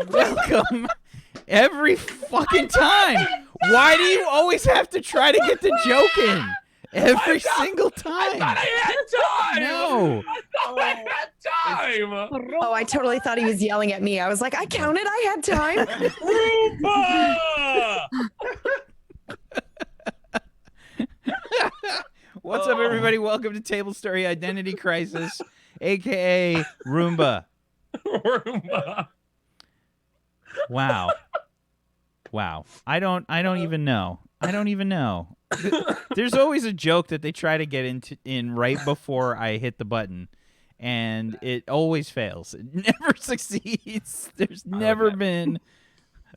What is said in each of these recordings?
Welcome every fucking time. Why do you always have to try to get the joke in? Every single time. I thought I had time. No. I thought I had time. Oh, I totally thought he was yelling at me. I was like, I counted. I had time. What's up, everybody? Welcome to Tablestory Identity Crisis, aka Roomba. Roomba. Wow. I don't even know. There's always a joke that they try to get in right before I hit the button, and it always fails. It never succeeds. There's never been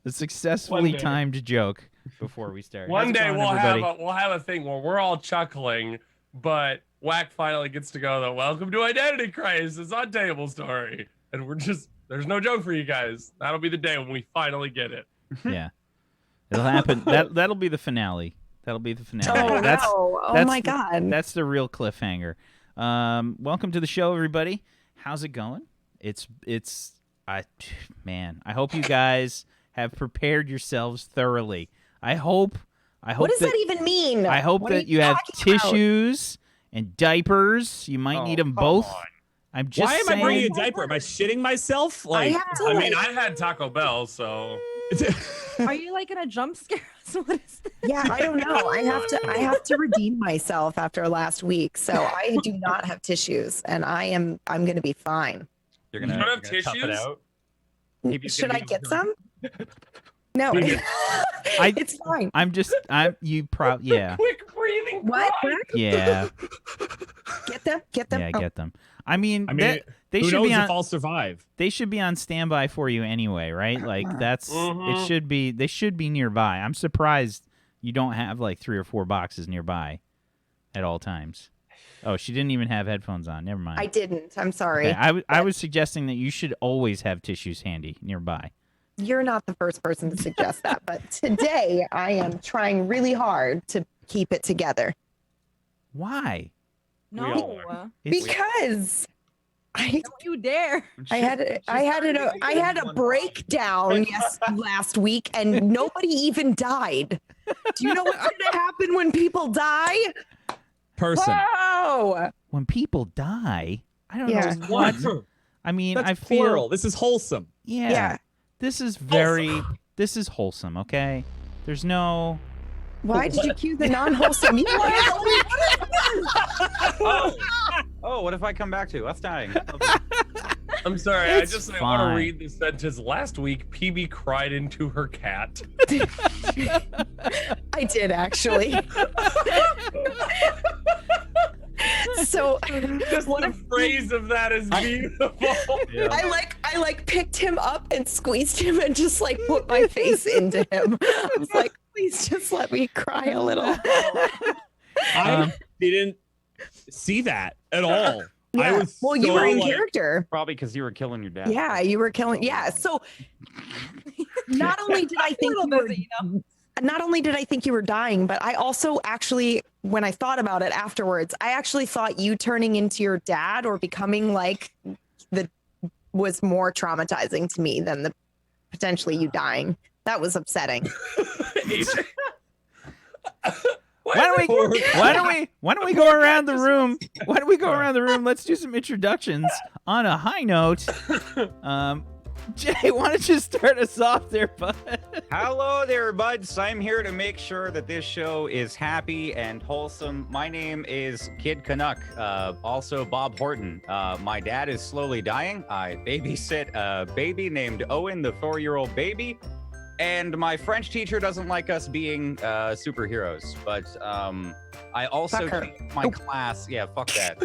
a successfully timed joke before we start. One day we'll everybody? have a thing where we're all chuckling, but Wack finally gets to go. Welcome to Identity Crisis on Tablestory, and there's no joke for you guys. That'll be the day when we finally get it. Yeah, it'll happen. That'll be the finale. That'll be the finale. Oh, that's, no. Oh, that's my God. That's the real cliffhanger. Welcome to the show, everybody. How's it going? Man, I hope you guys have prepared yourselves thoroughly. I hope what does that even mean? I hope that you have tissues and diapers. You might need them both. On. I'm just Why am saying. I bringing a diaper? Am I shitting myself? Like, I mean, I had Taco Bell, so. Are you like in a jump scare? What is this? Yeah, I don't know. I have to redeem myself after last week, so I do not have tissues, and I'm going to be fine. You're You gonna, don't have you're gonna tough it tissues? out. Maybe it's Should gonna I be- get some? No, it's fine. Yeah. Quick breathing. What? Yeah. Get them? Get them? Yeah, Oh. get them. I mean, they who should knows be on. if I'll survive? They should be on standby for you anyway, right? Like that's Mhm. it. Should be. They should be nearby. I'm surprised you don't have like 3 or 4 boxes nearby at all times. Oh, she didn't even have headphones on. Never mind. I didn't. I'm sorry. Okay, I was suggesting that you should always have tissues handy nearby. You're not the first person to suggest that, but today I am trying really hard to keep it together Why? No, It's- because don't you dare. I had a breakdown last week and nobody even died. Do you know what's going to happen when people die? Person. Whoa! when people die, I don't Yeah. know what. I mean, That's I feel plural. This is wholesome. yeah. This is this is wholesome, okay? There's no Why did you cue the non-wholesome? You Oh, what if I come back to us dying? I'm sorry. It's I want fine. to read this sentence. Last week, PB cried into her cat. I did actually. So Just the phrase of that is beautiful. I like picked him up and squeezed him and just like put my face into him. I was like, please just let me cry a little. I didn't see that at all. Yeah. I was Well, you were in like, character. Probably because you were killing your dad. Yeah, you were killing. Yeah. So not only did I think Little busy, not only did I think you were dying, but I also actually, when I thought about it afterwards, I actually thought you turning into your dad or becoming like was more traumatizing to me than the potentially you dying. That was upsetting. why don't we go around the room? Why don't we go around the room? Let's do some introductions on a high note. Jay, why don't you start us off there, bud? Hello there, buds. I'm here to make sure that this show is happy and wholesome. My name is Kid Canuck, also Bob Horton. My dad is slowly dying. I babysit a baby named Owen, the 4-year-old baby. And my French teacher doesn't like us being superheroes. But I also Fuck her. changed my class. Yeah, fuck that.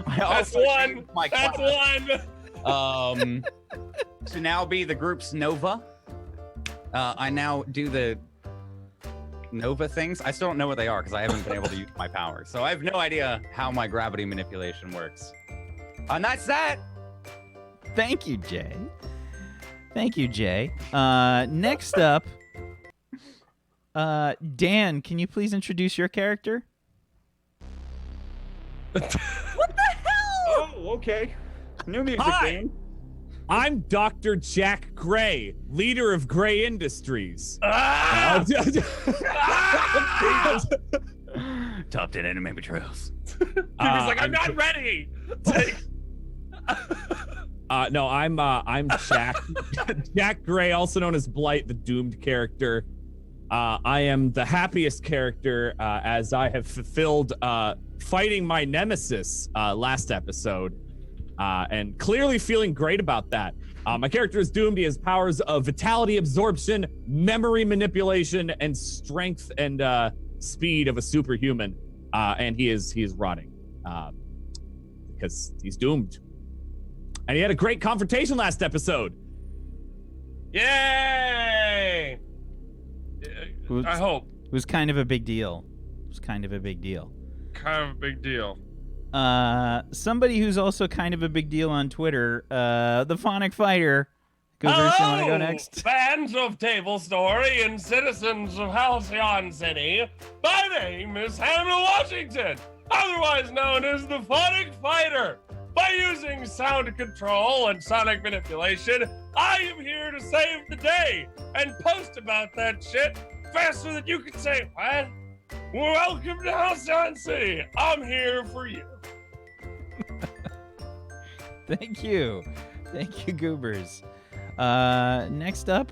I That's also one. changed my That's class. one. To now be the group's Nova. I now do the Nova things. I still don't know what they are because I haven't been able to use my powers. So I have no idea how my gravity manipulation works. And that's that. Thank you, Jay. Thank you, Jay. Next up, Dan, can you please introduce your character? Oh, okay. New music Hi. game. I'm Dr. Jack Gray, leader of Gray Industries. Ah! Top 10 anime betrayals. He's like, I'm not ready. Like, No, I'm Jack. Jack Gray, also known as Blight, the doomed character. I am the happiest character as I have fulfilled fighting my nemesis last episode, and clearly feeling great about that. My character is doomed. He has powers of vitality absorption, memory manipulation, and strength and speed of a superhuman, and he is rotting because he's doomed. And he had a great confrontation last episode. yay! I hope. It was kind of a big deal. It was kind of a big deal. Kind of a big deal. Somebody who's also kind of a big deal on Twitter, the Phonic Fighter. Goobers, you want to go next? Fans of Tablestory and citizens of Halcyon City, my name is Hannah Washington, otherwise known as the Phonic Fighter. By using sound control and sonic manipulation, I am here to save the day and post about that shit faster than you can say, what? Welcome to Halcyon City. I'm here for you. Thank you. Thank you, Goobers. Next up,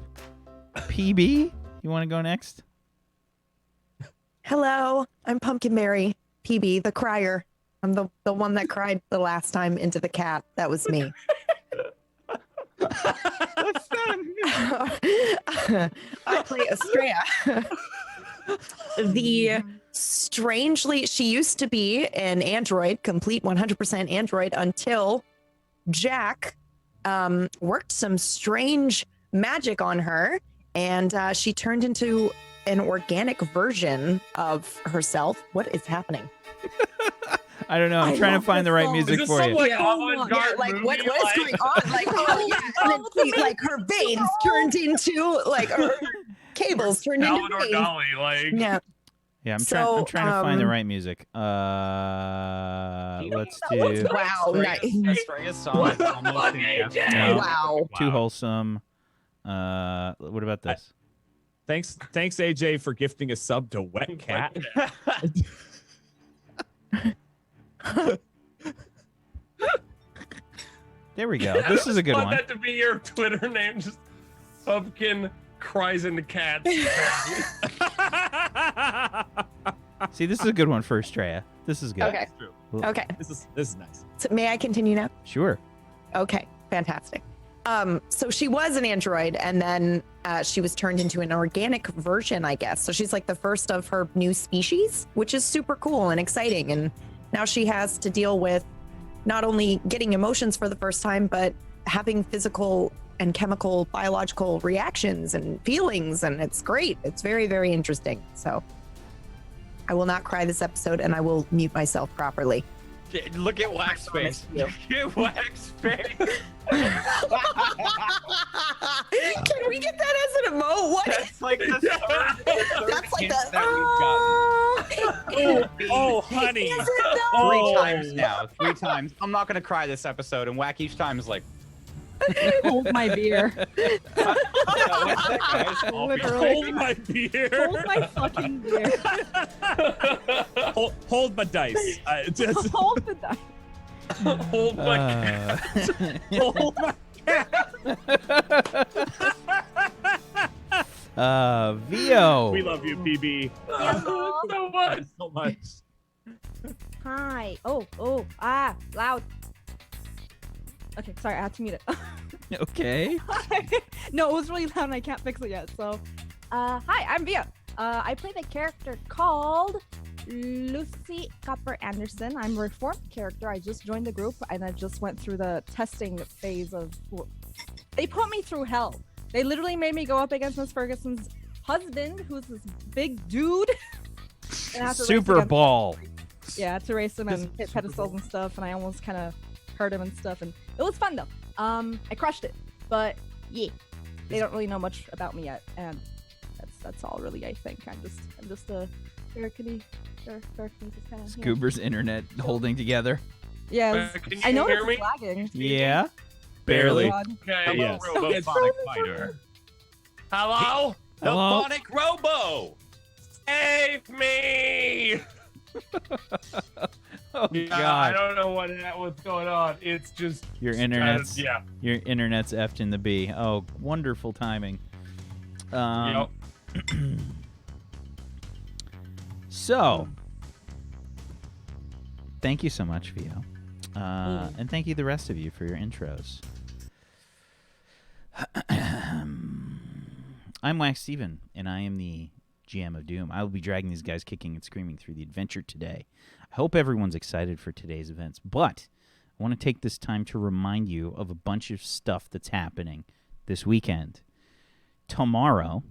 PB. You want to go next? Hello, I'm Pumpkin Mary, PB, the crier. I'm the one that cried the last time into the cat. That was me. I play Estrella. She used to be an android, complete 100% android, until Jack worked some strange magic on her, and she turned into an organic version of herself. What is happening? I don't know. I'm trying to find the right music for you. Like, What is going on? Like, oh yeah, and then like her veins turned into like her cables turned into Salvador veins. Dali, like. Yeah. Yeah, I'm So, trying to find the right music. Let's do Wow, nice. Estrella's song is almost in depth. No. Wow. Too Wholesome. What about this? Thanks, AJ, for gifting a sub to Wet Cat. There we go. This is a good want one. that to be your Twitter name, just Pumpkin cries into cats. See, this is a good one for Estrella. This is good. Okay. Okay. This is nice. So may I continue now? Sure. Okay, fantastic. So she was an android, and then she was turned into an organic version, I guess. So she's like the first of her new species, which is super cool and exciting. And now she has to deal with not only getting emotions for the first time, but having physical and chemical, biological reactions and feelings. And it's great. It's very, very interesting. So I will not cry this episode, and I will mute myself properly. Look at Wacksteven. Look at Wacksteven. Can we get that as an emote? What? That's like the third That's like hint the that we've gotten. Oh, honey. Is it though? Three times now. 3 times. I'm not gonna cry this episode, and Wack each time is like, Hold my beer. what's that, guys? Literally. Hold my beer. Hold my fucking beer. Hold my dice. Just Hold the dice. Hold my hold my. Vio. We love you, PB. so much. So much. Hi. Loud. Okay, sorry, I had to mute it. Okay. No, it was really loud and I can't fix it yet. So, hi, I'm Via. I play the character called Lucy Copper Anderson. I'm a reformed character. I just joined the group and I just went through the testing phase of. They put me through hell. They literally made me go up against Miss Ferguson's husband, who's this big dude. And I have to race Super against- Ball. Yeah, I had to race him and hit pedestals and stuff, and I almost kind of hurt him and stuff, and it was fun though. I crushed it, but yeah, they don't really know much about me yet, and that's all really. I think I'm just a American-y, just kind of. Scoober's internet holding together. Yeah, Can you I know hear it's me? lagging. Yeah. Barely. Okay. Hello, Yes. robophonic fighter. Hello? The Hello? phonic robo. Save me! Oh I God, don't know what's going on. It's just your internet's yeah. your internet's effed in the B. Oh, wonderful timing. Yep. So, thank you so much, Vio. And thank you, the rest of you, for your intros. I'm Wacksteven, and I am the GM of Doom. I will be dragging these guys kicking and screaming through the adventure today. I hope everyone's excited for today's events, but I want to take this time to remind you of a bunch of stuff that's happening this weekend. Tomorrow,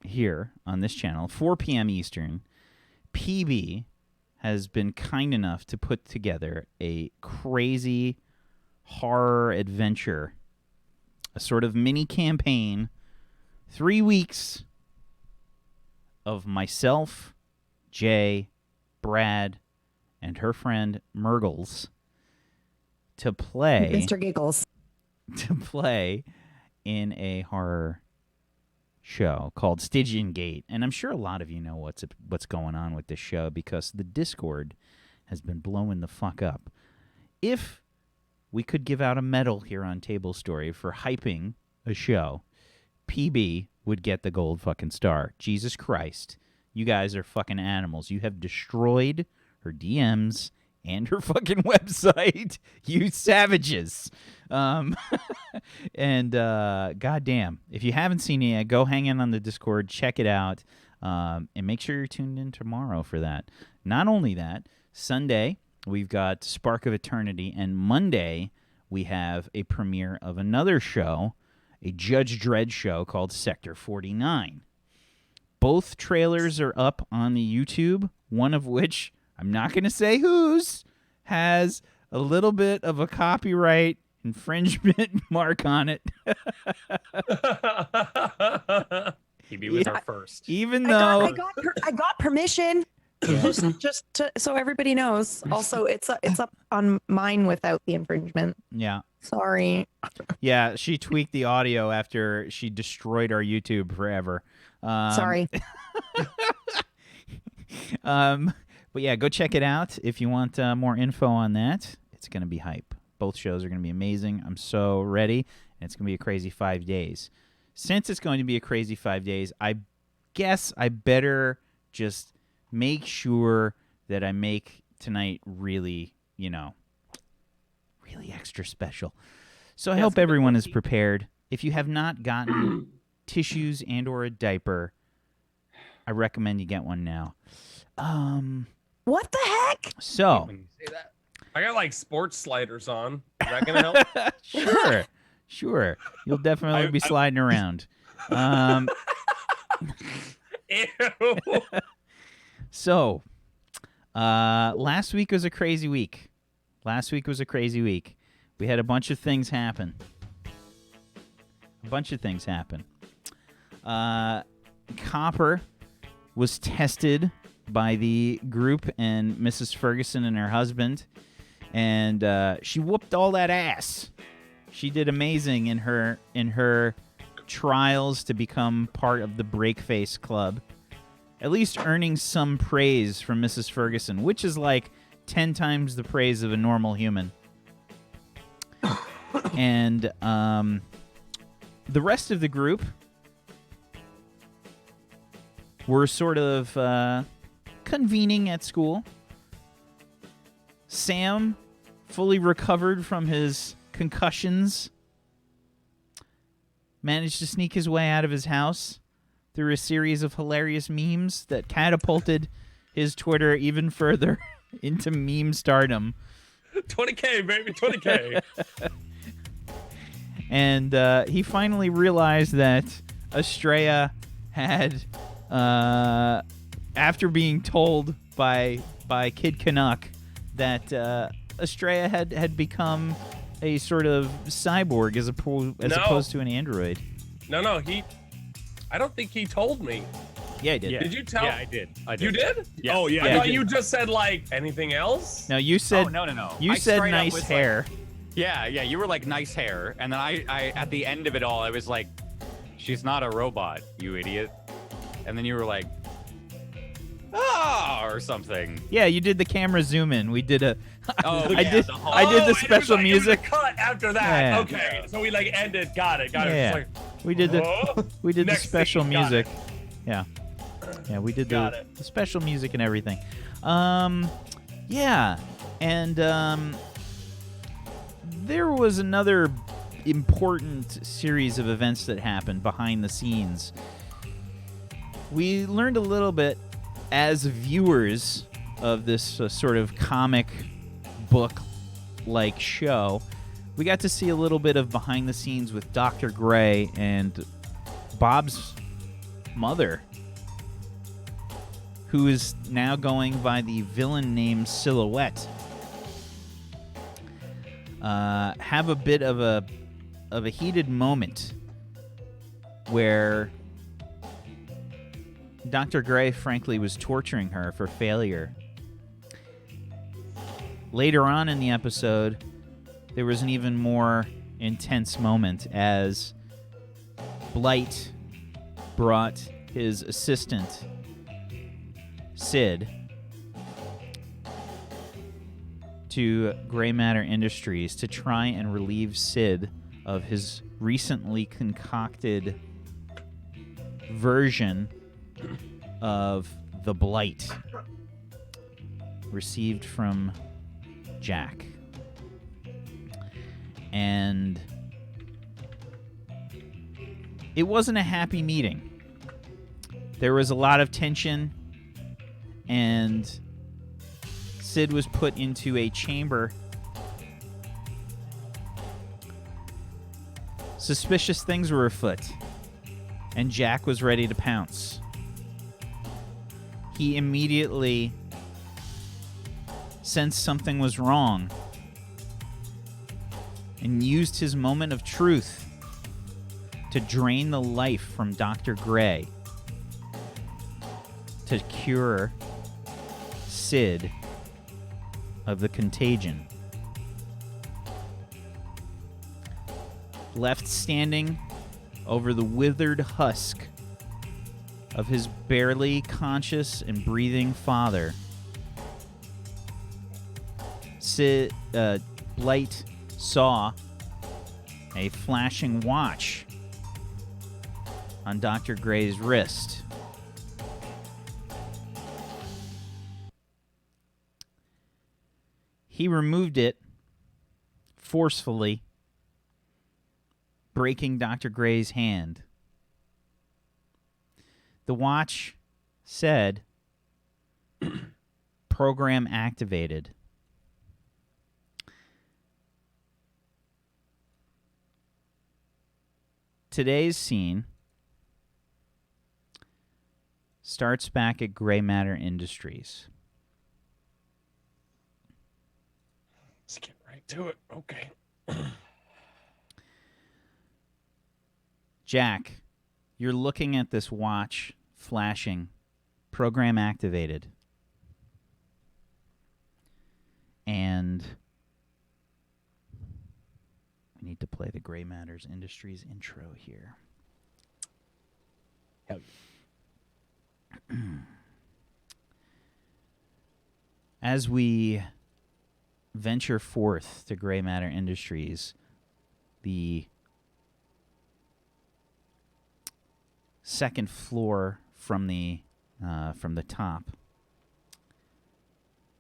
here on this channel, 4 p.m. Eastern, PB has been kind enough to put together a crazy horror adventure, a sort of mini campaign, 3 weeks of myself, Jay, Brad, and her friend Murgles to play Mr. Giggles. in a horror show called Stygian Gate. And I'm sure a lot of you know what's going on with this show because the Discord has been blowing the fuck up. If we could give out a medal here on Tablestory for hyping a show, PB would get the gold fucking star. Jesus Christ. You guys are fucking animals. You have destroyed her DMs and her fucking website. You savages. And goddamn, if you haven't seen it yet, go hang in on the Discord, check it out, and make sure you're tuned in tomorrow for that. Not only that, Sunday we've got Spark of Eternity, and Monday we have a premiere of another show, a Judge Dredd show called Sector 49. Both trailers are up on the YouTube, one of which, I'm not going to say whose, has a little bit of a copyright infringement mark on it. PB was our first. Even though I got permission. Just so everybody knows. Also, it's up on mine without the infringement. yeah. Sorry. Yeah, she tweaked the audio after she destroyed our YouTube forever. Sorry. But yeah, go check it out if you want more info on that. It's going to be hype. Both shows are going to be amazing. I'm so ready, and it's going to be a crazy 5 days. Since it's going to be a crazy 5 days, I guess I better just make sure that I make tonight really, really extra special. So I hope everyone is prepared. If you have not gotten tissues and or a diaper, I recommend you get one now. What the heck? So, When you say that. I got like sports sliders on. Is that gonna help? sure. You'll definitely be sliding around. Ew. So, last week was a crazy week. We had a bunch of things happen. Copper was tested by the group and Mrs. Ferguson and her husband, and she whooped all that ass. She did amazing in her trials to become part of the Breakface Club, at least earning some praise from Mrs. Ferguson, which is like 10 times the praise of a normal human. And the rest of the group were sort of convening at school. Sam, fully recovered from his concussions, managed to sneak his way out of his house through a series of hilarious memes that catapulted his Twitter even further into meme stardom. 20K, baby, 20K. And he finally realized that Estrella had, after being told by Kid Canuck that Estrella had become a sort of cyborg as opposed to an android. No, I don't think he told me. Yeah, he did. Yeah. Did you tell? Yeah, I did. You did? Yeah. Oh, yeah. I Yeah, thought I did. you just said like anything else. No, you said no. You I said straight up nice was hair. Yeah, you were like nice hair, and then I at the end of it all, I was like, she's not a robot, you idiot. And then you were like, or something. Yeah, you did the camera zoom in. We did a. Oh, I yeah, did. the whole- I did Oh, the it was special like- it was a music. cut after that. Yeah. Okay, so we like ended. Got it. Yeah. It's like, We did the. huh? We did the Next special scene, got music. Yeah. Yeah, we did Got the, it. the special music and everything. Yeah, and there was another important series of events that happened behind the scenes. We learned a little bit as viewers of this sort of comic book-like show. We got to see a little bit of behind the scenes with Dr. Gray and Bob's mother, who is now going by the villain name Silhouette. Have a bit of a heated moment where Dr. Gray, frankly, was torturing her for failure. Later on in the episode, there was an even more intense moment as Blight brought his assistant, Sid, to Gray Matter Industries to try and relieve Sid of his recently concocted version of the Blight received from Jack. And it wasn't a happy meeting. There was a lot of tension, and Sid was put into a chamber. Suspicious things were afoot, and Jack was ready to pounce. He immediately sensed something was wrong and used his moment of truth to drain the life from Dr. Gray to cure Sid of the contagion. Left standing over the withered husk of his barely conscious and breathing father, Blight saw a flashing watch on Dr. Gray's wrist. He removed it forcefully, breaking Dr. Gray's hand. The watch said, "Program activated." Today's scene starts back at Gray Matter Industries. Let's get right to it. Okay. Jack, you're looking at this watch flashing, program activated. And we need to play the Gray Matters Industries intro here. Hell yeah. As we venture forth to Gray Matter Industries, the second floor from the top,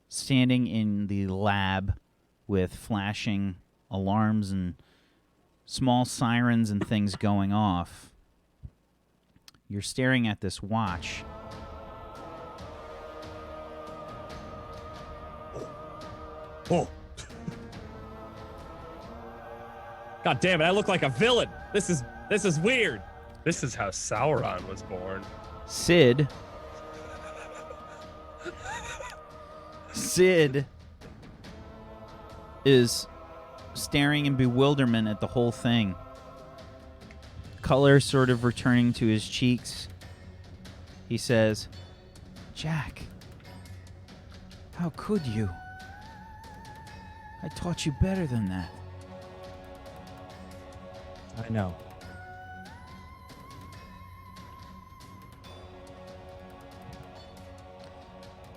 standing in the lab with flashing alarms and small sirens and things going off, you're staring at this watch. Oh. God damn it, I look like a villain. This is weird. This is how Sauron was born. Sid is staring in bewilderment at the whole thing. Color sort of returning to his cheeks. He says, "Jack, how could you? I taught you better than that." I know.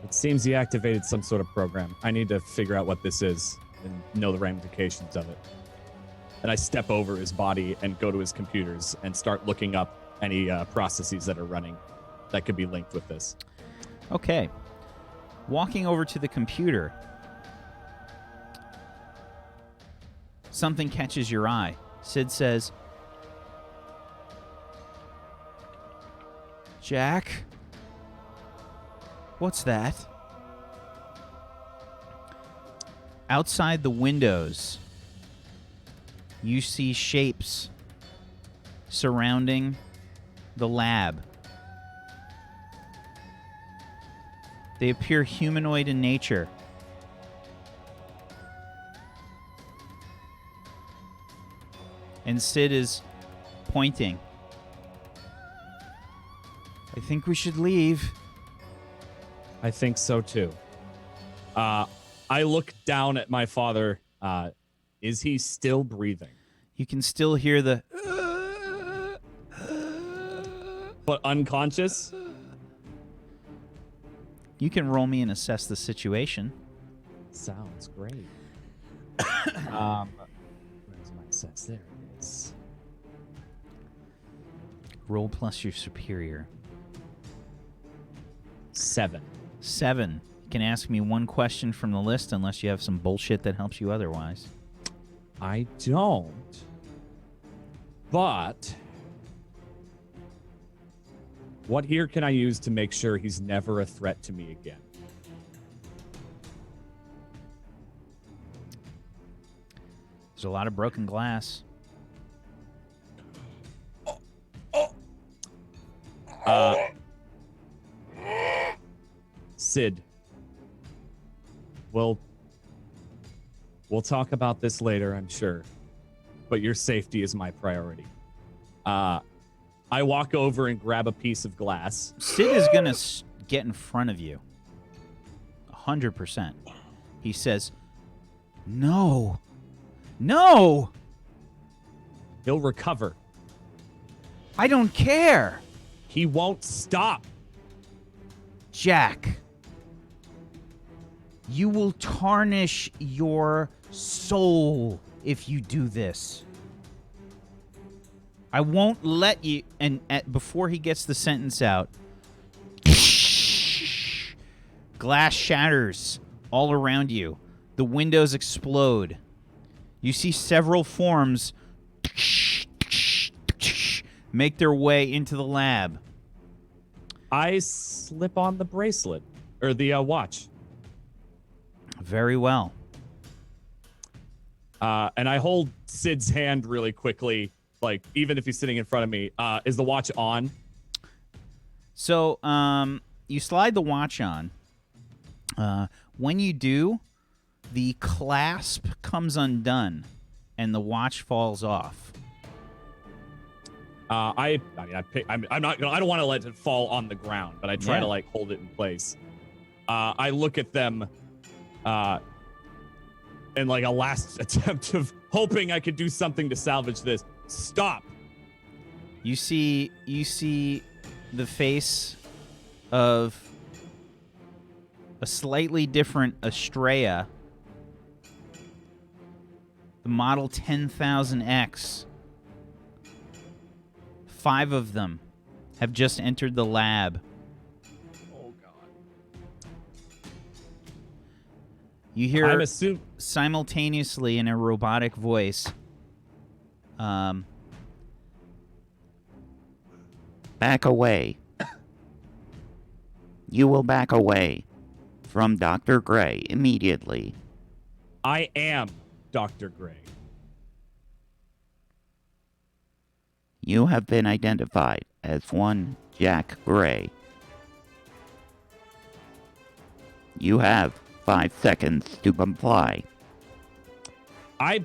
It seems he activated some sort of program. I need to figure out what this is and know the ramifications of it. And I step over his body and go to his computers and start looking up any processes that are running that could be linked with this. Okay. Walking over to the computer, something catches your eye. Sid says, Jack? What's that? Outside the windows, you see shapes surrounding the lab. They appear humanoid in nature. And Sid is pointing. I think we should leave. I think so too. I look down at my father. Is he still breathing? You can still hear the... But unconscious? You can roll me and assess the situation. Sounds great. Where's my assess? There it is. Roll plus your superior. 7. 7. You can ask me one question from the list unless you have some bullshit that helps you otherwise. I don't. But what here can I use to make sure he's never a threat to me again? There's a lot of broken glass. Sid, we'll talk about this later, I'm sure. But your safety is my priority. I walk over and grab a piece of glass. Sid is going to get in front of you. 100%. He says, No. No! He'll recover. I don't care. He won't stop. Jack, you will tarnish your soul if you do this. I won't let you... And before he gets the sentence out, glass shatters all around you. The windows explode. You see several forms make their way into the lab. I slip on the bracelet, or the watch. Very well. And I hold Sid's hand really quickly, like, even if he's sitting in front of me. Is the watch on? So, you slide the watch on. When you do, the clasp comes undone, and the watch falls off. I don't want to let it fall on the ground, but I try to like hold it in place. I look at them, in like a last attempt of hoping I could do something to salvage this. Stop. You see the face of a slightly different Estrella, the model 10,000X. 5 of them have just entered the lab. Oh God. You hear I'm assuming simultaneously in a robotic voice, Back away. You will back away from Dr. Gray immediately. I am Dr. Gray. You have been identified as one Jack Gray. You have 5 seconds to comply. The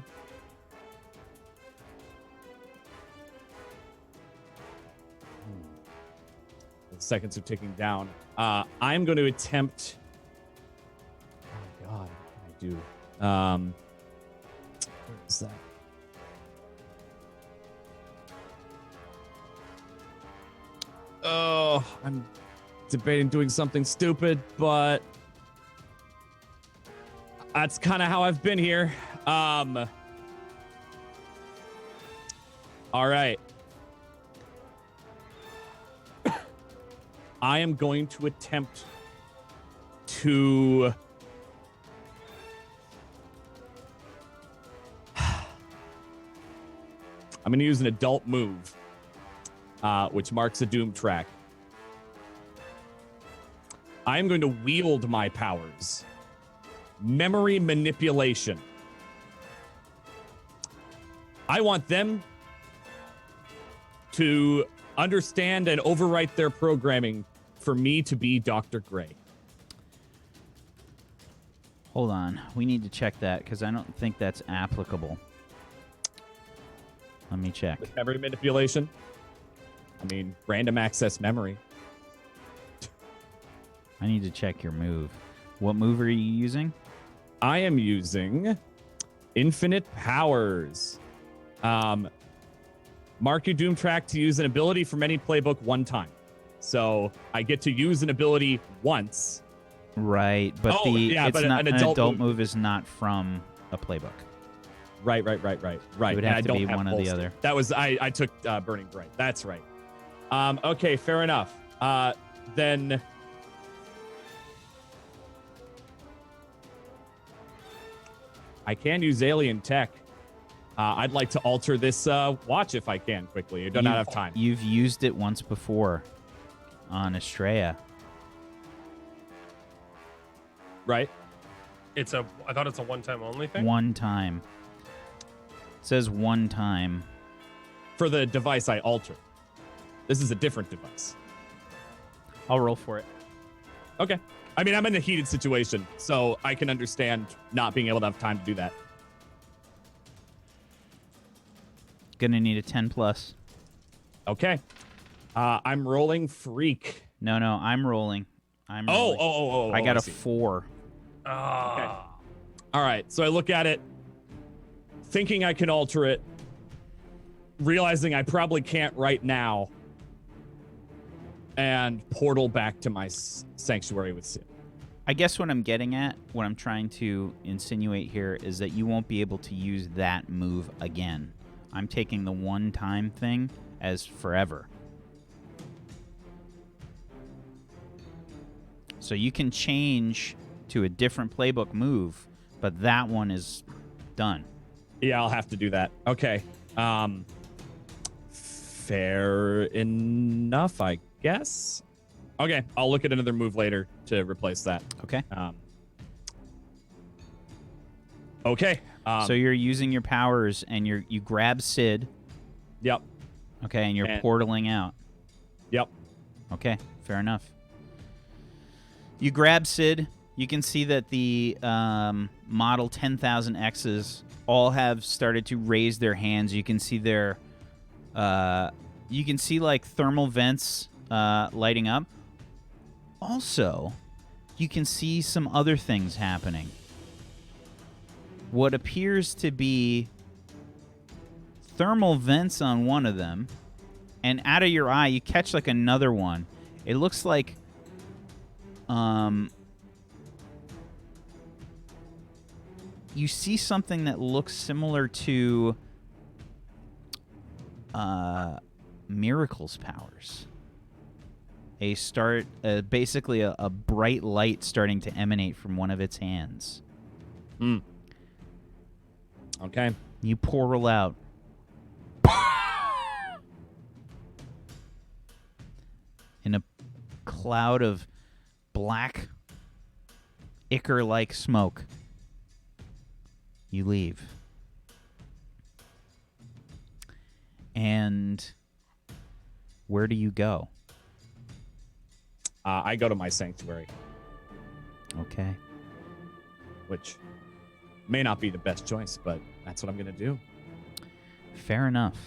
seconds are ticking down. I'm going to attempt. Oh God, what can I do? Where is that? Oh, I'm debating doing something stupid, but that's kind of how I've been here. All right. I am going to attempt to I'm going to use an adult move, which marks a doom track. I am going to wield my powers. Memory manipulation. I want them to understand and overwrite their programming for me to be Dr. Gray. Hold on. We need to check that because I don't think that's applicable. Let me check. With memory manipulation? I mean, random access memory. I need to check your move. What move are you using? I am using infinite powers. Mark your doom track to use an ability from any playbook one time. So I get to use an ability once. Right, but but an adult move is not from a playbook. Right. It would have to be one or the other. That was I took Burning Bright. That's right. Okay, fair enough. Then I can use alien tech. I'd like to alter this watch if I can quickly. I do not have time. You've used it once before on Estrella. Right? I thought it's a one-time only thing. One time. It says one time. For the device I alter. This is a different device. I'll roll for it. Okay. I mean, I'm in a heated situation, so I can understand not being able to have time to do that. Gonna need a 10 plus. Okay. I'm rolling freak. No, I'm rolling. Oh, I got I a see. 4. Okay. All right. So I look at it, thinking I can alter it, realizing I probably can't right now, and portal back to my sanctuary with Sid. I guess what I'm getting at, what I'm trying to insinuate here, is that you won't be able to use that move again. I'm taking the one-time thing as forever. So you can change to a different playbook move, but that one is done. Yeah, I'll have to do that. Okay. Fair enough, I guess. Okay, I'll look at another move later to replace that. Okay. Okay. So you're using your powers, and you grab Sid. Yep. Okay, and you're portaling out. Yep. Okay, fair enough. You grab Sid. You can see that the model 10,000Xs all have started to raise their hands. You can see their, you can see like thermal vents lighting up. Also, you can see some other things happening. What appears to be thermal vents on one of them, and out of your eye, you catch like another one. It looks like, you see something that looks similar to Miracle's powers. Basically a bright light starting to emanate from one of its hands. Okay. You portal out. In a cloud of black, ichor-like smoke. You leave. And where do you go? I go to my sanctuary, Okay. which may not be the best choice, but that's what I'm going to do. Fair enough.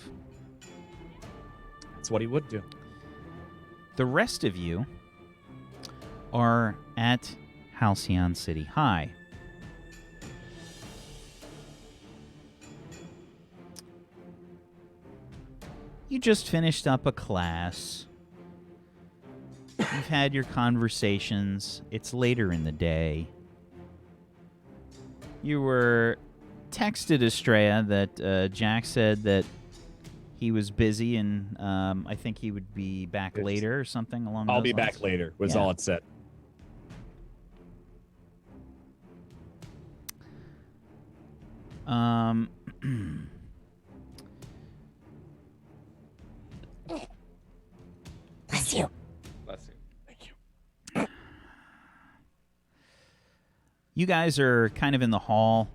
That's what he would do. The rest of you are at Halcyon City High. You just finished up a class. You've had your conversations. It's later in the day. You were texted Estrella that Jack said that he was busy and I think he would be back later or something along those I'll be lines. back later, was Yeah. all it said. Bless you. Bless you. Thank you. You guys are kind of in the hall.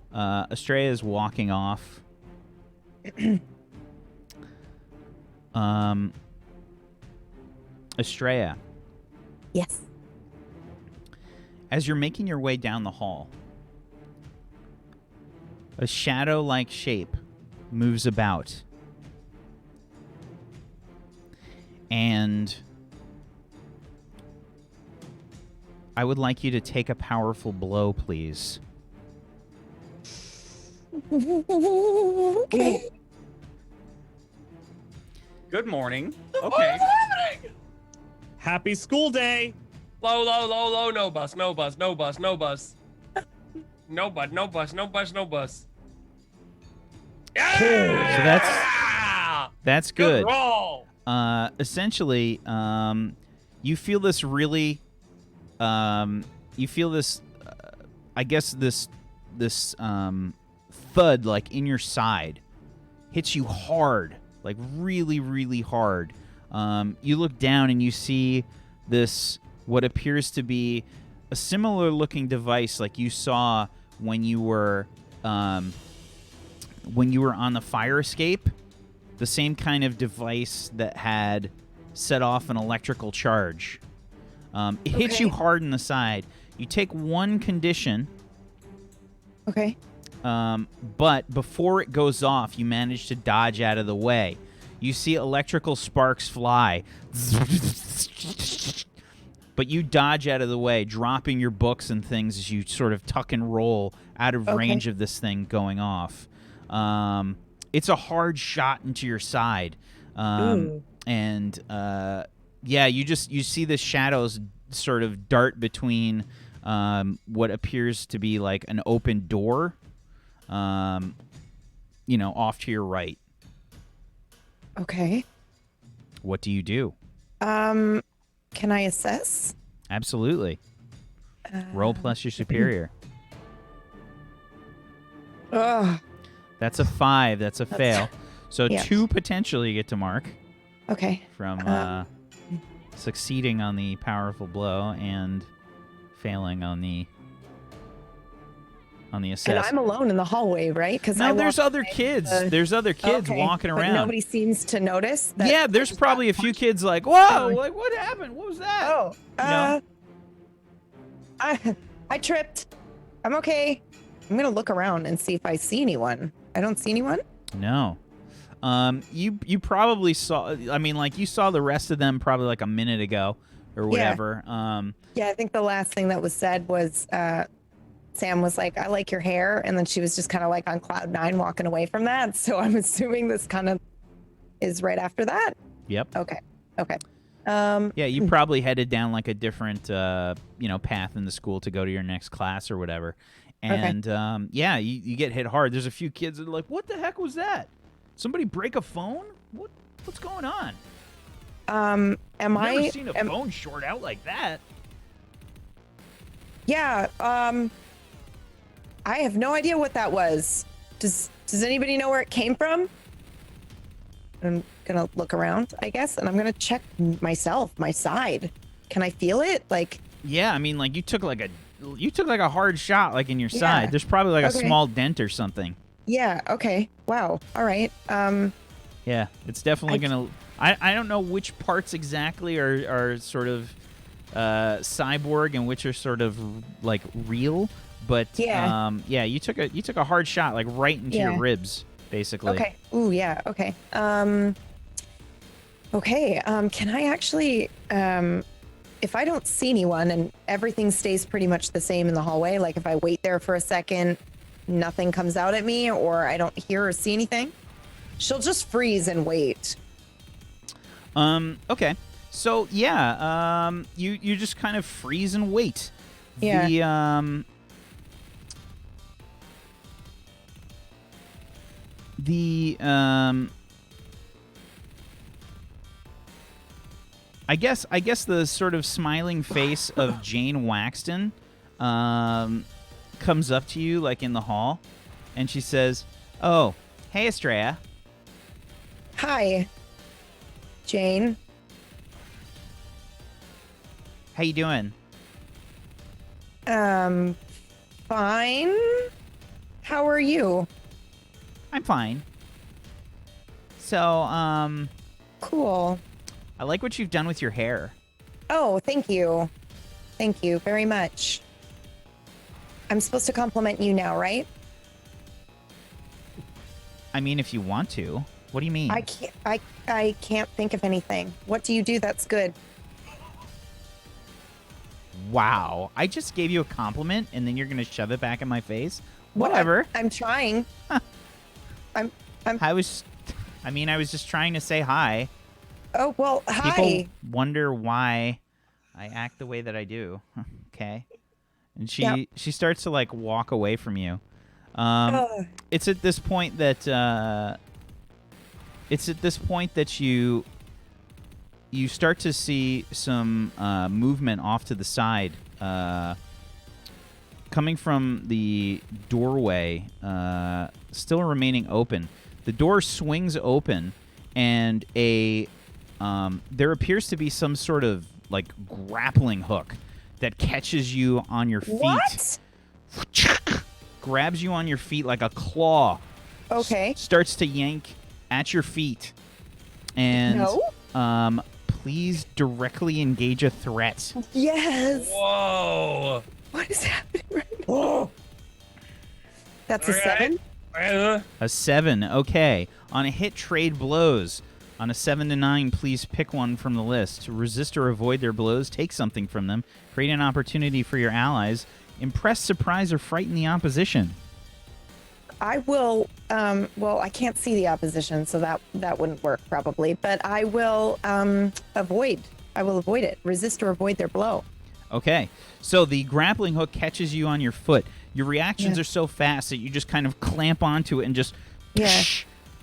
Estrella is walking off. Estrella, Yes. as you're making your way down the hall, a shadow-like shape moves about. And I would like you to take a powerful blow, please. Okay. Good morning. Okay. Happy school day. Low, low, low, low, no bus, no bus, no bus, no bus. No bus, no bus, no bus, no bus. Yeah! So that's good. roll. Essentially, you feel this really, you feel this, I guess this thud like in your side, hits you hard, like really, really hard. You look down and you see this, what appears to be a similar looking device like you saw when you were on the fire escape. The same kind of device that had set off an electrical charge. It hits you hard in the side. You take one condition, Okay. but before it goes off, you manage to dodge out of the way. You see electrical sparks fly. But you dodge out of the way, dropping your books and things as you sort of tuck and roll out of range of this thing going off. It's a hard shot into your side. And yeah, you see the shadows sort of dart between what appears to be like an open door, off to your right. Okay. What do you do? Can I assess? Absolutely. Roll plus your superior. Ugh. That's a 5. That's a fail. So yeah. 2 potentially you get to mark Okay. from succeeding on the powerful blow and failing on the assess. And I'm alone in the hallway, right? Because No, there's other kids. There's other kids walking but around. nobody seems to notice. That Yeah, there's probably a few kids like, whoa, like what happened? What was that? Oh, No. I tripped. I'm okay. I'm gonna look around and see if I see anyone. I don't see anyone. No. You probably saw. I mean, like you saw the rest of them probably like a minute ago or whatever. Yeah, I think the last thing that was said was Sam was like, "I like your hair," and then she was just kind of like on cloud 9 walking away from that. So I'm assuming this kind of is right after that. Yep. Okay. Yeah, you probably headed down like a different, path in the school to go to your next class or whatever. And yeah, you get hit hard. There's a few kids that are like, "What the heck was that? Somebody break a phone? What's going on?" Am Never seen a phone short out like that. Yeah. I have no idea what that was. Does anybody know where it came from? I'm gonna look around, I guess, and I'm gonna check myself, my side. Can I feel it? Like. Yeah, I mean, like you took like a hard shot like in your Yeah. side. There's probably like a Okay. small dent or something. Yeah. Okay. Wow. All right. Yeah, it's definitely gonna. I don't know which parts exactly are sort of cyborg and which are sort of like real, but Yeah. yeah, you took a hard shot like right into your Yeah. ribs, basically. Okay. Ooh. Yeah. Okay. Okay. Can I actually, if I don't see anyone and everything stays pretty much the same in the hallway, like if I wait there for a second, nothing comes out at me, or I don't hear or see anything, she'll just freeze and wait. Okay. So yeah, you just kind of freeze and wait. Yeah. I guess the sort of smiling face of Jane Wacksteven comes up to you like in the hall, and she says, "Oh, hey Estrella. Hi, Jane. How you doing?" Fine. How are you? I'm fine. So, Cool. I like what you've done with your hair. Oh, thank you. Thank you very much. I'm supposed to compliment you now, right? I mean, if you want to. What do you mean? I can't think of anything. What do you do that's good? Wow. I just gave you a compliment, and then you're going to shove it back in my face? Whatever. I'm trying. I was just trying to say hi. Oh, well, hi. People wonder why I act the way that I do. Okay. And she starts to like walk away from you. It's at this point that you start to see some movement off to the side, coming from the doorway, still remaining open. The door swings open, and there appears to be some sort of like grappling hook that catches you on your feet. What? Grabs you on your feet like a claw. Okay. Starts to yank at your feet. And No? Please directly engage a threat. Yes. Whoa. What is happening right now? That's a 7? A 7. Okay. On a hit, trade blows. On a 7 to 9, please pick one from the list. Resist or avoid their blows. Take something from them. Create an opportunity for your allies. Impress, surprise, or frighten the opposition. I will, well, I can't see the opposition, so that wouldn't work probably, but I will avoid it. Resist or avoid their blow. Okay. So the grappling hook catches you on your foot. Your reactions are so fast that you just kind of clamp onto it and just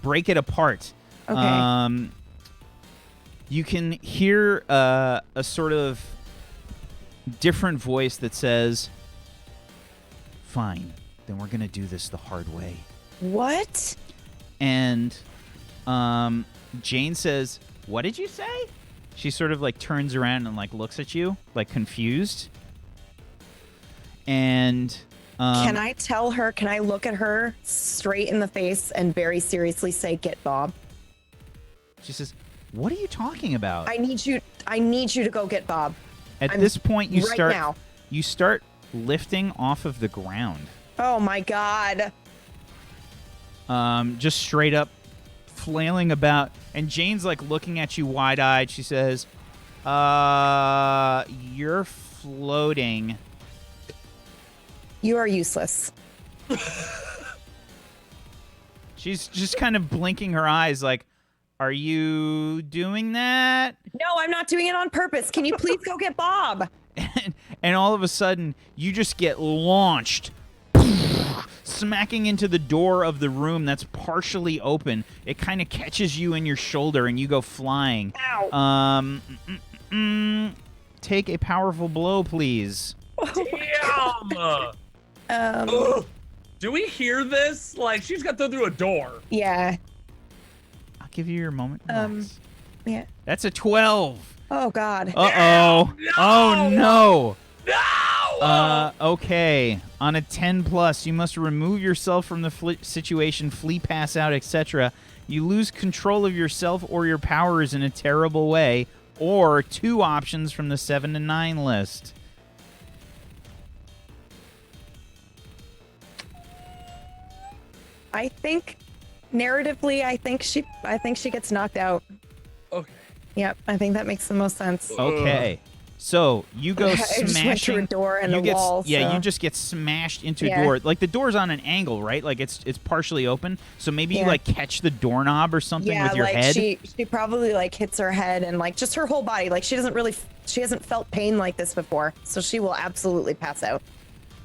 break it apart. Okay. You can hear a sort of different voice that says, "Fine, then we're going to do this the hard way." What? And Jane says, "What did you say?" She sort of like turns around and like looks at you like confused. And can I look at her straight in the face and very seriously say, "Get Bob"? She says, "What are you talking about?" I need you to go get Bob. At this point, you right start lifting off of the ground. Oh my God. Just straight up flailing about. And Jane's like looking at you wide-eyed. She says, "You're floating." You are useless. She's just kind of blinking her eyes like, "Are you doing that?" No, I'm not doing it on purpose. Can you please go get Bob? And all of a sudden, you just get launched, smacking into the door of the room that's partially open. It kind of catches you in your shoulder, and you go flying. Ow. Take a powerful blow, please. Damn. Do we hear this? Like, she's got to go through a door. Yeah. I'll give you your moment. Relax. Yeah. That's a 12. Oh God. Uh-oh. No! Oh, no. No! Okay. On a 10 plus, you must remove yourself from the situation, flee, pass out, etc. You lose control of yourself or your powers in a terrible way, or 2 options from the 7 to 9 list. I think narratively, I think she gets knocked out. Okay. Yep, I think that makes the most sense. Okay. So you go I just went through a smashing. door and you a get, wall. Yeah, so. you just get smashed into Yeah. a door. Like the door's on an angle, right? Like it's partially open. So maybe you Yeah. like catch the doorknob or something Yeah, with your like head. she probably like hits her head and like just her whole body. Like she hasn't felt pain like this before, so she will absolutely pass out.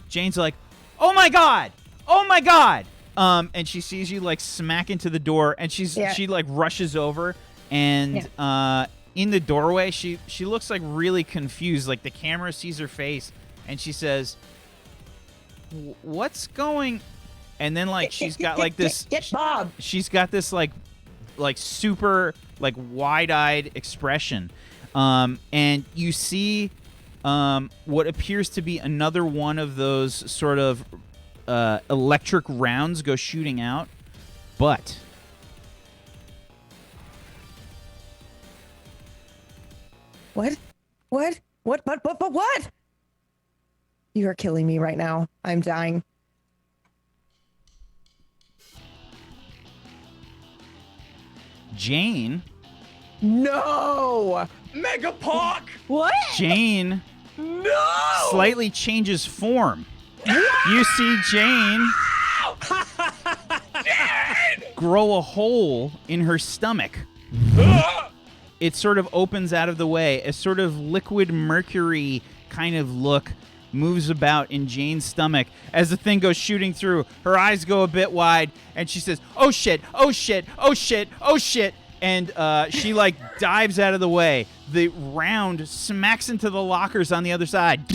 Jane's like, "Oh my god! Oh my god!" And she sees you like smack into the door, and she like rushes over, and in the doorway, she looks like really confused. Like the camera sees her face, and she says, "What's going?" And then like she's got like this. Get Bob. She's got this like super like wide-eyed expression, and you see what appears to be another one of those sort of electric rounds go shooting out, but What? What? You are killing me right now. I'm dying. Jane No. Megapock! What? Jane No! slightly changes form. You see Jane grow a hole in her stomach. It sort of opens out of the way. A sort of liquid mercury kind of look moves about in Jane's stomach as the thing goes shooting through. Her eyes go a bit wide, and she says, "Oh shit, oh shit, oh shit, oh shit." And she like dives out of the way. The round smacks into the lockers on the other side.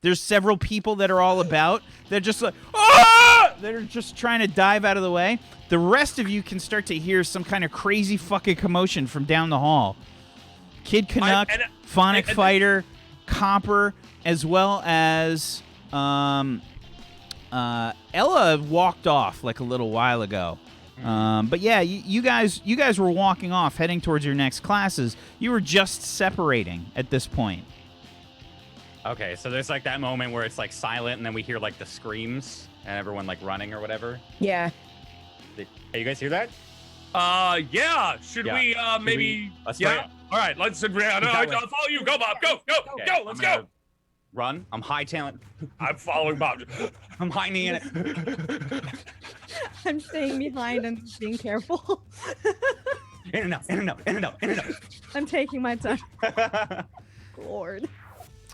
There's several people that are all about. They're just like, ah! They're just trying to dive out of the way. The rest of you can start to hear some kind of crazy fucking commotion from down the hall. Kid Canuck, Phonic Fighter, Copper, as well as Ella walked off like a little while ago. But yeah, you guys were walking off, heading towards your next classes. You were just separating at this point. Okay, so there's like that moment where it's like silent, and then we hear like the screams and everyone like running or whatever. Yeah. Hey, you guys hear that? Yeah. Should Yeah. we maybe? Let's Yeah. try it. All right. Let's. I'll follow you. Go, Bob. Go. Go. Okay, Go. Let's I'm gonna go. Run. I'm high talent. I'm following Bob. I'm high knee in it. I'm staying behind and being careful. In and out. In and out. In and out. In and I'm taking my time. out. Lord.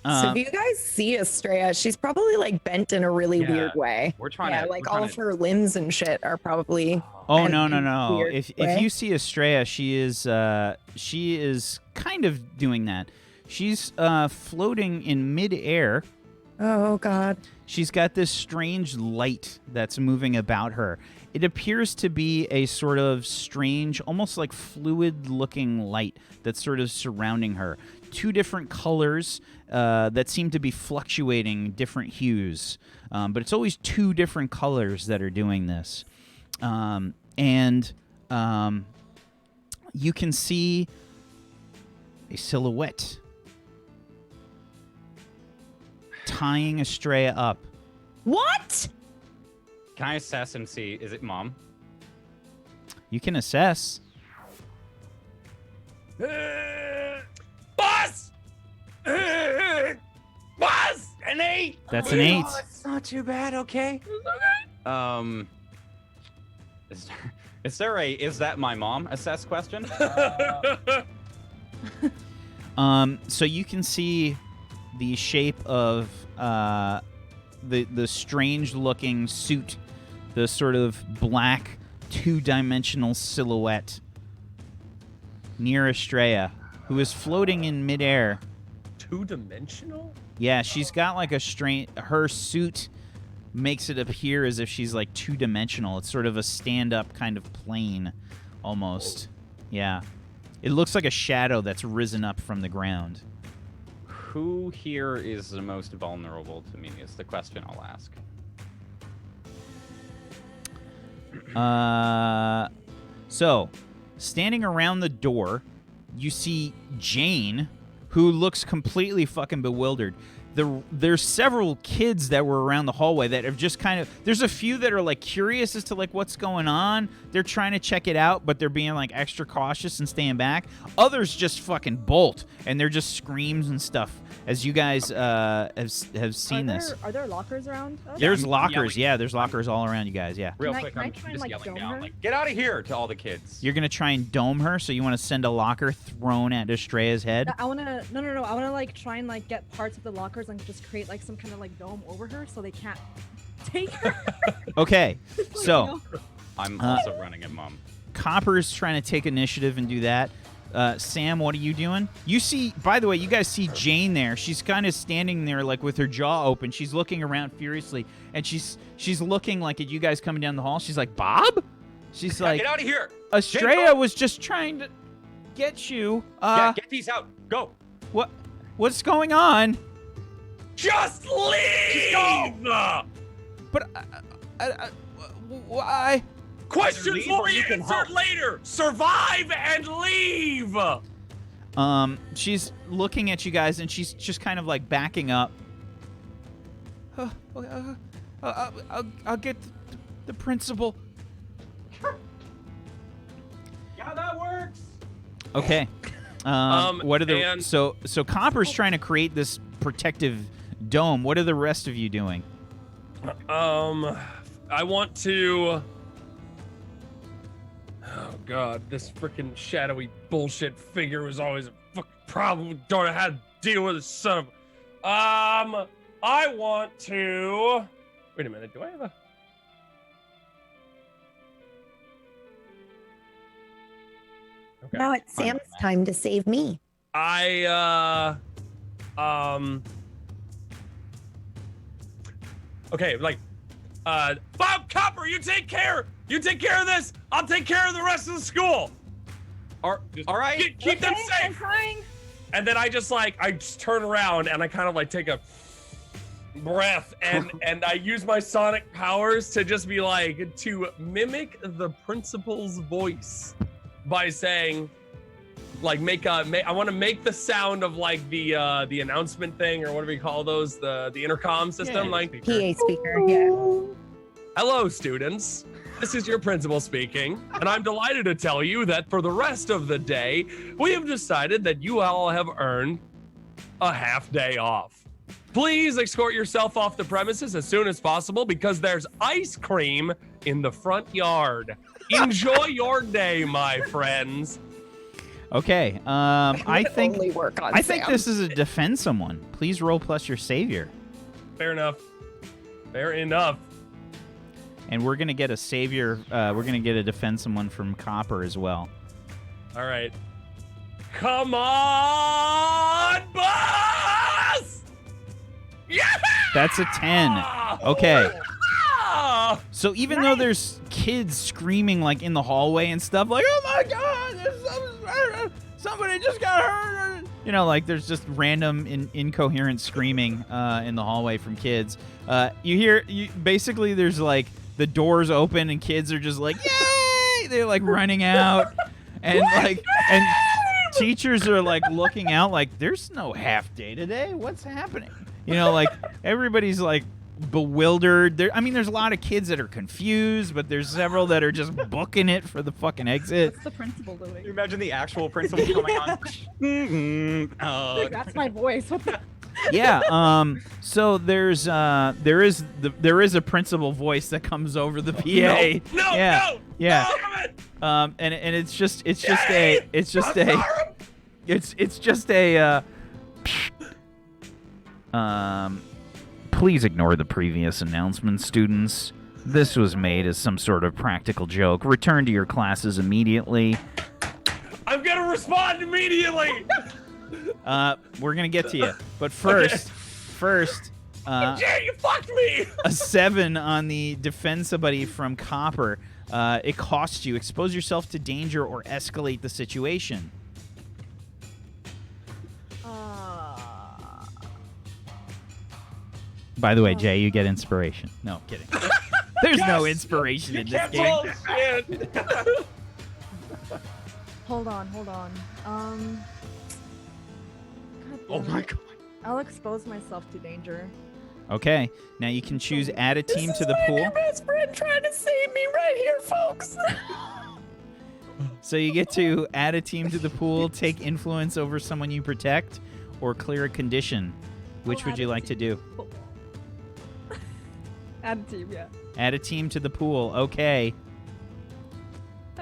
So if you guys see Estrella, she's probably like bent in a really Yeah, way way. We're trying Yeah, to like we're all trying of her limbs and shit are probably. Oh bent no in a weird If way. you see Estrella, she is kind of doing that. She's floating in midair. Oh God. She's got this strange light that's moving about her. It appears to be a sort of strange, almost like fluid-looking light that's sort of surrounding her. Two different colors that seem to be fluctuating different hues. But it's always two different colors that are doing this. And you can see a silhouette tying Estrella up. What? Can I assess and see? Is it Mom? You can assess. Boss! Boss! An 8! That's an 8. It's not too bad. Okay. Is there a is that my mom assess question? So you can see the shape of the strange looking suit, the sort of black two-dimensional silhouette near Estrella, who is floating in midair. Two-dimensional? Yeah, she's got like her suit makes it appear as if she's like two-dimensional. It's sort of a stand-up kind of plane almost. Yeah. It looks like a shadow that's risen up from the ground. Who here is the most vulnerable to me is the question I'll ask. So, standing around the door, you see Jane, who looks completely fucking bewildered. there's several kids that were around the hallway that have just kind of, there's a few that are like curious as to like what's going on. They're trying to check it out, but they're being like extra cautious and staying back. Others just fucking bolt, and they're just screams and stuff as you guys have seen this. Are there lockers around us? There's lockers, yeah. There's lockers all around you guys, yeah. Real Can I- quick, can I I'm try and, just like, yelling dome down, her? like, get out of here to all the kids. You're gonna try and dome her, so you want to send a locker thrown at Estrella's head. I wanna no. I wanna like try and like get parts of the lockers and just create like some kind of like dome over her so they can't take her. Okay, so I'm also running at Mom. Copper's trying to take initiative and do that. Sam, what are you doing? You see, by the way, you guys see Jane there. She's kind of standing there like with her jaw open. She's looking around furiously, and she's looking like at you guys coming down the hall. She's like, Bob? She's like, Get out of here. Estrella was just trying to get you. Yeah, get these out. Go. What's going on? Just leave! But why? Questions leave will or be you can answered help. later. Survive and leave. She's looking at you guys, and she's just kind of like backing up. I'll get the principal. Yeah, that works. Okay. What are the and- so Copper's trying to create this protective dome. What are the rest of you doing? I want to. Oh God, this freaking shadowy bullshit figure was always a fucking problem. Don't know how to deal with this son of. I want to. Wait a minute. Do I have a? Okay. Now it's Sam's time to save me. Okay, like, Bob Copper, you take care of this. I'll take care of the rest of the school. All right. Keep them I'm safe. trying. And then I just turn around and I kind of like take a breath and I use my sonic powers to just be like, to mimic the principal's voice by saying, like, I want to make the sound of like the announcement thing or whatever you call those, the intercom system, Yeah, like, PA speaker, yeah. hello, students. This is your principal speaking, and I'm delighted to tell you that for the rest of the day, we have decided that you all have earned a half day off. Please escort yourself off the premises as soon as possible because there's ice cream in the front yard. Enjoy your day, my friends. Okay. I think Only work on I think Sam. this is a defend someone. Please roll plus your savior. Fair enough. Fair enough. And we're gonna get a savior. We're gonna get a defend someone from Copper as well. All right. Come on, boss! Yeah! That's a 10. Okay. Ah! So even though there's kids screaming like in the hallway and stuff, like, oh my God, somebody just got hurt. You know, like there's just random incoherent screaming in the hallway from kids. Basically there's like the doors open and kids are just like, yay! They're like running out. And and teachers are like looking out like there's no half day today. What's happening? You know, like everybody's like bewildered. There's a lot of kids that are confused, but there's several that are just booking it for the fucking exit. What's the principal Can you doing? imagine the actual principal coming on? That's my voice. What the? Yeah. So there is a principal voice that comes over the PA. No, yeah. no, Yeah. no, come on. And it's just a please ignore the previous announcement, students. This was made as some sort of practical joke. Return to your classes immediately. I'm gonna respond immediately. We're gonna get to you, but first, Jay, you fucked me. a 7 on the defend somebody from Copper. It costs you. Expose yourself to danger or escalate the situation. By the way, Jay, you get inspiration. No, kidding. There's no inspiration in this game. Hold on. Oh my God. I'll expose myself to danger. Okay. Now you can choose add a team to the pool. Your best friend trying to save me right here, folks. So you get to add a team to the pool, take influence over someone you protect, or clear a condition. Which would you like to do? Add a team, yeah. Add a team to the pool. Okay.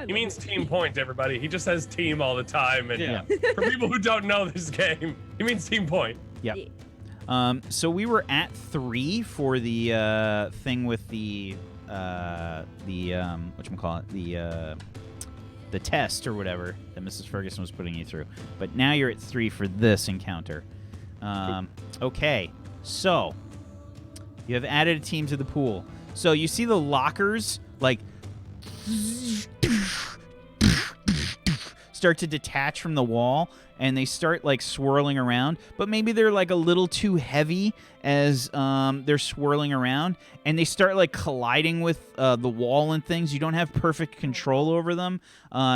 He means team point, everybody. He just says team all the time. And Yeah. for people who don't know this game, he means team point. Yep. So we were at 3 for the thing with the whatchamacallit, the test or whatever that Mrs. Ferguson was putting you through. But now you're at 3 for this encounter. Okay, so you have added a team to the pool. So you see the lockers like start to detach from the wall, and they start like swirling around, but maybe they're like a little too heavy as they're swirling around, and they start like colliding with the wall and things. You don't have perfect control over them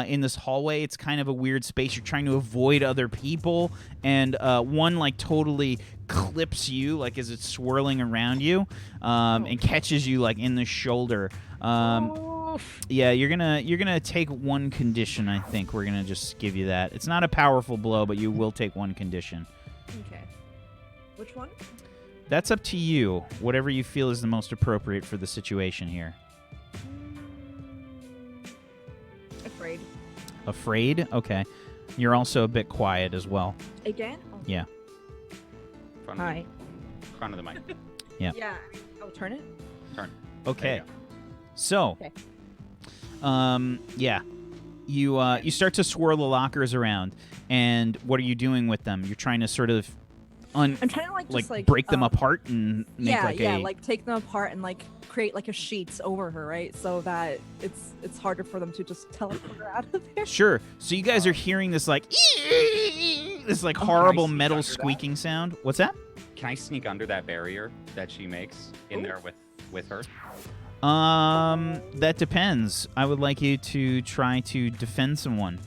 in this hallway. It's kind of a weird space. You're trying to avoid other people, and one like totally clips you like as it's swirling around you and catches you like in the shoulder. Yeah, you're gonna take 1 condition. I think we're gonna just give you that. It's not a powerful blow, but you will take 1 condition. Okay. Which one? That's up to you. Whatever you feel is the most appropriate for the situation here. Afraid. Afraid? Okay. You're also a bit quiet as well. Again? Oh. Yeah. Front Hi. Front of the mic. Yeah. Yeah. I'll turn it. Turn. Okay. There you So, Okay. yeah, you start to swirl the lockers around, and what are you doing with them? You're trying to sort of I'm trying to like break them apart and make like take them apart and like create like a sheet over her, right? So that it's harder for them to just teleport her out of there. Sure. So you guys are hearing this like this like horrible sneak metal under that? squeaking sound. What's that? Can I sneak under that barrier that she makes in there with her? That depends. I would like you to try to defend someone.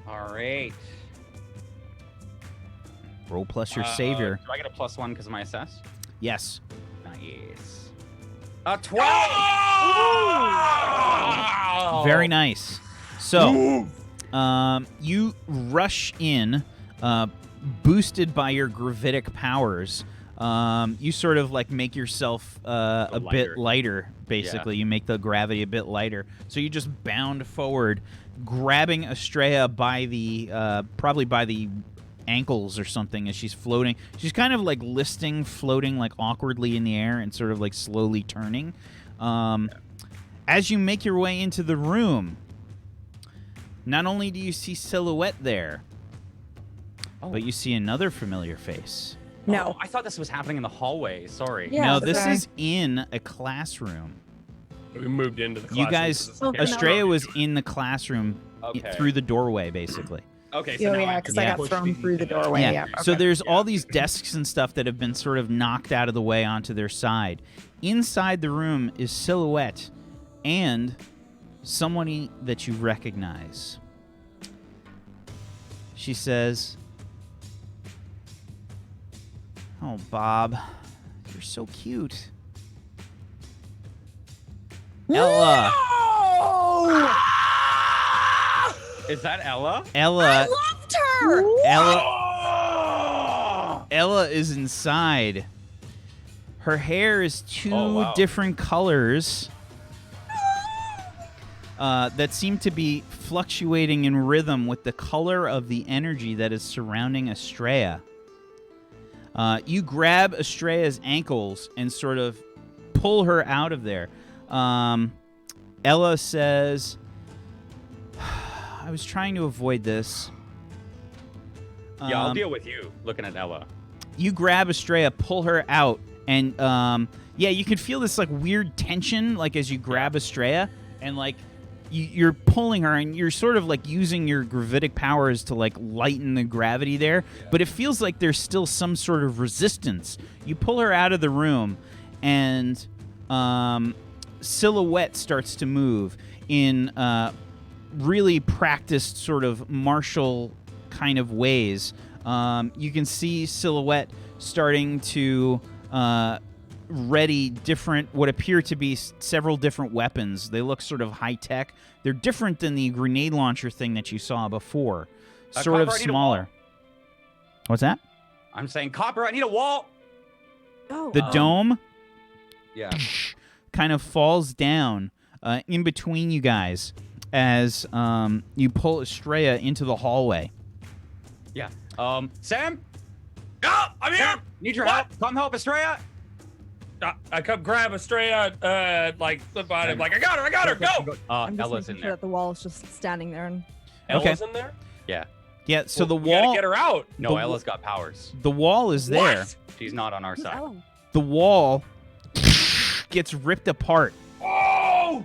All right. Roll plus your savior. Do I get a +1 because of my assess? Yes. Nice. A 12! Very nice. So, you rush in, boosted by your gravitic powers. You sort of like make yourself a bit lighter, basically. Yeah. You make the gravity a bit lighter. So you just bound forward, grabbing Estrella by the probably by the ankles or something as she's floating. She's kind of like floating like awkwardly in the air and sort of like slowly turning. As you make your way into the room, not only do you see Silhouette there, but you see another familiar face. No. Oh, I thought this was happening in the hallway. Sorry. Yeah, No, that's this right. is in a classroom. We moved into the You classroom guys, 'cause this is Estrella was in the classroom Okay. through the doorway, basically. Okay, Oh, now yeah, I because can I got push thrown the- through the doorway. Yeah. So okay. there's all these desks and stuff that have been sort of knocked out of the way onto their side. Inside the room is Silhouette and someone that you recognize. She says, "Oh, Bob, you're so cute." Ella. Is that Ella? Ella. loved her. Ella is inside. Her hair is two different colors that seem to be fluctuating in rhythm with the color of the energy that is surrounding Estrella. You grab Estrella's ankles and sort of pull her out of there. Ella says, "I was trying to avoid this." Yeah, I'll deal with you. Looking at Ella. You grab Estrella, pull her out, and yeah, you can feel this like weird tension, like as you grab Estrella, and like you're pulling her, and you're sort of like using your gravitic powers to like lighten the gravity there, but it feels like there's still some sort of resistance. You pull her out of the room, and Silhouette starts to move in really practiced sort of martial kind of ways. You can see Silhouette starting to ready different, what appear to be several different weapons. They look sort of high-tech. They're different than the grenade launcher thing that you saw before. Sort of Copper, I need a smaller. wall. What's that? I'm saying, Copper, I need a wall. Oh, The dome Yeah. kind of falls down in between you guys as you pull Estrella into the hallway. Yeah. Sam? Oh, I'm here. Sam, need your help. Come help Estrella. I come grab Estrella, like flip on him, like I got her, go. I'm just Ella's making in sure there. that the wall is just standing there. And Okay. Ella's in there. Yeah. Yeah, so Well, the we gotta wall get her out. No, The- Ella's got powers. the wall is there. What? She's not on our who's side. Ella? The wall gets ripped apart. Oh!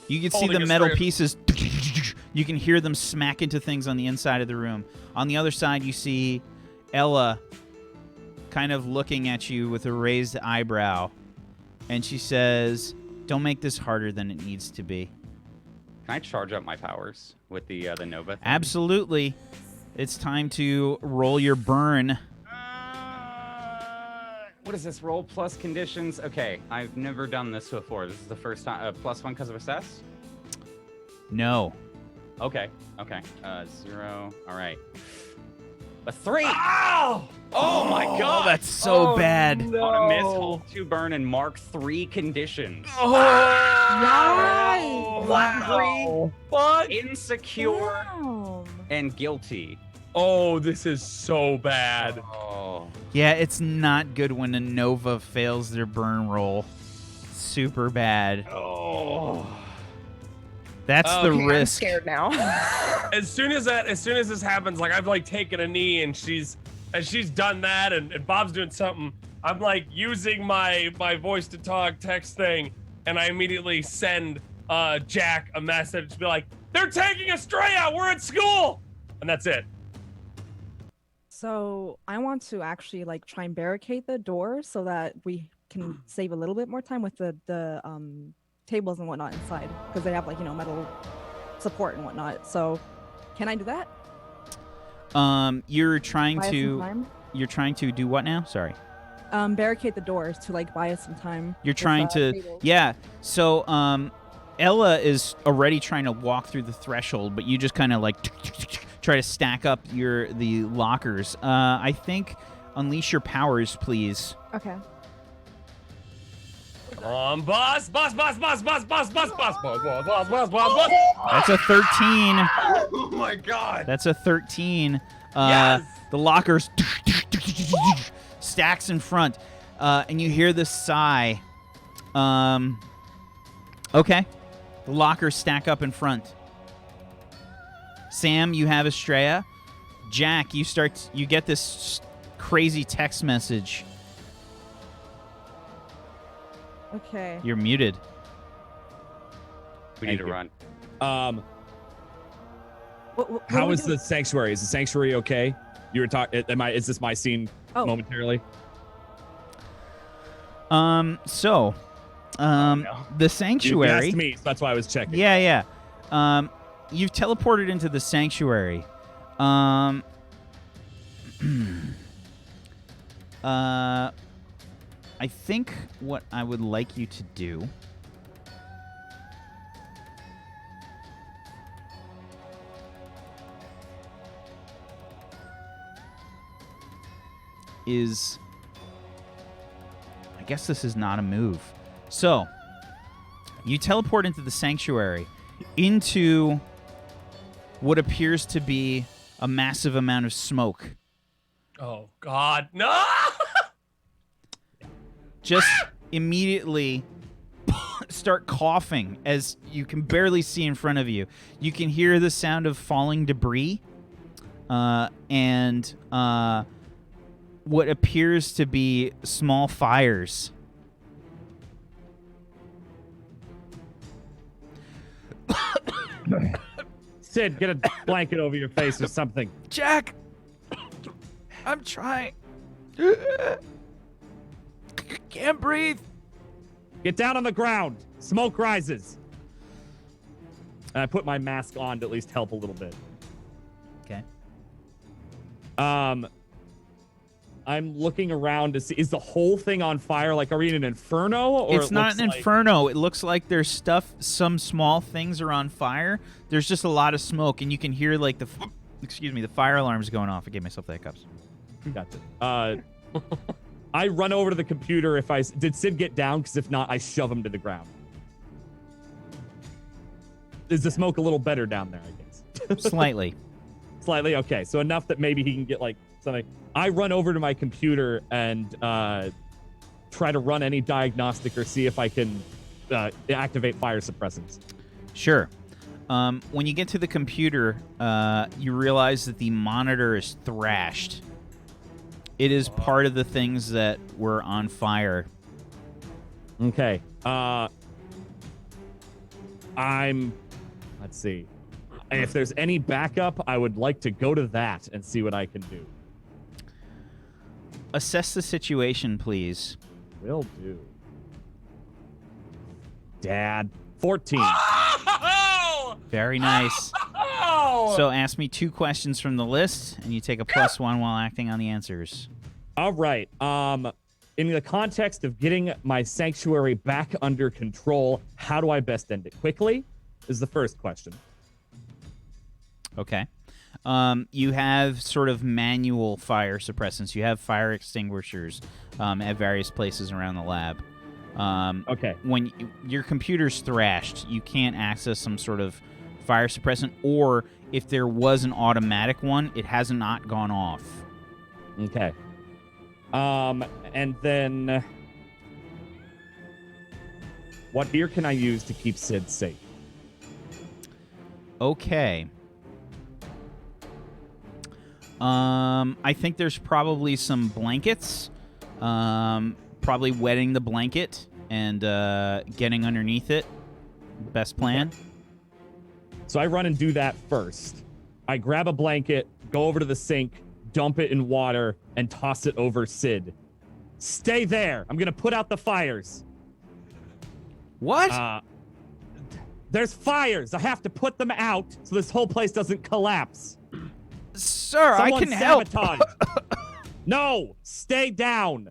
You can see Holding the metal Estrella. pieces. You can hear them smack into things on the inside of the room. On the other side, you see Ella kind of looking at you with a raised eyebrow. And she says, "Don't make this harder than it needs to be." Can I charge up my powers with the Nova thing? Absolutely. It's time to roll your burn. What is this? Roll plus conditions? Okay, I've never done this before. This is the first time. +1 because of assess? No. Okay. 0. All right. A 3. Ow! Oh my Oh, god! that's so bad. On a miss, hold 2 burn, and mark 3 conditions. Oh. Hungry, What? insecure, Damn. and guilty. Oh, this is so bad. Oh. Yeah, it's not good when a Nova fails their burn roll. Super bad. Oh. That's the Okay, I'm risk. scared now. As soon as this happens, like I've like taken a knee and she's done that and Bob's doing something, I'm like using my voice to talk text thing, and I immediately send Jack a message to be like, they're taking Estrella, we're at school, and that's it. So I want to actually like try and barricade the door so that we can save a little bit more time with the tables and whatnot inside, because they have like, you know, metal support and whatnot. So can I do that? You're trying Buy us some to time? do what now? Sorry. Barricade the doors to like buy us some time. You're with, trying to tables. Yeah. So Ella is already trying to walk through the threshold, but you just kind of like try to stack up the lockers. I think unleash your powers, please. Okay. Come on, boss. That's a 13. Oh my god. That's a 13. Yes. The lockers stacks in front, and you hear this sigh. Okay. The lockers stack up in front. Sam, you have Estrella. Jack, you get this crazy text message. Okay. You're muted. We need Thank to you. run. What How do we is do? the sanctuary? Is the sanctuary okay? You were talking. Is this my scene Oh. momentarily? The You sanctuary. asked me, so that's why I was checking. Yeah. You've teleported into the sanctuary. I think what I would like you to do is, I guess this is not a move. So, you teleport into the sanctuary, into what appears to be a massive amount of smoke. Oh God, no! Just immediately start coughing as you can barely see in front of you. You can hear the sound of falling debris and what appears to be small fires. Sid, get a blanket over your face or something. Jack, I'm trying. Can't breathe. Get down on the ground. Smoke rises. And I put my mask on to at least help a little bit. Okay. I'm looking around to see, is the whole thing on fire? Like, are we in an inferno? Or It's not an inferno. It looks like there's stuff, some small things are on fire. There's just a lot of smoke, and you can hear, like, the fire alarms going off. I gave myself the hiccups. Gotcha. I run over to the computer. Did Sid get down? Because if not, I shove him to the ground. Is the smoke a little better down there, I guess? Slightly. Slightly? Okay, so enough that maybe he can get, like, something. I run over to my computer and try to run any diagnostic or see if I can activate fire suppressants. Sure. When you get to the computer, you realize that the monitor is thrashed. It is part of the things that were on fire. Okay. Let's see. If there's any backup, I would like to go to that and see what I can do. Assess the situation, please. Will do. Dad. 14. Oh! Very nice. Oh! So ask me 2 questions from the list, and you take a +1 while acting on the answers. All right. In the context of getting my sanctuary back under control, how do I best end it? Quickly is the first question. Okay. You have sort of manual fire suppressants. You have fire extinguishers at various places around the lab. Okay. When your computer's thrashed, you can't access some sort of fire suppressant, or if there was an automatic one, it has not gone off. Okay. And then what gear can I use to keep Sid safe? Okay. I think there's probably some blankets. Probably wetting the blanket and getting underneath it. Best plan. So I run and do that first. I grab a blanket, go over to the sink, dump it in water, and toss it over Sid. Stay there. I'm going to put out the fires. What? There's fires. I have to put them out so this whole place doesn't collapse. Sir, Someone I can help. sabotage. No, stay down.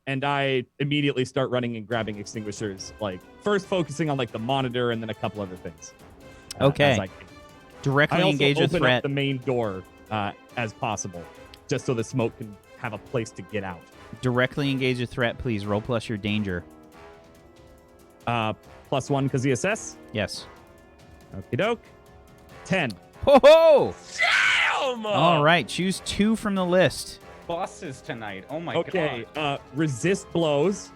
And I immediately start running and grabbing extinguishers, like first focusing on like the monitor and then a couple other things. Okay. Directly I also engage a open threat. up the main door as possible, just so the smoke can have a place to get out. Directly engage a threat, please. Roll plus your danger. +1 because the assess. Yes. Okie doke. 10. Ho ho! Damn! All right, choose 2 from the list. Bosses tonight. Oh my Okay. god. Resist blows.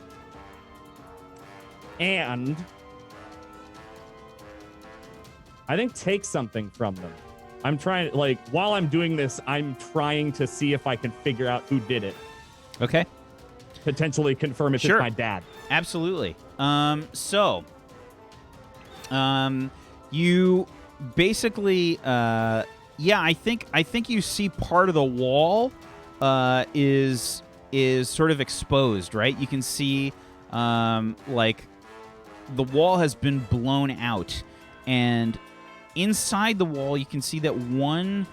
And I think take something from them. I'm trying, like, while I'm doing this, I'm trying to see if I can figure out who did it. Okay. Potentially confirm if Sure. it's my dad. Absolutely. You basically, I think you see part of the wall is sort of exposed, right? You can see, like, the wall has been blown out, and inside the wall, you can see that one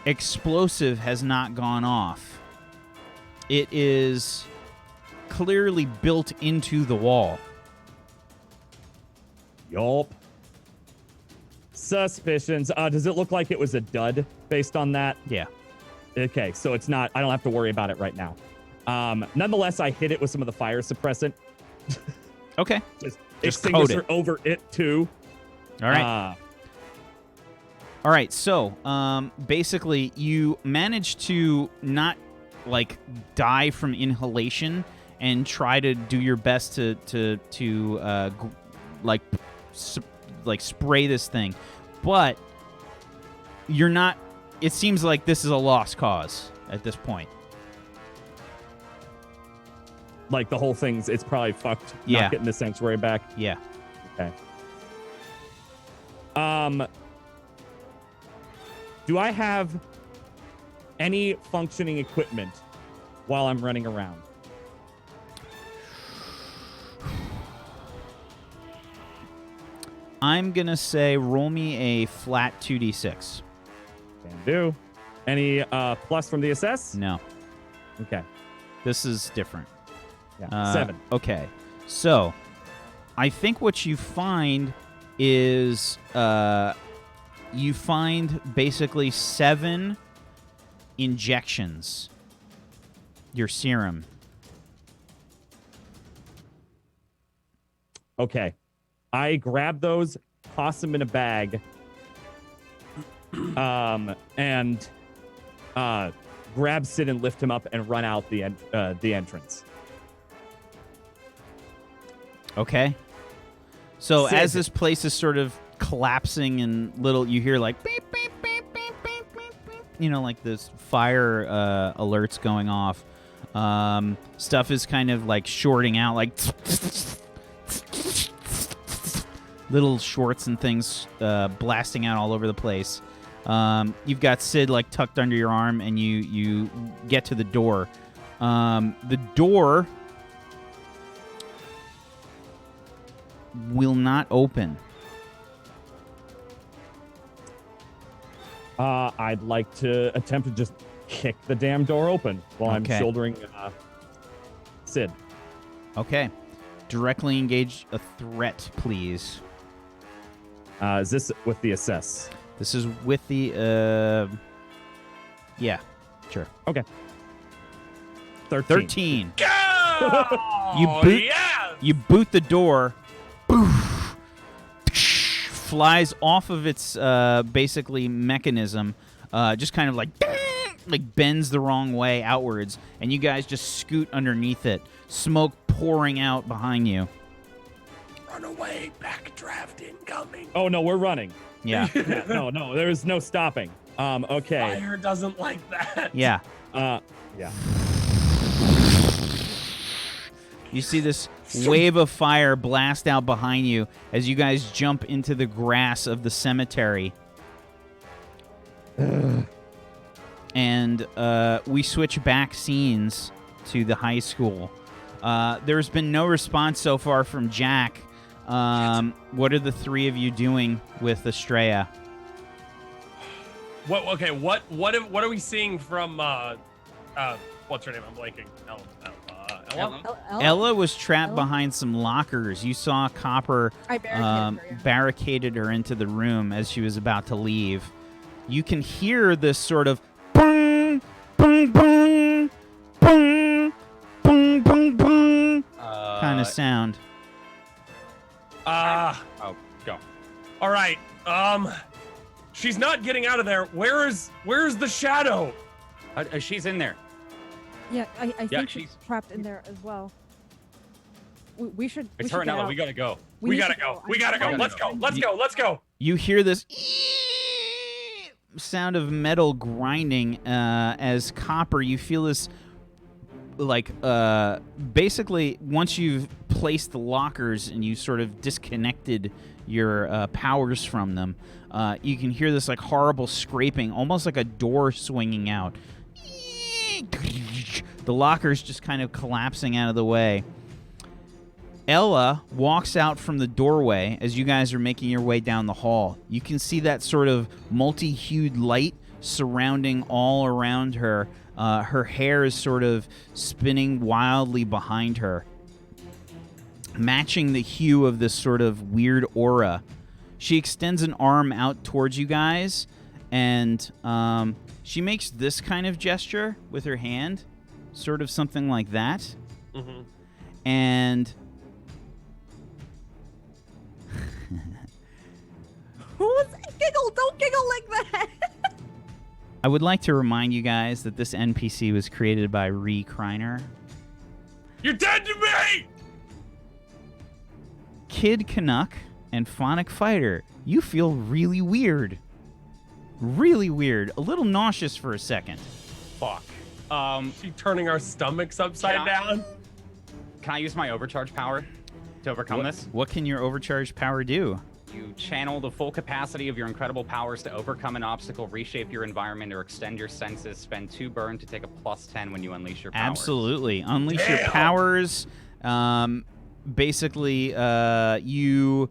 explosive has not gone off. It is clearly built into the wall. Yup. Suspicions. Does it look like it was a dud based on that? Yeah. Okay, so it's not. I don't have to worry about it right now. Nonetheless, I hit it with some of the fire suppressant. Okay. Just coat extinguisher it. over it too. All right. All right. So, basically, you manage to not like die from inhalation and try to do your best to spray this thing, but you're not. It seems like this is a lost cause at this point. Like the whole thing's, it's probably fucked. Yeah. Not getting the sanctuary back. Yeah. Okay. Do I have any functioning equipment while I'm running around? I'm gonna say roll me a flat 2d6. Can do. Any plus from the assess? No, Okay. this is different. Yeah. 7. Okay, so I think what you find is you find basically 7 injections. Your serum. Okay. I grab those, toss them in a bag, and grab Sid and lift him up and run out the entrance. Okay. So Sid. as this place is sort of collapsing and you hear like beep, beep, beep, beep, beep, beep, beep, you know, like this fire alerts going off. Stuff is kind of like shorting out, like little shorts and things blasting out all over the place. You've got Sid like tucked under your arm, and you get to the door. The door will not open. I'd like to attempt to just kick the damn door open while I'm Okay. shouldering Sid. Okay. Directly engage a threat, please. Is this with the assess? This is with the yeah, sure. 13. Go! You boot- Yes! You boot the door. Boof, flies off of its basically mechanism, just kind of like bends the wrong way outwards, and you guys just scoot underneath it. Smoke pouring out behind you. Run away, backdraft incoming. Oh no, we're running. Yeah, Yeah, no, there is no stopping. Okay. Fire doesn't like that. yeah. Yeah. You see this wave of fire blast out behind you as you guys jump into the grass of the cemetery. And we switch back scenes to the high school. There's been no response so far from Jack. What are the three of you doing with Estrella? What? Okay. What are we seeing from? What's her name? I'm blanking. Ella. Ella was trapped Ella? behind some lockers. You saw Copper I barricaded her, yeah. barricaded her into the room as she was about to leave. You can hear this sort of boom, boom, boom, boom, boom, boom, boom kind of sound. Oh, go. All right. She's not getting out of there. Where's the shadow? She's in there. Yeah, I think she's she's- trapped in there as well. We should. It's we her should and get Ella. out. We gotta go. We need gotta to go. We gotta go. I'm Let's go. fine. Let's go. Let's go. You hear this sound of metal grinding as Copper. You feel this like basically once you've placed the lockers and you sort of disconnected your powers from them, you can hear this like horrible scraping, almost like a door swinging out. The lockers just kind of collapsing out of the way. Ella walks out from the doorway as you guys are making your way down the hall. You can see that sort of multi-hued light surrounding all around her. Her hair is sort of spinning wildly behind her, matching the hue of this sort of weird aura. She extends an arm out towards you guys, and she makes this kind of gesture with her hand, sort of something like that. Mm-hmm. And Giggle! Don't giggle like that. I would like to remind you guys that this NPC was created by Ree Kreiner. You're dead to me. Kid Canuck and Phonic Fighter, you feel really weird. Really weird. A little nauseous for a second. Fuck. She turning our stomachs upside Can I- down. Can I use my overcharge power to overcome this? What can your overcharged power do? You channel the full capacity of your incredible powers to overcome an obstacle, reshape your environment, or extend your senses. Spend 2 burn to take a +10 when you unleash your powers. Absolutely. Unleash your Damn. powers. Basically, you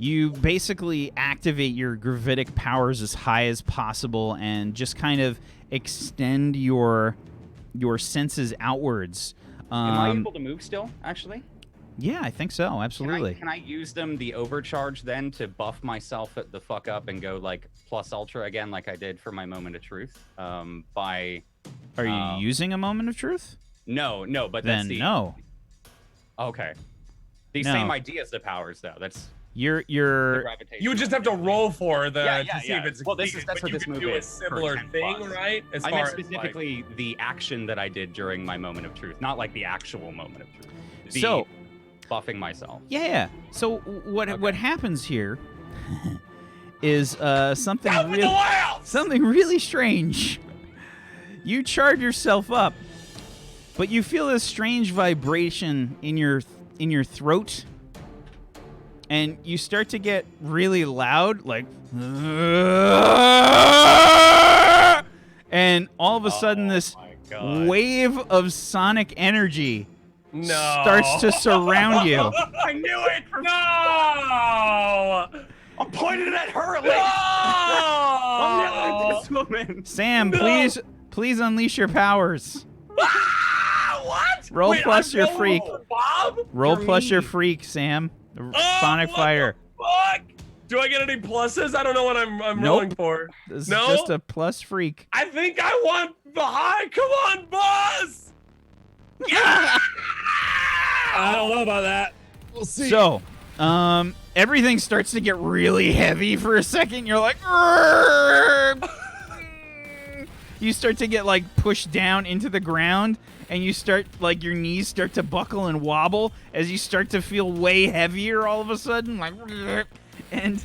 You basically activate your gravitic powers as high as possible and just kind of extend your senses outwards. Am I able to move still, actually? Yeah, I think so. Absolutely. Can I use the overcharge then to buff myself at the fuck up and go like plus ultra again like I did for my moment of truth? Are you using a moment of truth? No, but Then that's the... no. Okay. The No. same idea as the powers, though. That's You're the gravitation. You would just have to roll for the Yeah, to see if it's well, succeeded, that's but what this you move can do a is. for similar 10 thing, plus. right? As I far meant as, like- specifically the action that I did during my moment of truth, not like the actual moment of truth. The So- buffing myself. Yeah. So what happens here is something Out with the really lamps! something really strange. You charge yourself up, but you feel this strange vibration in your throat, and you start to get really loud, like, and all of a sudden this my God. wave of sonic energy No. starts to surround you. I knew it! No! I'm pointing at her, No! I'm yelling at this woman. Sam, No. please unleash your powers. Ah, what? Roll Wait, plus I'm your rolling freak. for Bob? Roll You're plus your me. freak, Sam. Oh, Sonic what Fighter. the fuck? Do I get any pluses? I don't know what I'm Nope. rolling for. This is No? just a plus freak. I think I want the high. Come on, boss! Yeah! I don't know about that. We'll see. So, everything starts to get really heavy for a second. You're like, "Arrgh!" You start to get like pushed down into the ground, and you start like your knees start to buckle and wobble as you start to feel way heavier all of a sudden, like, "Arrgh!" and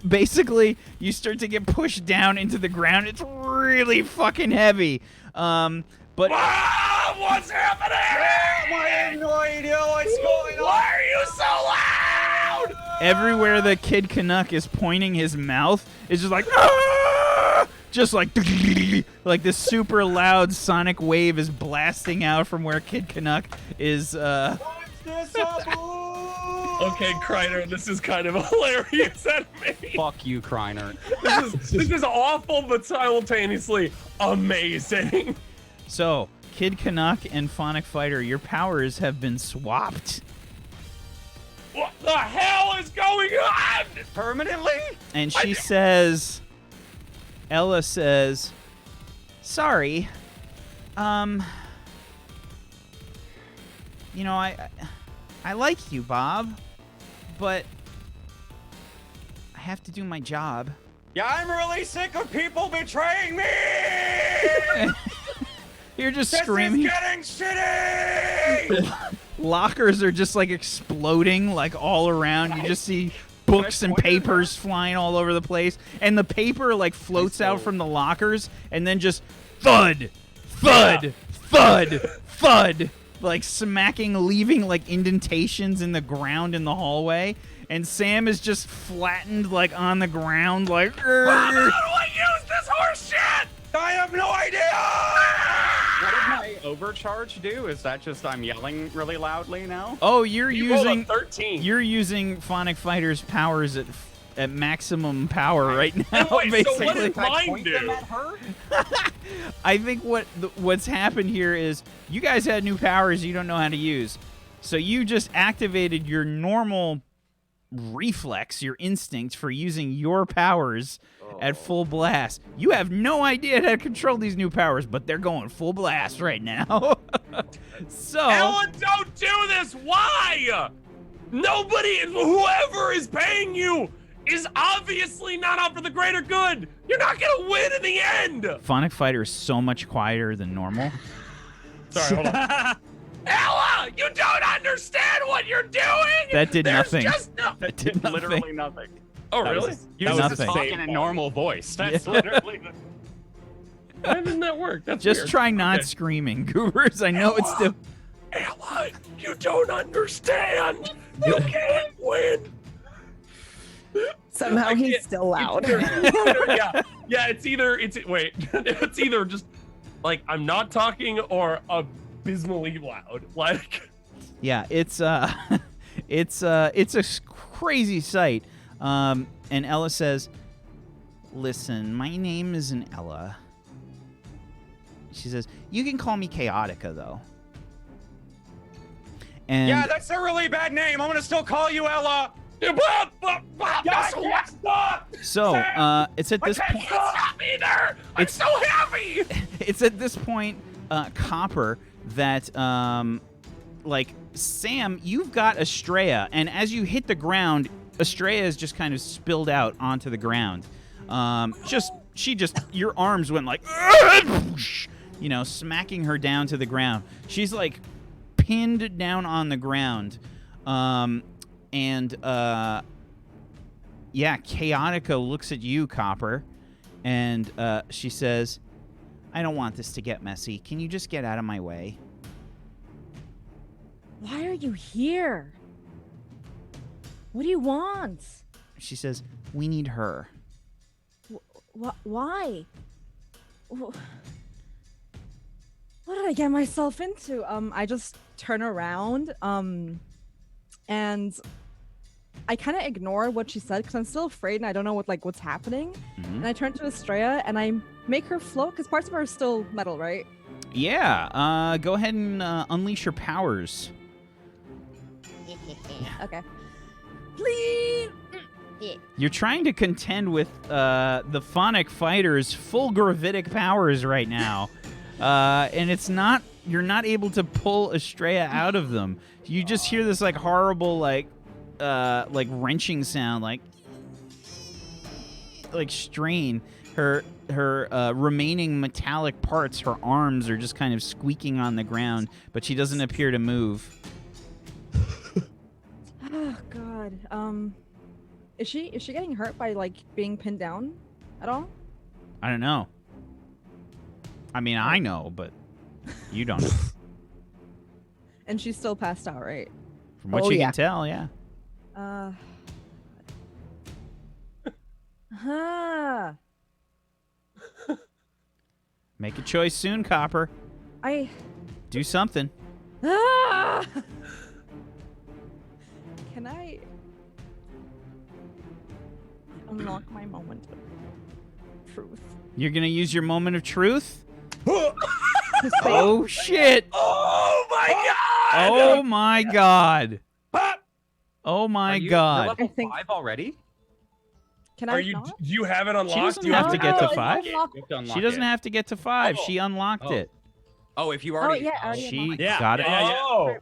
basically you start to get pushed down into the ground. It's really fucking heavy. But Bob, what's happening? I have no idea what's going on. Why are you so loud? everywhere the Kid Canuck is pointing his mouth is just like, "Ah!" Just like this super loud sonic wave is blasting out from where Kid Canuck is. Okay, Kreiner, this is kind of hilarious at me. Fuck you, Kreiner. This is awful, but simultaneously amazing. So, Kid Canuck and Phonic Fighter, your powers have been swapped. What the hell is going on? Permanently? And she says, Ella says, sorry, you know, I like you, Bob, but I have to do my job. Yeah, I'm really sick of people betraying me! You're just This screaming. is getting shitty! Lockers are just like exploding like all around. You just see books and papers flying all over the place, and the paper like floats out from the lockers and then just thud, thud, thud, thud, like smacking, leaving like indentations in the ground in the hallway. And Sam is just flattened like on the ground, like. Bob, how do I use this horse shit? I have no idea! What did my overcharge do? Is that just I'm yelling really loudly now? Oh, you're You rolled a using 13. You're using Phonic Fighter's powers at maximum power right now. And wait, so what basically. did mine Point them do? at her? I think what's happened here is you guys had new powers you don't know how to use, so you just activated your normal reflex, your instinct for using your powers at full blast. You have no idea how to control these new powers, but they're going full blast right now. So Ellen, don't do this! Why? Nobody, whoever is paying you, is obviously not out for the greater good. You're not gonna win in the end. Phonic Fighter is so much quieter than normal. Sorry, hold on. Ella, you don't understand what you're doing. That did There's nothing. Just no- That did nothing. Literally nothing. Oh, That really? was That you was just nothing. talking in a normal voice. That's Yeah. literally. Why didn't that work? That's Just weird. try not Okay. screaming, Goobers. I know it's still. Ella, you don't understand. You can't win. Somehow I he's can't- still loud. Yeah. It's either just like I'm not talking or abysmally loud. Like Yeah, it's It's a crazy sight. And Ella says, "Listen, my name isn't Ella." She says, "You can call me Chaotica, though." And Yeah, that's a really bad name. I'm gonna still call you Ella. so it's at this point. Stop either. I'm so happy. It's at this point, Copper, that like Sam, you've got Estrella, and as you hit the ground, Estrella is just kind of spilled out onto the ground. Your arms went like, you know, smacking her down to the ground. She's like pinned down on the ground. Chaotica looks at you, Copper, and she says, "I don't want this to get messy. Can you just get out of my way?" Why are you here? What do you want? She says, "We need her." Why? What did I get myself into? I just turn around, and I kind of ignore what she said because I'm still afraid and I don't know what's happening. And I turn to Estrella and I make her float because parts of her are still metal, right? Yeah. Go ahead and unleash your powers. Okay. Please. You're trying to contend with the Phonic Fighter's full gravitic powers right now, and you're not able to pull Estrella out of them. You just hear this like horrible like wrenching sound, like strain. Her remaining metallic parts, her arms are just kind of squeaking on the ground, but she doesn't appear to move. Oh God. Is she getting hurt by like being pinned down at all? I don't know. I mean, I know, but you don't know. And she's still passed out, right? From what you can tell, yeah. Make a choice soon, Copper. Do something. Can I unlock my moment of truth? You're gonna use your moment of truth? Oh shit! Oh my god! Oh my god! Oh my god! You're level I think- 5 already? Can Are I you? not? Do you have it unlocked? doesn't Do you have to get to it's 5. unlocked. You have to unlock She doesn't it. have to get to 5. Oh. She unlocked Oh. it. Oh, if you Oh already. yeah, I already She unlocked it. Yeah. got it. Oh.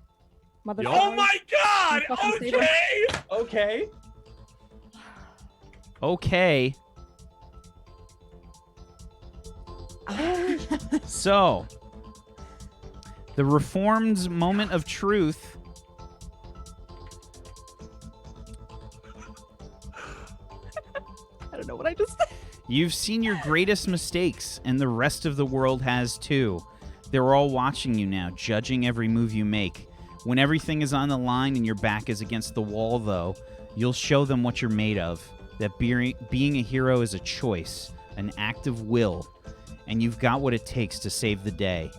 Motherfucker. Oh my god! Fucking Okay. Okay. Okay. So, the Reformed's moment of truth. I don't know what I just said. You've seen your greatest mistakes, and the rest of the world has too. They're all watching you now, judging every move you make. When everything is on the line and your back is against the wall, though, you'll show them what you're made of. That being a hero is a choice, an act of will, and you've got what it takes to save the day.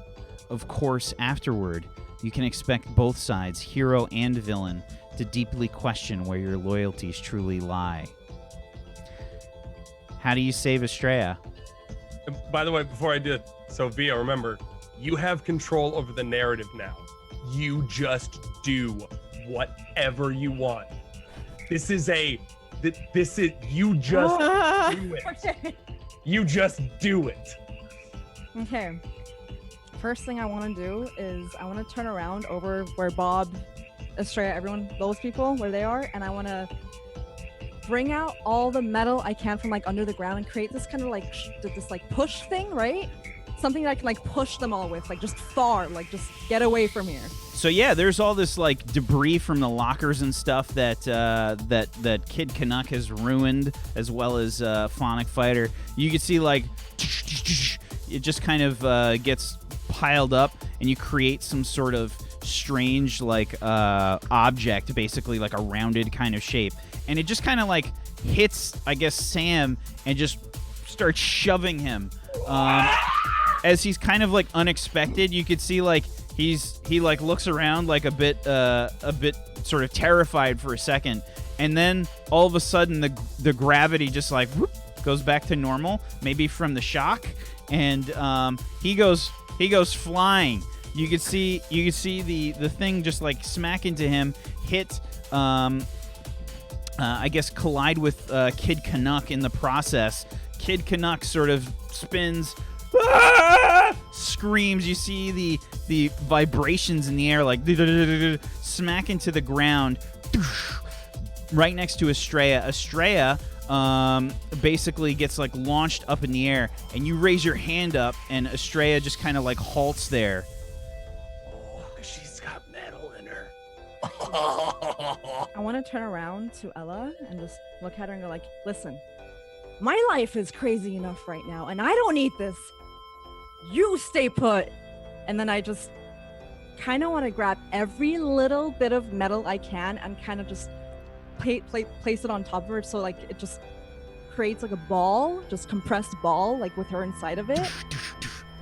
Of course, afterward, you can expect both sides, hero and villain, to deeply question where your loyalties truly lie. How do you save Estrella? And by the way, before I did, Sophia, remember, you have control over the narrative now. You just do whatever you want. You just do it. Okay. You just do it. Okay. First thing I want to do is I want to turn around over where Bob, Estrella, everyone, those people, where they are, and I want to bring out all the metal I can from like under the ground and create this kind of like this like push thing, right? Something that I can like push them all with, like just far, like just get away from here. So yeah, there's all this like debris from the lockers and stuff that that Kid Canuck has ruined, as well as Phonic Fighter. You can see like it just kind of gets piled up, and you create some sort of strange like object, basically like a rounded kind of shape, and it just kind of like hits, I guess, Sam and just starts shoving him. As he's kind of like unexpected, you could see like he like looks around like a bit sort of terrified for a second, and then all of a sudden the gravity just like whoop, goes back to normal, maybe from the shock, and he goes flying. You could see the thing just like smack into him, hit I guess collide with Kid Canuck in the process. Kid Canuck sort of spins, screams. You see the vibrations in the air like smack into the ground right next to Estrella. Estrella basically gets like launched up in the air, and you raise your hand up, and Estrella just kind of like halts there. She's got metal in her. I want to turn around to Ella and just look at her and go like, listen, my life is crazy enough right now, and I don't need this. You stay put. And then I just kind of want to grab every little bit of metal I can and kind of just place it on top of her, so like it just creates like a ball, just compressed ball, like with her inside of it.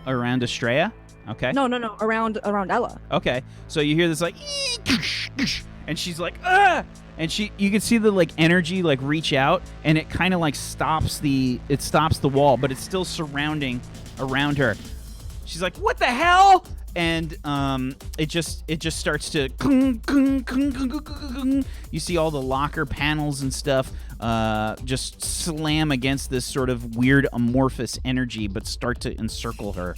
Around Estrella? Okay. No, around Ella. Okay. So you hear this like, and she's like, ah! And you can see the like energy like reach out, and it kind of like stops the wall, but it's still surrounding around her. She's like, what the hell? And it just starts to you see all the locker panels and stuff just slam against this sort of weird amorphous energy, but start to encircle her.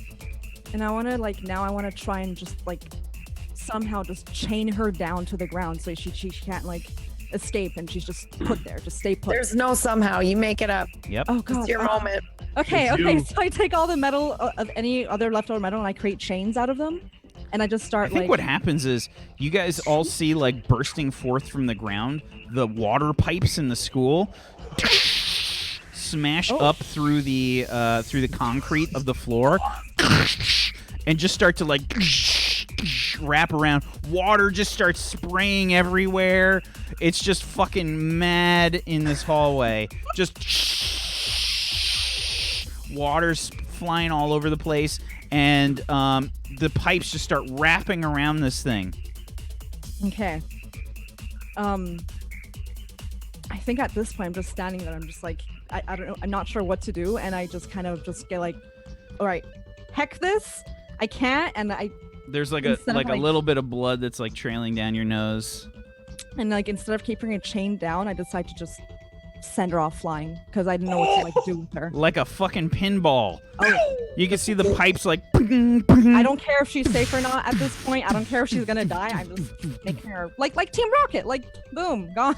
And I want to try and just like somehow just chain her down to the ground so she can't like escape, and she's just put there, just stay put. There's no somehow. You make it up. Yep. Oh god. It's your moment. Okay. So I take all the metal of any other leftover metal, and I create chains out of them, and I just start I think like. what happens is you guys all see like bursting forth from the ground the water pipes in the school smash up through the concrete of the floor and just start to like wrap around. Water just starts spraying everywhere. It's just fucking mad in this hallway. Just water's flying all over the place, and the pipes just start wrapping around this thing. Okay. I think at this point I'm just standing there. I'm just like, I don't know. I'm not sure what to do, and I just kind of just get like, all right, heck this. I can't, and there's like a little bit of blood that's like trailing down your nose. And like instead of keeping her chained down, I decide to just send her off flying because I didn't know what to like do with her. Like a fucking pinball. Oh. You can see the pipes like. I don't care if she's safe or not at this point. I don't care if she's gonna die. I'm just making her like Team Rocket, like boom, gone.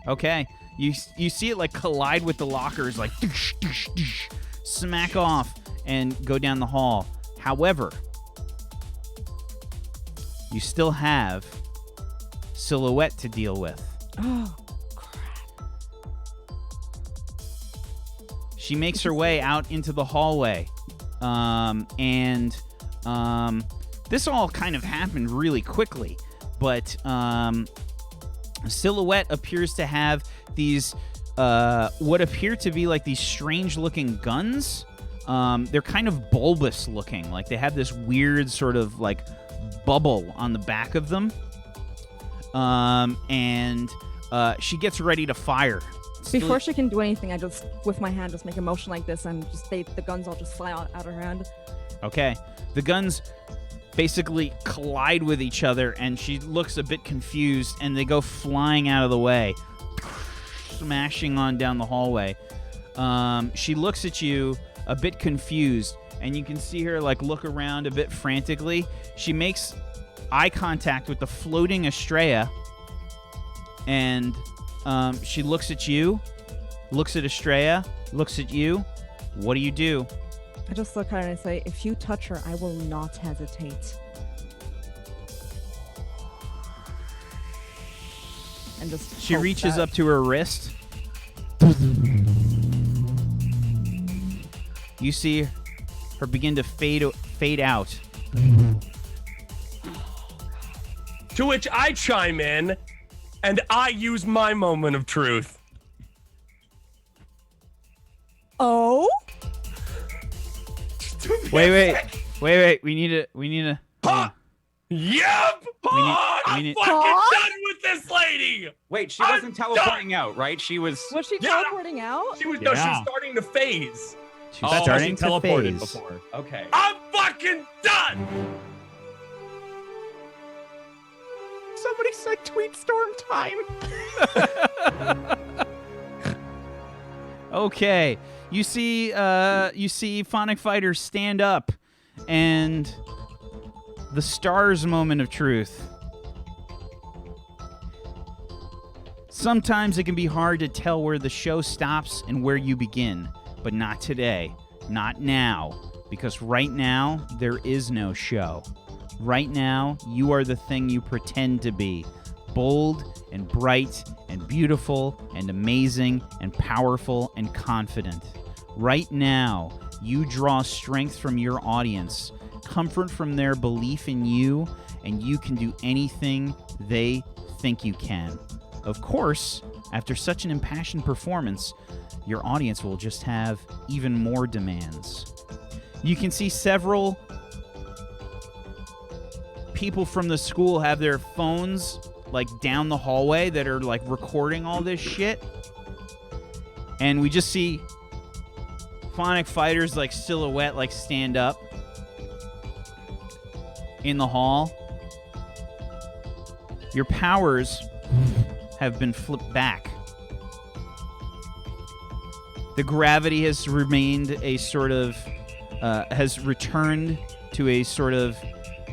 Okay, you see it like collide with the lockers, like smack off and go down the hall. However, you still have Silhouette to deal with. Oh, crap. She makes her way out into the hallway. And this all kind of happened really quickly. But Silhouette appears to have these, what appear to be like these strange-looking guns. They're kind of bulbous looking. Like they have this weird sort of like bubble on the back of them. And she gets ready to fire. Before she can do anything, I just, with my hand, just make a motion like this, and just the guns all just fly out of her hand. Okay. The guns basically collide with each other, and she looks a bit confused, and they go flying out of the way, smashing on down the hallway. She looks at you a bit confused, and you can see her like look around a bit frantically. She makes eye contact with the floating Estrella, and she looks at you, looks at Estrella, looks at you. What do? I just look at her and I say, if you touch her, I will not hesitate. And just She reaches up to her wrist. You see her begin to fade out. To which I chime in, and I use my moment of truth. Oh? Wait. We need to. Yep. I'm need- fucking done with this lady. Wait, she I'm wasn't teleporting out, right? She was. Was she Yeah. teleporting out? She was no, she was Yeah. starting to phase. She's That's how starting she to teleported phase. before. Okay. I'm fucking done. Somebody said tweet storm time. Okay, you see Phonic Fighter stand up, and the stars moment of truth. Sometimes it can be hard to tell where the show stops and where you begin, but not today, not now, because right now there is no show. Right now, you are the thing you pretend to be. Bold and bright and beautiful and amazing and powerful and confident. Right now, you draw strength from your audience, comfort from their belief in you, and you can do anything they think you can. Of course, after such an impassioned performance, your audience will just have even more demands. You can see several people from the school have their phones like down the hallway that are like recording all this shit. And we just see Phonic Fighter's like silhouette like stand up in the hall. Your powers have been flipped back. The gravity has remained a sort of has returned to a sort of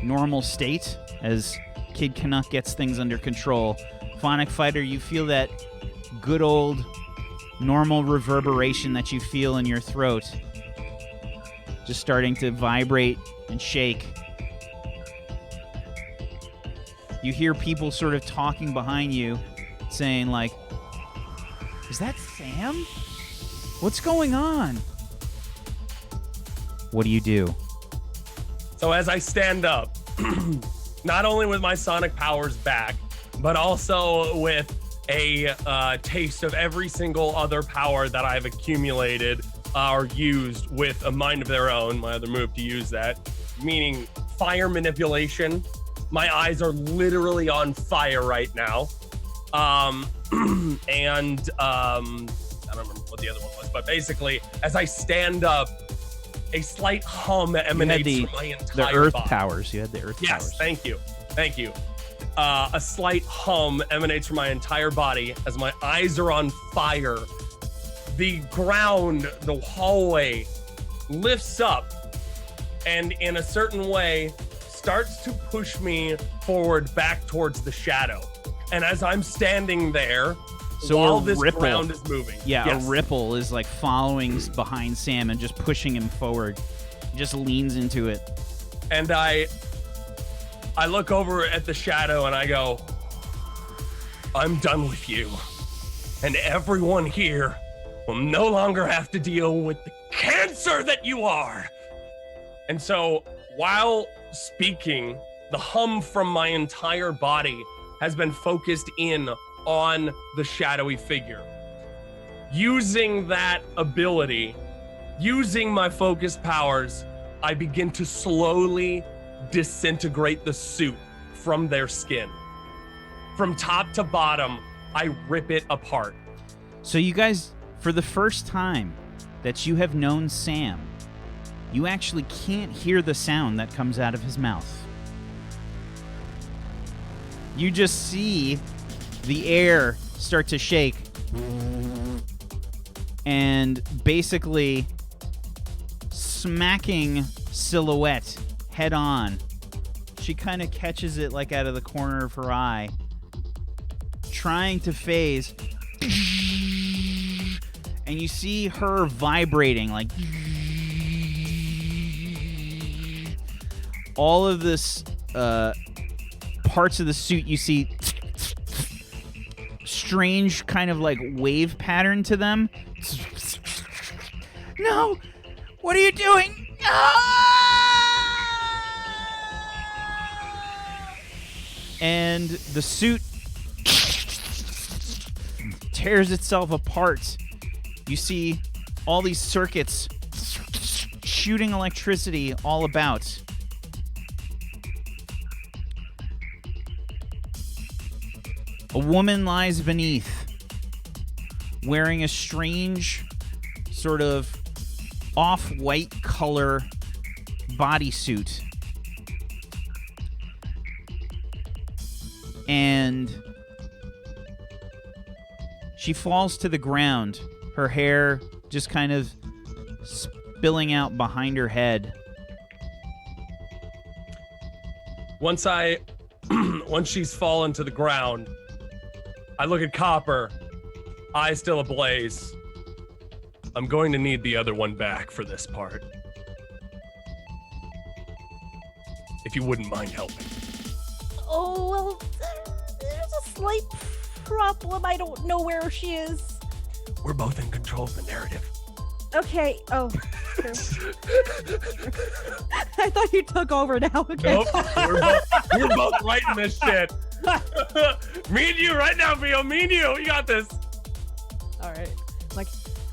normal state as Kid Canuck gets things under control. Phonic Fighter, you feel that good old normal reverberation that you feel in your throat just starting to vibrate and shake. You hear people sort of talking behind you saying like, is that Sam? What's going on? What do you do? So as I stand up, not only with my sonic powers back, but also with a taste of every single other power that I've accumulated or used with a mind of their own, my other move to use that, meaning fire manipulation. My eyes are literally on fire right now. I don't remember what the other one was, but basically, as I stand up, a slight hum emanates from my entire the earth body. powers. You had the earth powers. Yes, thank you. A slight hum emanates from my entire body as my eyes are on fire. The ground, the hallway lifts up and in a certain way starts to push me forward back towards the shadow. And as I'm standing there, So while a this ripple. ground is moving. Yeah, yes. a ripple is like following behind Sam and just pushing him forward. He just leans into it. And I look over at the shadow and I go, I'm done with you. And everyone here will no longer have to deal with the cancer that you are. And so while speaking, the hum from my entire body has been focused in on the shadowy figure. Using that ability, using my focus powers, I begin to slowly disintegrate the suit from their skin. From top to bottom, I rip it apart. So you guys, for the first time that you have known Sam, you actually can't hear the sound that comes out of his mouth. You just see the air start to shake and basically smacking Silhouette head on. She kind of catches it like out of the corner of her eye, trying to phase, and you see her vibrating like all of this parts of the suit. You see strange kind of like wave pattern to them. No, what are you doing? And the suit tears itself apart. You see all these circuits shooting electricity all about. A woman lies beneath, wearing a strange sort of off-white color bodysuit. And she falls to the ground, her hair just kind of spilling out behind her head. Once she's fallen to the ground, I look at Copper, eyes still ablaze. I'm going to need the other one back for this part. If you wouldn't mind helping. Oh, well, there's a slight problem. I don't know where she is. We're both in control of the narrative. Okay. Oh. True. I thought you took over now. Okay. Nope. We're both writing this shit. Me and you right now, Vio. Me and you. You got this. All right. Like,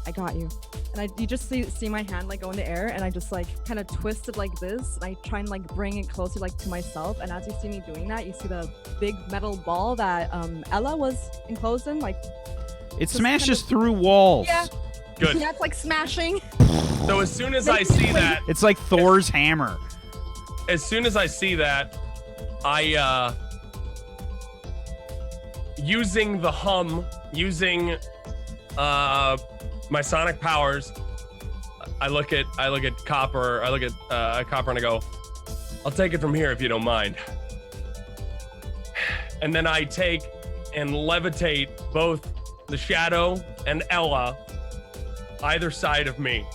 I got you. And you just see my hand like go in the air, and I just like kind of twist it like this, and I try and like bring it closer like to myself. And as you see me doing that, you see the big metal ball that Ella was enclosed in. Like, It smashes through walls. Yeah. Good. Yeah, it's like smashing. So as soon as I see that, It's like Thor's hammer. as soon as I see that, I using the hum, using my sonic powers, I look at Copper, I look at Copper and I go, I'll take it from here if you don't mind. And then I take and levitate both the Shadow and Ella either side of me.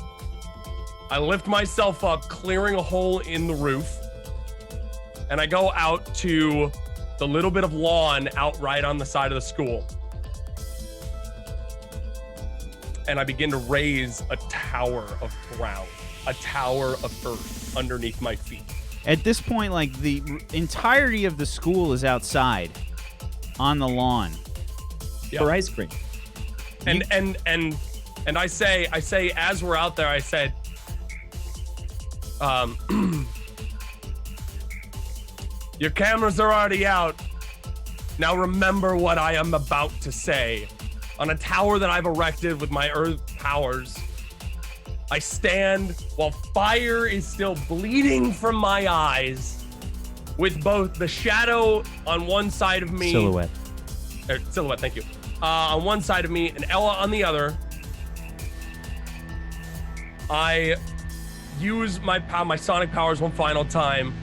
I lift myself up, clearing a hole in the roof, and I go out to the little bit of lawn out right on the side of the school. And I begin to raise a tower of ground, a tower of earth underneath my feet. At this point, like, the entirety of the school is outside on the lawn. Yep. For ice cream. And I say as we're out there, I said, your cameras are already out. Now remember what I am about to say. On a tower that I've erected with my earth powers, I stand while fire is still bleeding from my eyes, with both the Shadow on one side of me. Silhouette. Silhouette, thank you. On one side of me and Ella on the other. I use my sonic powers one final time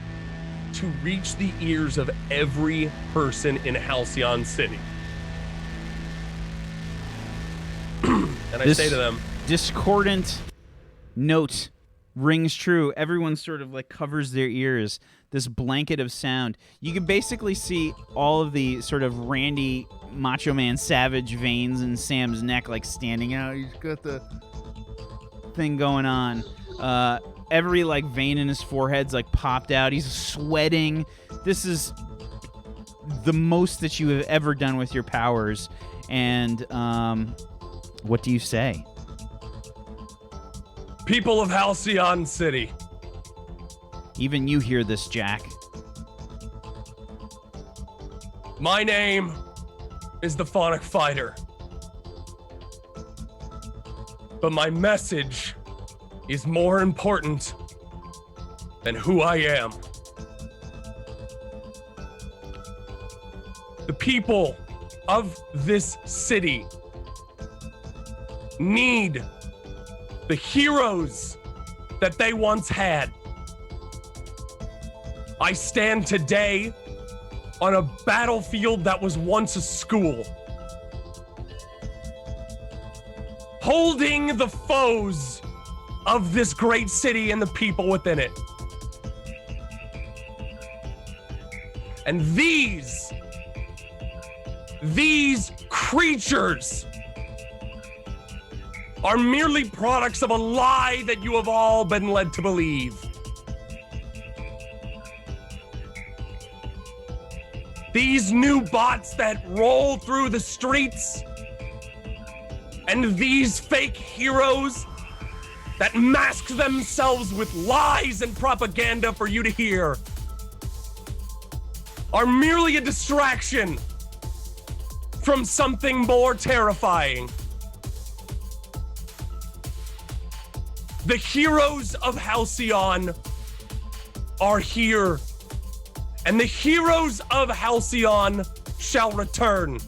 to reach the ears of every person in Halcyon City. And I say to them, discordant note rings true. Everyone sort of like covers their ears. This blanket of sound. You can basically see all of the sort of Randy Macho Man Savage veins in Sam's neck like standing out. He's got the thing going on. Every like vein in his forehead's like popped out. He's sweating. This is the most that you have ever done with your powers. And what do you say? people of Halcyon City. Even you hear this, Jack. My name is the Phonic Fighter. But my message is more important than who I am. The people of this city need the heroes that they once had. I stand today on a battlefield that was once a school, holding the foes of this great city and the people within it. And these creatures are merely products of a lie that you have all been led to believe. These new bots that roll through the streets, and these fake heroes that mask themselves with lies and propaganda for you to hear, are merely a distraction from something more terrifying. The heroes of Halcyon are here, and the heroes of Halcyon shall return.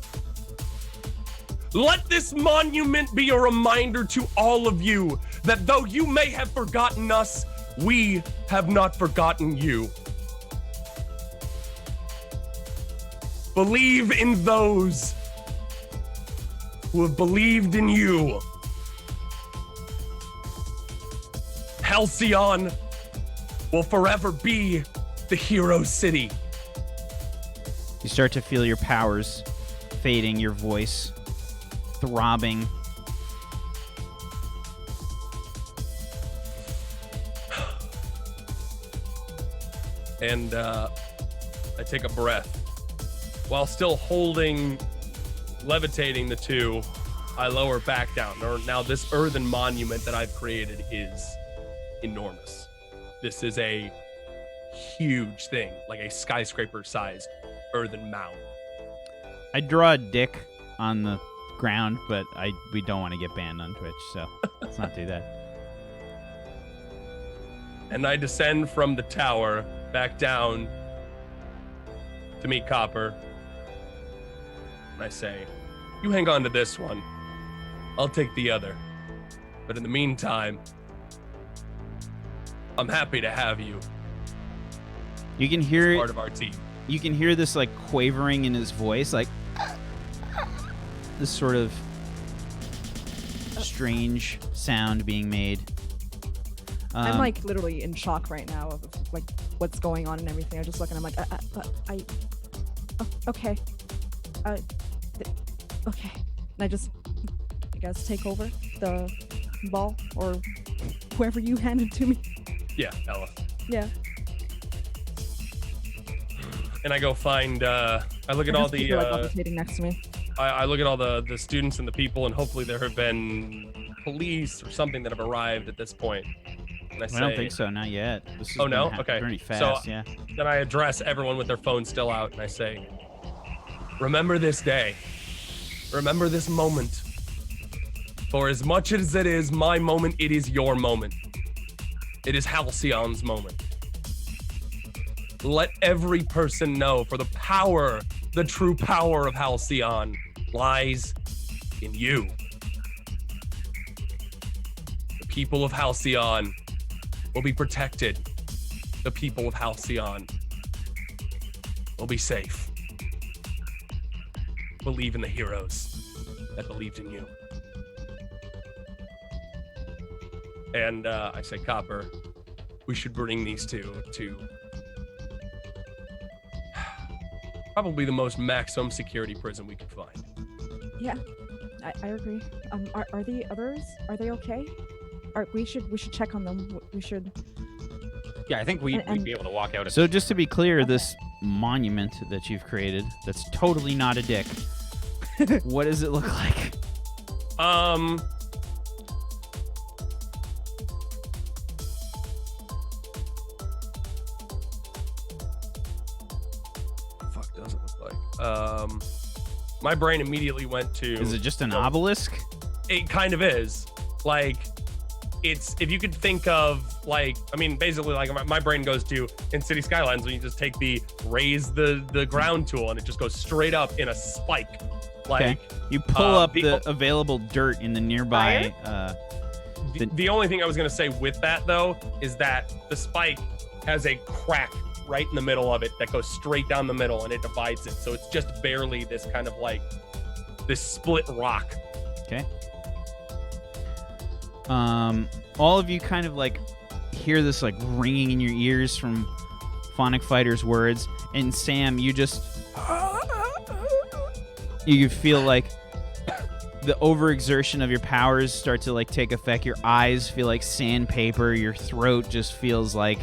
Let this monument be a reminder to all of you that though you may have forgotten us, we have not forgotten you. Believe in those who have believed in you. Halcyon will forever be the hero city. You start to feel your powers fading, your voice throbbing. And I take a breath. While still levitating the two, I lower back down. Now this earthen monument that I've created is enormous. This is a huge thing, like a skyscraper-sized earthen mound. I draw a dick on the ground, but we don't want to get banned on Twitch, so let's not do that. And I descend from the tower back down to meet Copper. And I say, you hang on to this one. I'll take the other. But in the meantime, I'm happy to have you You can hear as it. part of our team. You can hear this like quavering in his voice, like this sort of strange sound being made. I'm like literally in shock right now of like what's going on and everything. I just look and I'm like, okay, okay. And I just, I guess, take over the ball or whoever you handed to me. Yeah, Ella. Yeah. And I go find, I look at And all there's the, people, like, levitating next to me. I look at all the students and the people, and hopefully there have been police or something that have arrived at this point. And I say, I don't think so, not yet. This has Oh, been no? happening Okay. pretty fast, yeah. Then I address everyone with their phones still out, and I say, remember this day. Remember this moment. For as much as it is my moment, it is your moment. It is Halcyon's moment. Let every person know, for the power, the true power of Halcyon lies in you. The people of Halcyon will be protected. The people of Halcyon will be safe. Believe in the heroes that believed in you. And I say, Copper, we should bring these two to probably the most maximum security prison we could find. Yeah, I agree. Are the others? Are they okay? We should check on them. We should. Yeah, I think we'd be able to walk out. So just to be clear, this monument that you've created, that's totally not a dick. What does it look like? Fuck does it look like? My brain immediately went to. Is it just an obelisk? It kind of is. Like, it's, if you could think of, like, I mean, basically, like, my brain goes to in City Skylines when you just take raise the ground tool and it just goes straight up in a spike. Like, Okay. You pull up the available dirt in the nearby. The only thing I was gonna say with that though is that the spike has a crack right in the middle of it that goes straight down the middle and it divides it. So it's just barely this kind of like this split rock. Okay. All of you kind of like hear this like ringing in your ears from Phonic Fighter's words, and Sam, you just you feel like the overexertion of your powers start to like take effect. Your eyes feel like sandpaper. Your throat just feels like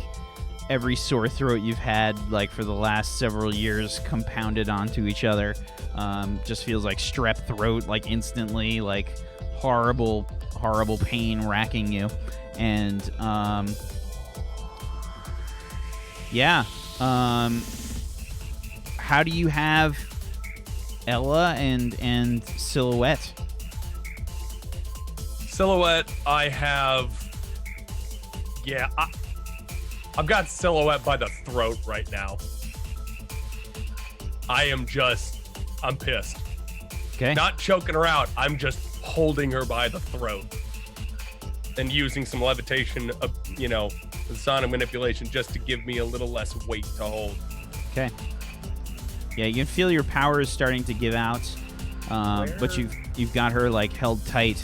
every sore throat you've had like for the last several years compounded onto each other. Just feels like strep throat, like instantly, like horrible pain racking you. And how do you have Ella and Silhouette. Silhouette, I have. Yeah, I've got Silhouette by the throat right now. I'm pissed. Okay. Not choking her out. I'm just holding her by the throat and using some levitation, sonic manipulation just to give me a little less weight to hold. Okay. Yeah, you can feel your power is starting to give out, but you've got her like held tight.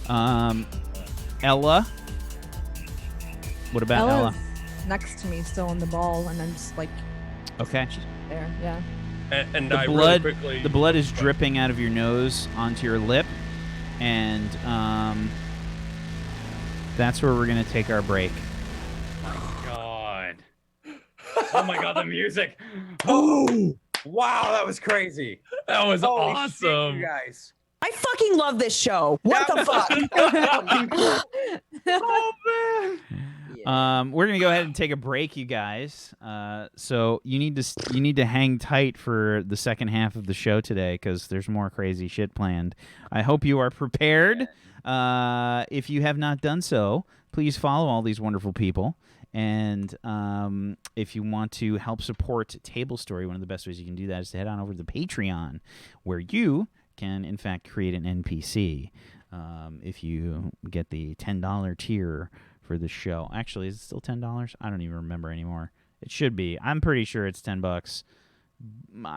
Ella. What about Ella? Ella's next to me, still on the ball, and I'm just like Okay. there. Yeah. And The I blood, really quickly. the blood is dripping out of your nose onto your lip, and that's where we're gonna take our break. God. Oh my God, the music. Oh, wow, that was crazy. That was Holy awesome. shit, you guys. I fucking love this show. What the fuck? Oh man. We're gonna go ahead and take a break, you guys. So you need to hang tight for the second half of the show today because there's more crazy shit planned. I hope you are prepared. If you have not done so, please follow all these wonderful people. And if you want to help support Tablestory, one of the best ways you can do that is to head on over to the Patreon, where you can, in fact, create an NPC. If you get the $10 tier for the show. Actually, is it still $10? I don't even remember anymore. It should be. I'm pretty sure it's $10.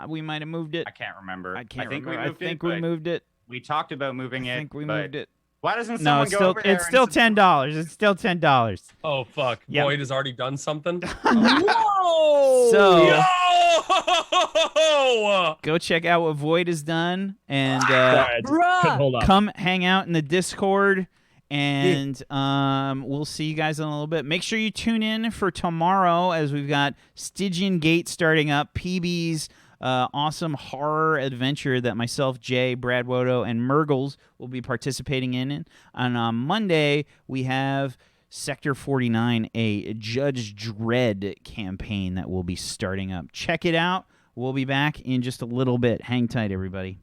We might have moved it. I can't remember. I can't think remember. we moved I think it, we but moved it. we talked about moving it. I think we but moved it. Why doesn't No, someone it's go still over there? it's still $10. It's still $10. Oh fuck! Yep. Boyd has already done something. Whoa! So Yo! go check out what Void has done, and Sorry, I just couldn't Bruh. hold up. come hang out in the Discord. And we'll see you guys in a little bit. Make sure you tune in for tomorrow as we've got Stygian Gate starting up, PB's awesome horror adventure that myself, Jay, Brad Wodo, and Murgles will be participating in. And on Monday, we have Sector 49, a Judge Dredd campaign that will be starting up. Check it out. We'll be back in just a little bit. Hang tight, everybody.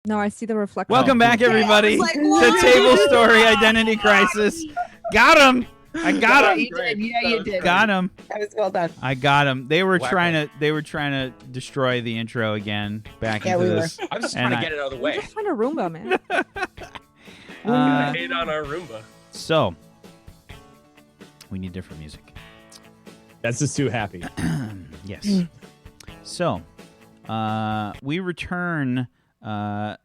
No, I see the reflection. Welcome back, everybody, like, to what? Table Story Identity Crisis. Got him. I got him. You did. Yeah, you did. Got him. That was well done. I got him. They were Whack trying to destroy the intro again. Back Yeah, into we were. this. I was just And trying to get it out of the We're way. just trying to Roomba, man. I hate on our Roomba. So we need different music. That's just too happy. Yes. So we return to,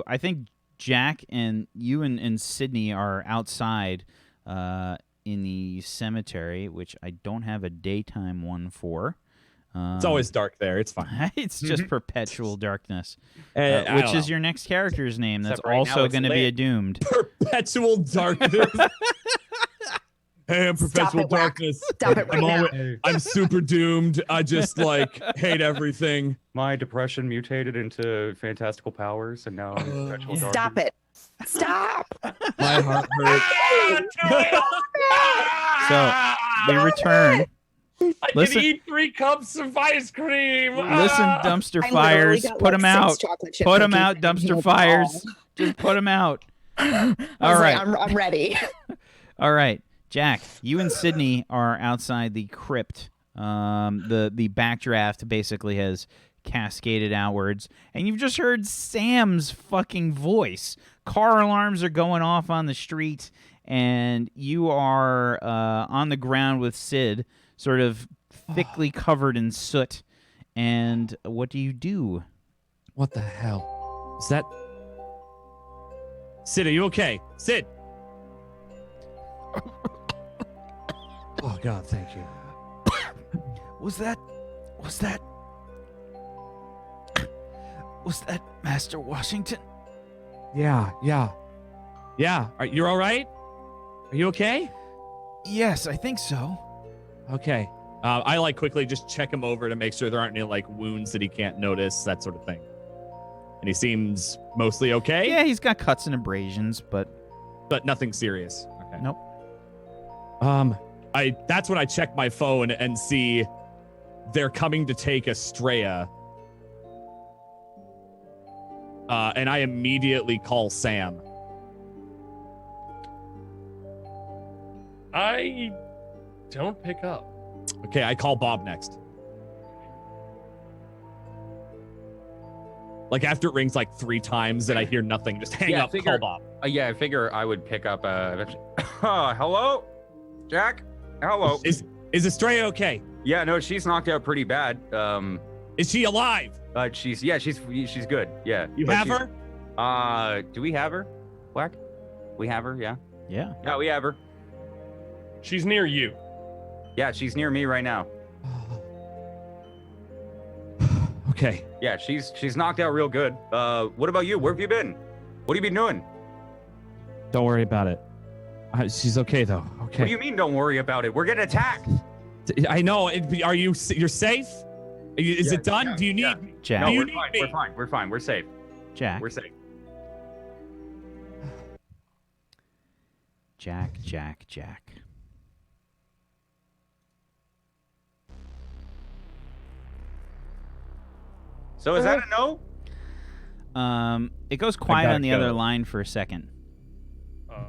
I think Jack and you and Sydney are outside in the cemetery, which I don't have a daytime one for. It's always dark there. It's fine. It's just perpetual darkness. I Which don't is know. your next character's name that's Except right now also it's going to be a lit. doomed. Perpetual darkness. Hey, I'm perpetual it, Wack. darkness. Stop it right now. I'm super doomed. I just like hate everything. My depression mutated into fantastical powers, and now I'm in perpetual Stop darkness. it. Stop. My heart hurts. So we return. I Listen- can eat 3 cups of ice cream. Listen, dumpster I literally fires. got, Put like, them out. 6 chocolate chip Put them cookies out. and Dumpster no fires. ball. Just put them out. I was All like, right. I'm ready. All right. Jack, you and Sydney are outside the crypt. The backdraft basically has cascaded outwards, and you've just heard Sam's fucking voice. Car alarms are going off on the street, and you are on the ground with Sid, sort of thickly covered in soot. And what do you do? What the hell? Is that Sid, are you okay? Sid. Oh God, thank you. Was that Master Washington? Yeah. You're all right? Are you okay? Yes, I think so. Okay. I like quickly just check him over to make sure there aren't any like wounds that he can't notice, that sort of thing. And he seems mostly okay. Yeah, he's got cuts and abrasions, but Nothing serious. Okay. Nope. That's when I check my phone and see they're coming to take Estrella. And I immediately call Sam. I don't pick up. Okay, I call Bob next. Like after it rings like 3 times and I hear nothing, just hang Yeah, up, call Bob. Yeah, I figure I would pick up. Hello, Jack. Hello. Is Estrella okay? Yeah, no, she's knocked out pretty bad. Is she alive? She's good. Yeah. You But have she's- her? Do we have her? Black? We have her. Yeah. yeah. Yeah, we have her. She's near you. Yeah, she's near me right now. Okay. Yeah, she's knocked out real good. What about you? Where have you been? What have you been doing? Don't worry about it. She's okay though. Okay. What do you mean? Don't worry about it. We're getting attacked. I know. Are you? You're safe? Is Yeah, it done? yeah, Do you need? yeah. Jack. No, Do you we're need fine. me? We're fine. We're fine. We're safe. Jack. We're safe. Jack. So is that a no? It goes quiet gotta on the go. other line for a second. Uh,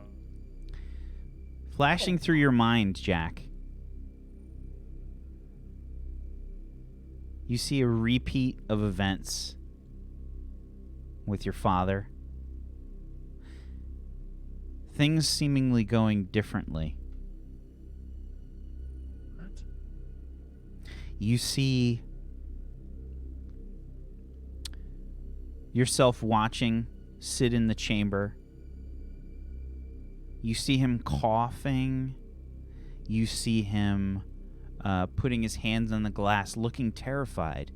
Flashing through your mind, Jack. You see a repeat of events with your father. Things seemingly going differently. what? You see yourself watching Sid in the chamber. You see him coughing. You see him putting his hands on the glass, looking terrified.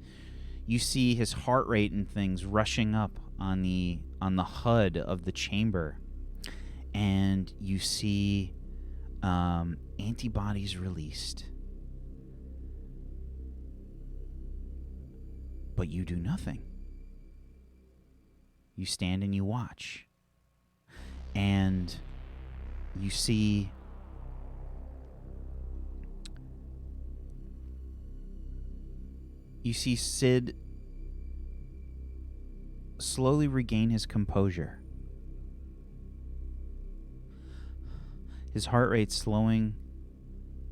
You see his heart rate and things rushing up on the HUD of the chamber. And you see antibodies released. But you do nothing. You stand and you watch. And you see Sid slowly regain his composure. His heart rate slowing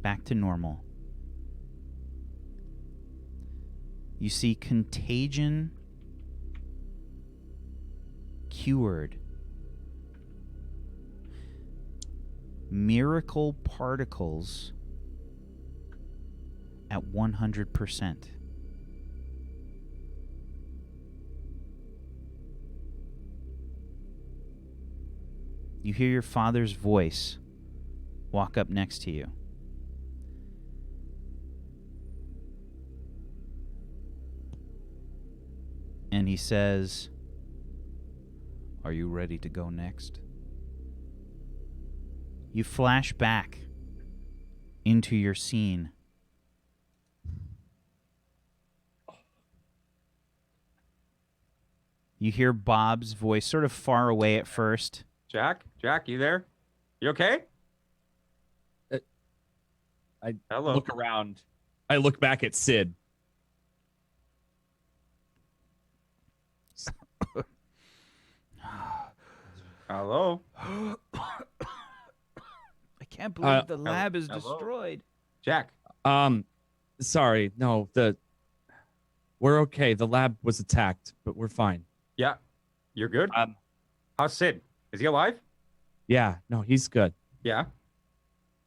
back to normal. You see contagion cured. Miracle particles at 100%. You hear your father's voice walk up next to you. And he says, "Are you ready to go next?" You flash back into your scene. You hear Bob's voice sort of far away at first. Jack, you there? You okay? I Hello. look around. I look back at Sid. Hello. I can't believe the lab is hello? destroyed. Jack. Sorry. No, we're okay. The lab was attacked, but we're fine. Yeah. You're good? How's Sid? Is he alive? Yeah, no, he's good. Yeah.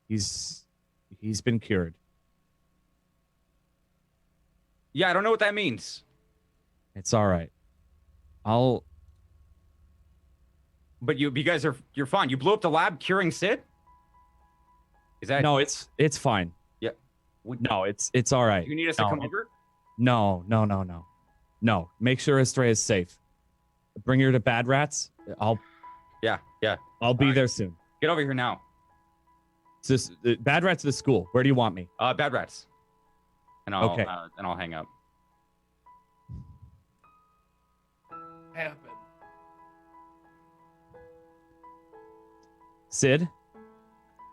He's been cured. Yeah, I don't know what that means. It's all right. But you guys you're fine. You blew up the lab curing Sid? Is that No, it's fine. Yeah. No, it's all right. Do you need us to come over? No. No, make sure Estrella is safe. Bring her to Bad Rats. Yeah. I'll be right. there soon. Get over here now. It's just, Bad Rats to the school. Where do you want me? Bad Rats. And I'll Okay. And I'll hang up. Happen. Sid?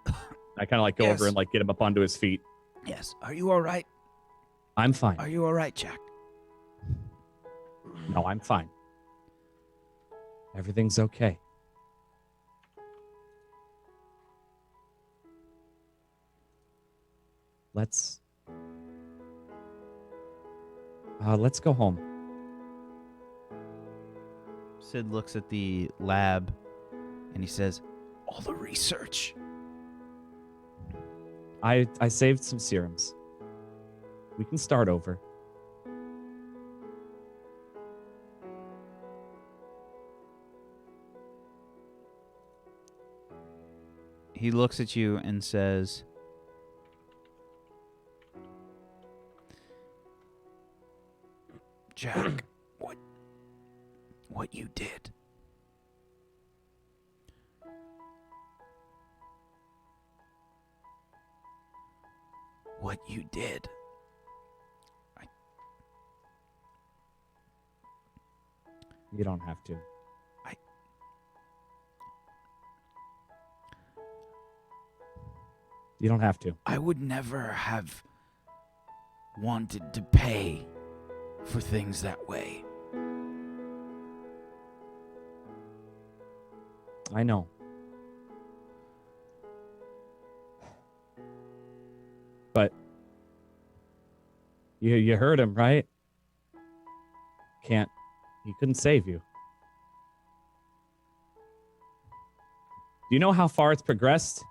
I kind of like go Yes. over and like get him up onto his feet. Yes. Are you all right? I'm fine. Are you all right, Jack? No, I'm fine. Everything's okay. Let's go home. Sid looks at the lab and he says, "All the research." I saved some serums. We can start over. He looks at you and says, "Jack, what you did. What you did. You don't have to. You don't have to. I would never have wanted to pay for things that way. I know. But you heard him, right? He couldn't save you. Do you know how far it's progressed?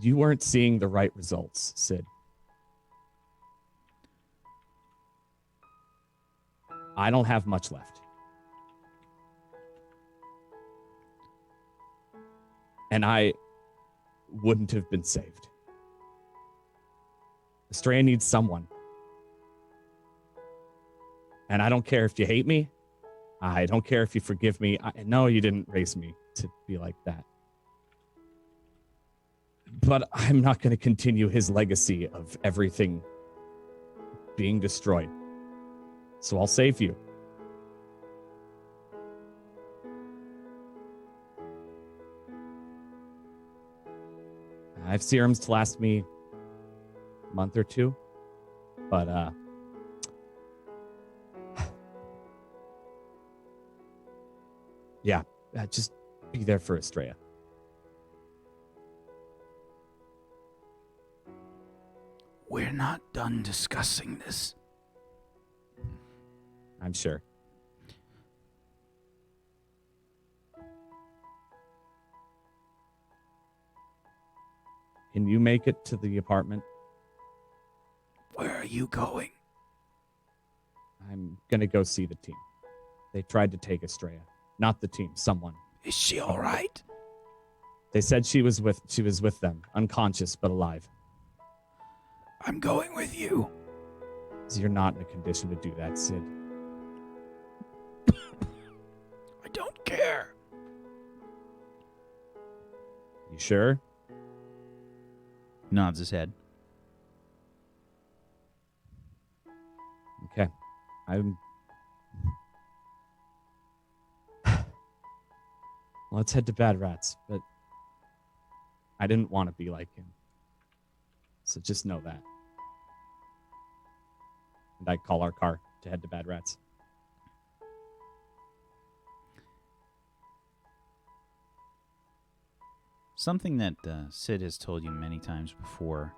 You weren't seeing the right results, Sid. I don't have much left. And I wouldn't have been saved. Estrella needs someone. And I don't care if you hate me. I don't care if you forgive me. I know you didn't raise me to be like that. But I'm not going to continue his legacy of everything being destroyed. So I'll save you. I have serums to last me a month or two, but yeah, just be there for Estrella. We're not done discussing this. I'm sure. Can you make it to the apartment? Where are you going? I'm gonna go see the team. They tried to take Estrella. Not the team, someone. Is she all right? They said she was with them, unconscious but alive. I'm going with you. So you're not in a condition to do that, Sid. I don't care. You sure? Nods his head. Okay. Let's head to Bad Rats, but I didn't want to be like him. So just know that. And I call our car to head to Bad Rats. Something that Sid has told you many times before,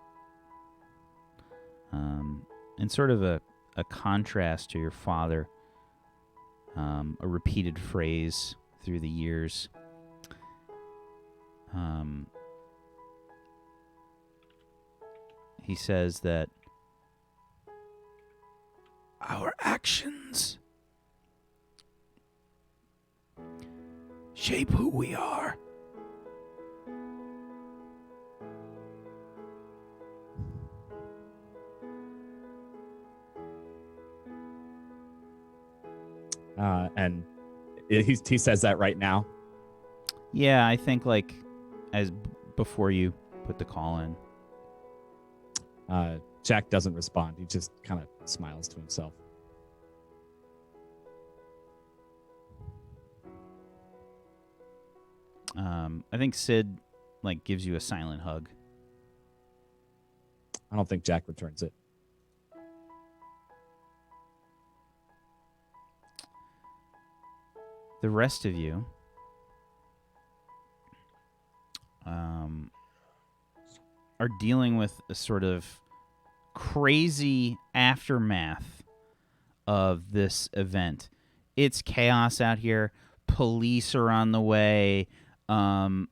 and sort of a contrast to your father, a repeated phrase through the years. He says that Our actions shape who we are. And he says that right now. Yeah, I think like as before you put the call in. Jack doesn't respond. He just kind of smiles to himself. I think Sid like gives you a silent hug. I don't think Jack returns it. The rest of you are dealing with a sort of crazy aftermath of this event. It's chaos out here. Police are on the way. The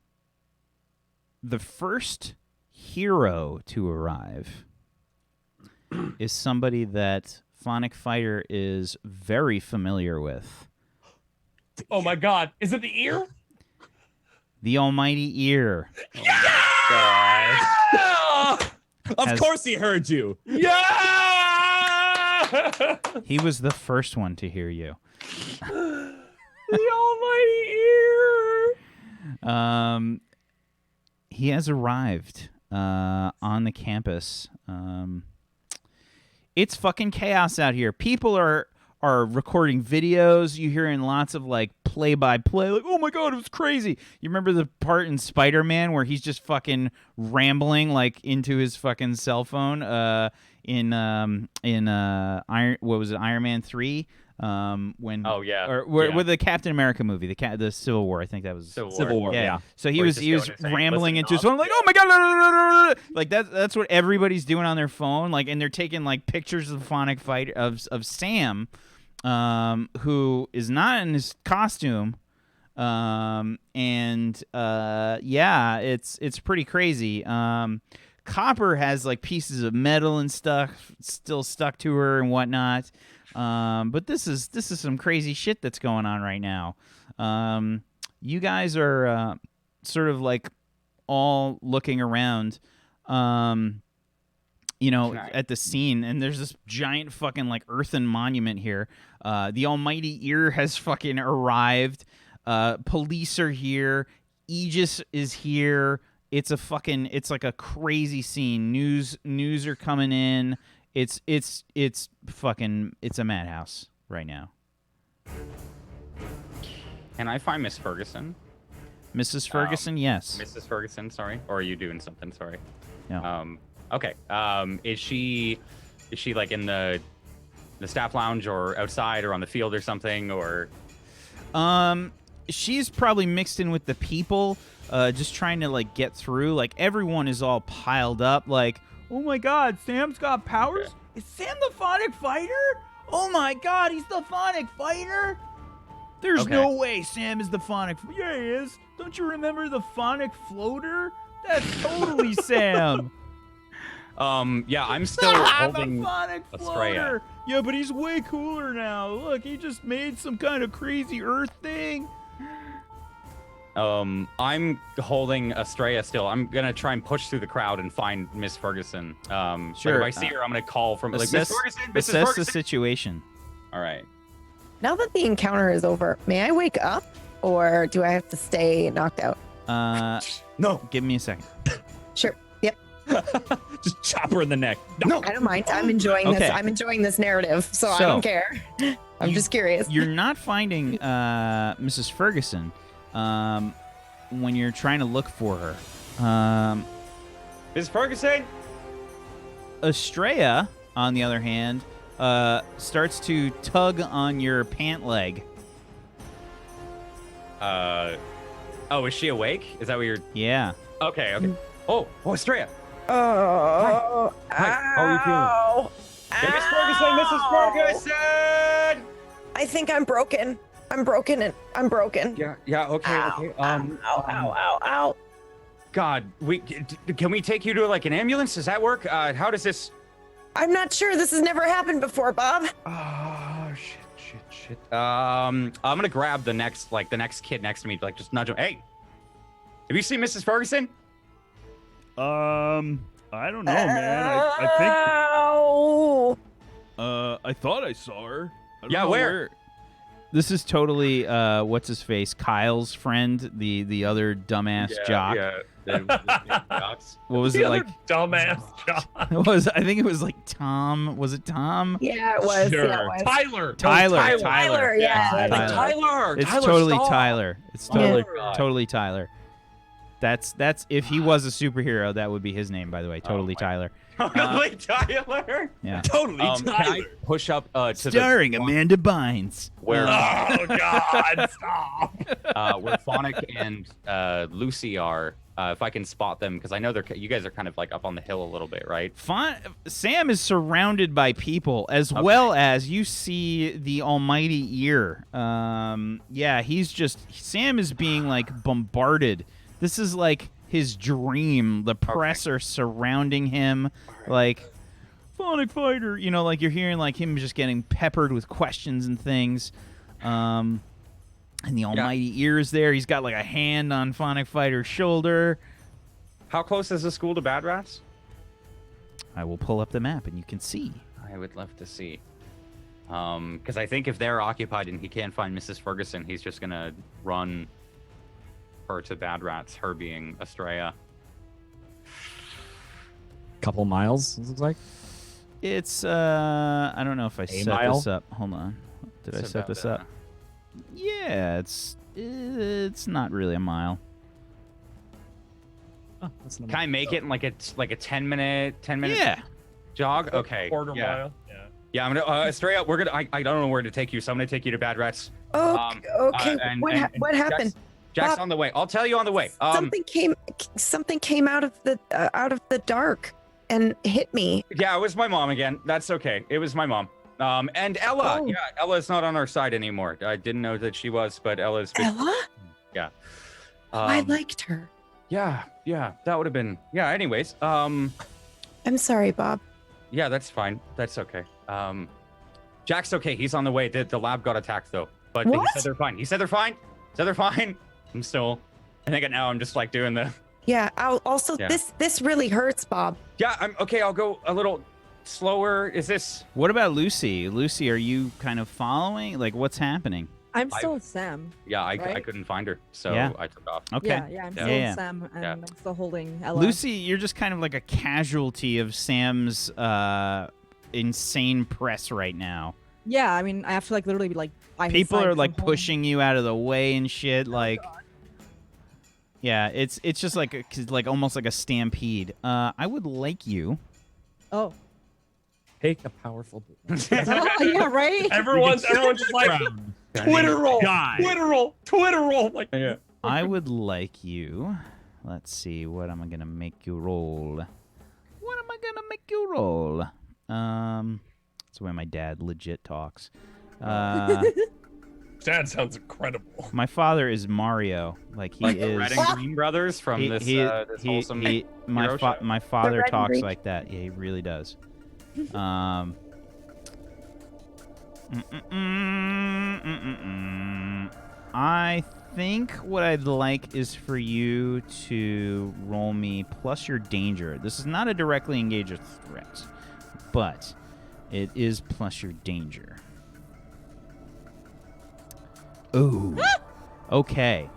first hero to arrive is somebody that Phonic Fighter is very familiar with. Oh my God! Is it the ear? The almighty ear. Yeah! Of course he heard you. Yeah! He was the first one to hear you. The almighty ear. He has arrived on the campus. It's fucking chaos out here. People are recording videos. You hearing lots of like play-by-play, like, oh my God, it was crazy. You remember the part in Spider-Man where he's just fucking rambling like into his fucking cell phone in Iron Man 3? When with the Captain America movie, the Civil War, I think that was Civil War. Yeah. So he Where was he's just going rambling listen into up. something like, oh my God, like that's what everybody's doing on their phone, like, and they're taking like pictures of the Phonic Fighter of Sam, who is not in his costume, yeah, it's pretty crazy. Copper has like pieces of metal and stuff still stuck to her and whatnot. But this is some crazy shit that's going on right now. You guys are sort of like all looking around, at the scene, and there's this giant fucking like earthen monument here. The almighty ear has fucking arrived. Police are here. Aegis is here. It's like a crazy scene. News are coming in. It's a madhouse right now. Can I find Miss Ferguson? Mrs. Ferguson, yes. Mrs. Ferguson, sorry. Or are you doing something? Sorry. No. Okay. Is she like in the staff lounge or outside or on the field or something, or? She's probably mixed in with the people, just trying to like get through. Like everyone is all piled up. Like, oh my God, Sam's got powers. Okay. Is Sam the Phonic Fighter? Oh my God, he's the Phonic Fighter. There's Okay. no way Sam is the Phonic. Yeah, he is. Don't you remember the Phonic Floater? That's totally Sam. Yeah, I'm still I'm holding a Phonic Estrella. Floater. Yeah, but he's way cooler now. Look, he just made some kind of crazy Earth thing. I'm holding Estrella still. I'm gonna try and push through the crowd and find Miss Ferguson. Like Sure. if I see her, I'm gonna call from like Miss Ferguson, Mrs. Assess the Ferguson. situation. All right. Now that the encounter is over, may I wake up or do I have to stay knocked out? No. Give me a second. Sure. Yep. Just chop her in the neck. No. I don't mind. I'm enjoying this. Okay. I'm enjoying this narrative, so I don't care. I'm just curious. You're not finding Mrs. Ferguson when you're trying to look for her. Miss Ferguson. Estrella, on the other hand, starts to tug on your pant leg. Oh, is she awake? Is that what you're? Yeah. Okay. Okay. Oh, Estrella. Oh, Hi. How are you feeling? Hey, Miss Ferguson, Mrs. Ferguson. I think I'm broken. I'm broken and I'm broken. Yeah. Okay. Okay. Ow. God, can we take you to like an ambulance? Does that work? How does this? I'm not sure. This has never happened before, Bob. Oh shit. I'm gonna grab the next kid next to me, like just nudge him. Hey, have you seen Mrs. Ferguson? I don't know, man. I think Ow. I thought I saw her. I don't Yeah, know where? This is totally what's his face, Kyle's friend, the other dumbass jock. Yeah. The jocks. What was The it other like? dumbass job. I think it was like Tom. Was it Tom? Yeah, it was. Sure. Yeah, it was. Tyler. Tyler, yeah. Tyler. It's Tyler, totally stop. Tyler. It's Oh totally my God. totally Tyler. That's if he was a superhero, that would be his name, by the way. Totally my- Tyler. Totally Tyler. Yeah. Totally, Can I push up to Starring Amanda Bynes. where Oh God! Stop. where Phonic and Lucy are? If I can spot them, because I know you guys are kind of like up on the hill a little bit, right? Sam is surrounded by people, as well as you see the almighty ear. Yeah, Sam is being like bombarded. This is like his dream. The press are surrounding him, like Phonic Fighter. You know, like you're hearing like him just getting peppered with questions and things. And the almighty ear is there. He's got like a hand on Phonic Fighter's shoulder. How close is the school to Bad Rats? I will pull up the map and you can see. I would love to see. Because I think if they're occupied and he can't find Mrs. Ferguson, he's just gonna run her to Bad Rats, her being Estrella. Couple miles, it looks like. It's I don't know if I set mile? this up. Hold on. Did I It's set about this up? Yeah, it's not really a mile. Oh, that's not Can I make it in like a 10 minute Yeah. jog? Okay. Quarter yeah. mile. Yeah. Yeah, I'm gonna Estrella. We're gonna. I don't know where to take you, so I'm gonna take you to Bad Rats. Okay. And What happened? Jack's Bob, on the way. I'll tell you on the way. Something came out of the dark and hit me. Yeah, it was my mom again. That's okay. It was my mom. And Ella. Oh. Yeah, Ella's not on our side anymore. I didn't know that she was, but Ella's been. Ella? Yeah. I liked her. Yeah, that would have been. Yeah. Anyways, I'm sorry, Bob. yeah, that's fine. That's okay. Jack's okay. He's on the way. The lab got attacked though, but he What? said they're fine. He said they're fine. I'm still. I think now I'm just like doing the. Yeah. Yeah. This really hurts, Bob. Yeah, I'm okay. I'll go a little slower. Is this? What about Lucy? Lucy, are you kind of following? Like, what's happening? I'm still with Sam. Yeah, I Right? couldn't find her, so Yeah. I took off. Okay. Yeah, I'm Yeah. still Yeah. with Sam, and Yeah. I'm still holding Ella. Lucy, you're just kind of like a casualty of Sam's insane press right now. Yeah, I mean, I have to like literally be like by his People side are 'cause like I'm holding- pushing you out of the way and shit. Like, Yeah, it's just like almost like a stampede. I would like you. Oh. Take a powerful. Oh, yeah, right? Everyone's just like Twitter roll, Die. Twitter roll. Like, yeah. I would like you. Let's see. What am I gonna make you roll? What am I gonna make you roll? That's the way my dad legit talks. Dad sounds incredible. My father is Mario. Like he Like the is. Red and Green Brothers from this wholesome my hero show? my father Red and talks Green. like that. Yeah, he really does. I think what I'd like is for you to roll me plus your danger. This is not a directly engaged threat, but it is plus your danger. Ooh. Okay.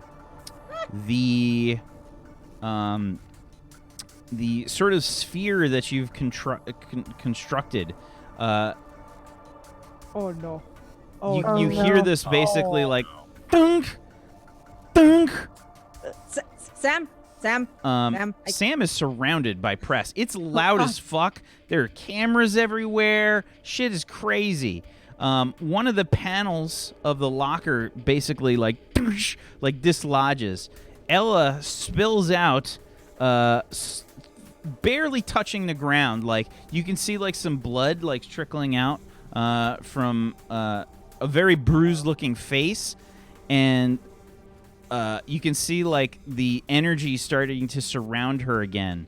The sort of sphere that you've constructed. Oh, no. Oh, You no. hear this basically like, dunk, dunk. Sam. Sam, Sam is surrounded by press. It's loud as fuck. There are cameras everywhere. Shit is crazy. One of the panels of the locker basically like dislodges. Ella spills out, barely touching the ground. Like you can see like some blood like trickling out from a very bruised-looking face, and you can see like the energy starting to surround her again.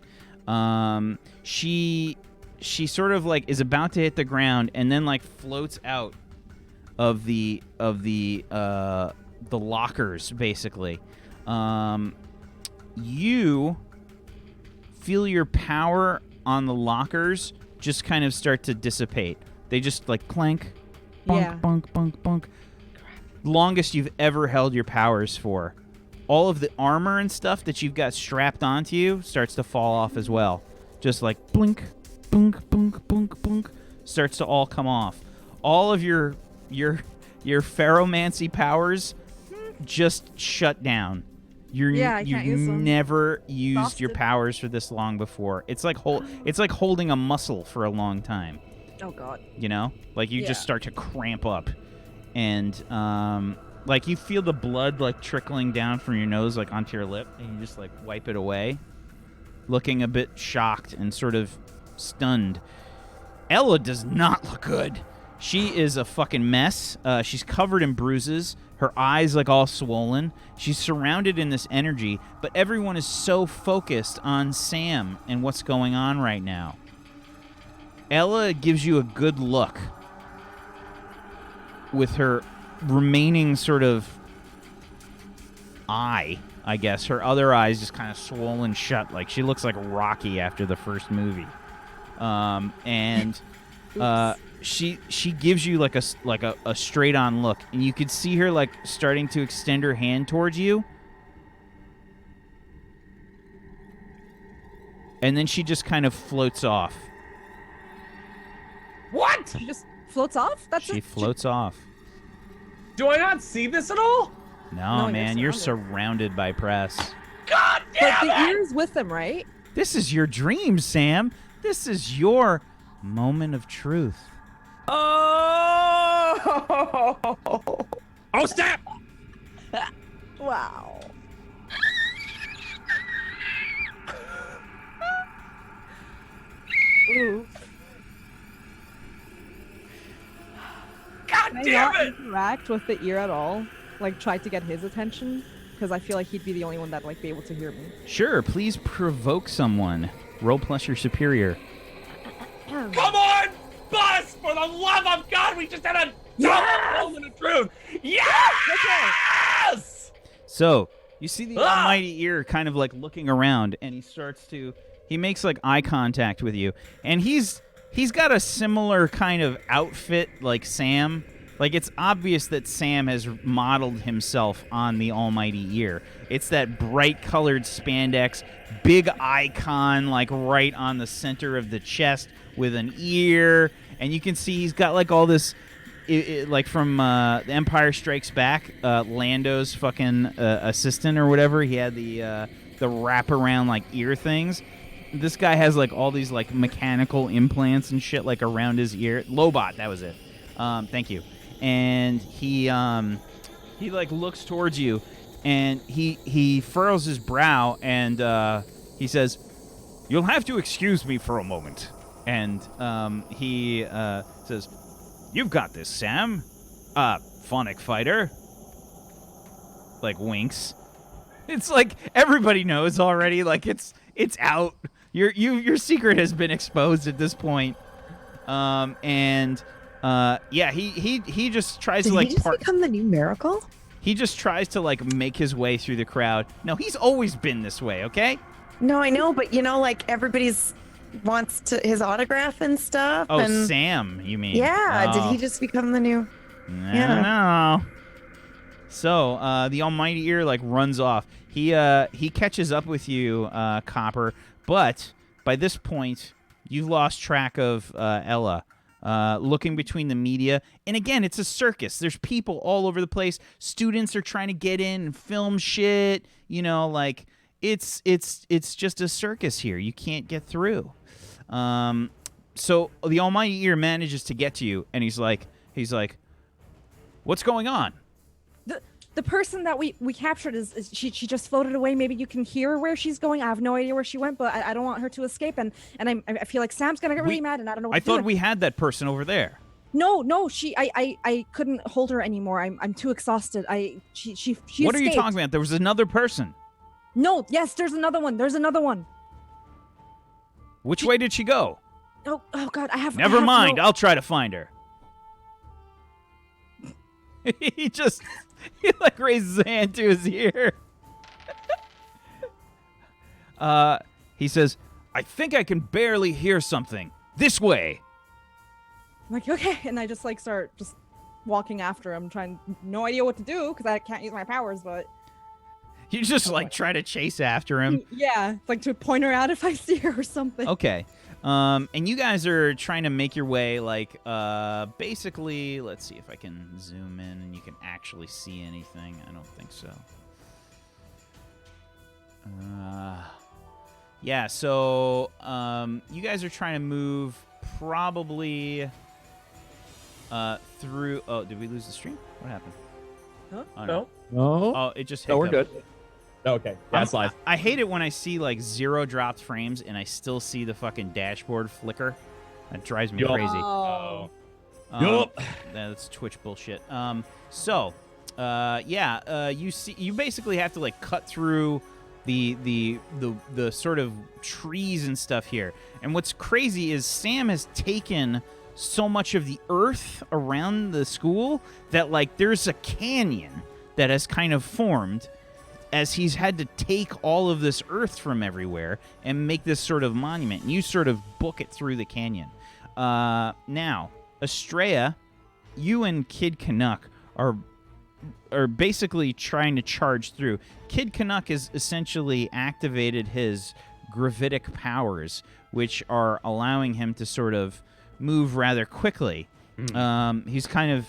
She sort of like is about to hit the ground and then like floats out of the lockers basically. You feel your power on the lockers just kind of start to dissipate. They just like clank, bunk, Yeah. bunk, bunk, bunk. Longest you've ever held your powers for. All of the armor and stuff that you've got strapped onto you starts to fall off as well. Just like blink, bunk, bunk, bunk, bunk, starts to all come off. All of your pheromancy powers just shut down. Yeah, I can't you've use them. never used your Exhausted. powers for this long before. It's like holding a muscle for a long time. Oh, God. You know, like you just Yeah. start to cramp up, and like you feel the blood like trickling down from your nose like onto your lip, and you just like wipe it away, looking a bit shocked and sort of stunned. Ella does not look good. She is a fucking mess. She's covered in bruises. Her eyes like all swollen. She's surrounded in this energy, but everyone is so focused on Sam and what's going on right now. Ella gives you a good look with her remaining sort of eye, I guess. Her other eye's just kind of swollen shut. Like she looks like Rocky after the first movie. And she gives you like a straight on look, and you could see her like starting to extend her hand towards you, and then she just kind of floats off. What? She just floats off? That's She it? floats off. Do I not see this at all? No, No, you're man, you're surrounded. surrounded by press. God But damn the it! ear is with them, right? This is your dream, Sam. This is your moment of truth. Oh. Oh, snap! Wow. Ooh. God Can I damn not it! interact with the ear at all? Like, try to get his attention? Because I feel like he'd be the only one that'd like be able to hear me. Sure, please provoke someone. Roll plus your superior. Come on, Buzz! For the love of God, we just had a moment of truth. Yes! So, you see the Ah! almighty ear kind of like looking around, and he makes like eye contact with you, and he's got a similar kind of outfit like Sam. Like it's obvious that Sam has modeled himself on the almighty ear. It's that bright colored spandex, big icon like right on the center of the chest with an ear, and you can see he's got like all this like from The Empire Strikes Back, Lando's fucking assistant or whatever. He had the wraparound like ear things. This guy has like all these like mechanical implants and shit like around his ear. Lobot, that was it. Thank you. And he like looks towards you, and he furrows his brow, and he says, "You'll have to excuse me for a moment." And he says, "You've got this, Sam. Phonic fighter." Like winks. It's like everybody knows already. Like it's out. Your secret has been exposed at this point. Yeah, he just tries to like Did he just become the new Miracle? He just tries to like make his way through the crowd. No, he's always been this way. Okay. No, I know, but like everybody's wants his autograph and stuff. Oh, and Sam, you mean? yeah, Oh. did he just become the new? I don't know. So the Almighty Ear like runs off. He catches up with you, Copper, but by this point you've lost track of Ella. Looking between the media, and again, it's a circus. There's people all over the place. Students are trying to get in and film shit. Like it's just a circus here. You can't get through. So the Almighty Ear manages to get to you, and he's like, "What's going on?" The person that we captured is she just floated away. Maybe you can hear where she's going. I have no idea where she went, but I don't want her to escape. And I feel like Sam's gonna get really mad, and I don't know what I to do. thought we had that person over there. No, I couldn't hold her anymore. I'm too exhausted. She What are you escaped. talking about? There was another person. No, yes, there's another one. Which way did she go? Oh God, Never mind. I'll try to find her. He like raises his hand to his ear. He says, "I think I can barely hear something. This way." I'm like, okay, and I just like start just walking after him, no idea what to do because I can't use my powers, but You just like try to chase after him. yeah, it's like to point her out if I see her or something. Okay. And you guys are trying to make your way, like, basically, let's see if I can zoom in and you can actually see anything. I don't think so. Yeah, so, you guys are trying to move probably, through, oh, did we lose the stream? What happened? Huh? Oh, No. No. Oh, it just No, we're hiccuped. good. Okay. That's live. I hate it when I see like 0 dropped frames and I still see the fucking dashboard flicker. That drives me Yup. crazy. Oh. That's Twitch bullshit. You basically have to like cut through the sort of trees and stuff here. And what's crazy is Sam has taken so much of the earth around the school that like there's a canyon that has kind of formed as he's had to take all of this earth from everywhere and make this sort of monument. And you sort of book it through the canyon. Now, Estrella, you and Kid Canuck are basically trying to charge through. Kid Canuck has essentially activated his gravitic powers, which are allowing him to sort of move rather quickly. He's kind of...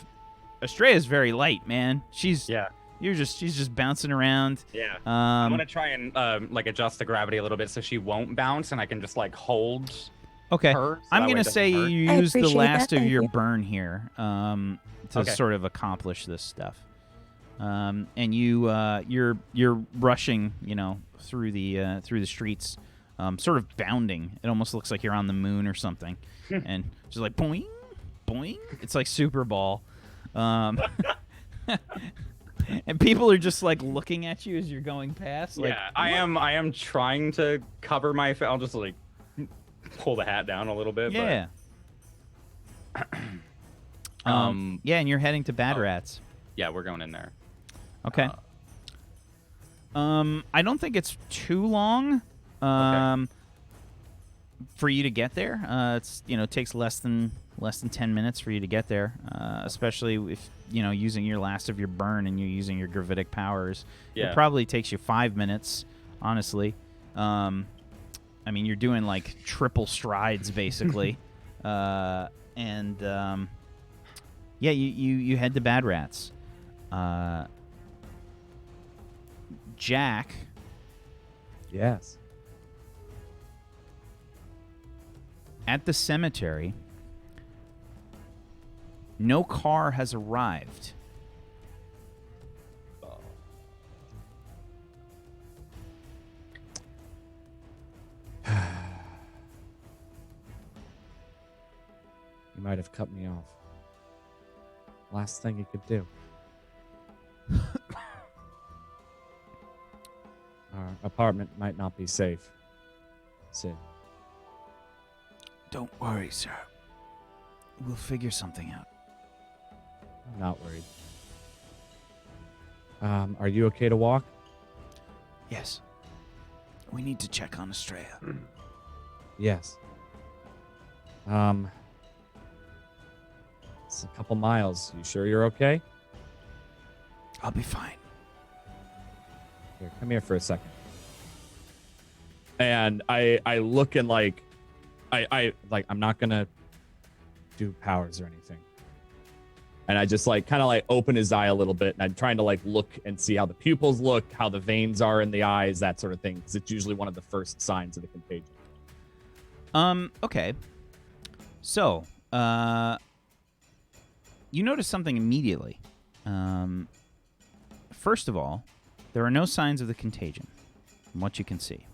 Estrella's very light, man. She's just bouncing around. Yeah. I'm gonna try and like adjust the gravity a little bit so she won't bounce, and I can just like hold. Okay. Her, so I'm that way gonna it say doesn't you hurt. I use the appreciate last that, of thank your you. burn here to Okay. sort of accomplish this stuff. And you're rushing, through the streets, sort of bounding. It almost looks like you're on the moon or something, and just like boing, boing. It's like Super Ball. And people are just like looking at you as you're going past. Like, Yeah, I am trying to cover my face. I'll just like pull the hat down a little bit. yeah. Yeah, and you're heading to Bad Rats. But yeah, we're going in there. Okay. I don't think it's too long. For you to get there. It takes less than 10 minutes for you to get there. Especially if using your last of your burn and you're using your gravitic powers. Yeah. It probably takes you 5 minutes, honestly. You're doing like triple strides basically. Yeah, Yeah, you head to Bad Rats. Jack, Yes. at the cemetery, no car has arrived. You might have cut me off. Last thing you could do. Our apartment might not be safe. Sid. Don't worry, sir. We'll figure something out. I'm not worried. Are you okay to walk? Yes. We need to check on Estrella. Yes. It's a couple miles. You sure you're okay? I'll be fine. Here, come here for a second. And I look and like I'm not gonna do powers or anything. And I just like kind of like open his eye a little bit, and I'm trying to like look and see how the pupils look, how the veins are in the eyes, that sort of thing, because it's usually one of the first signs of the contagion. Okay. So, you notice something immediately. First of all, there are no signs of the contagion, from what you can see.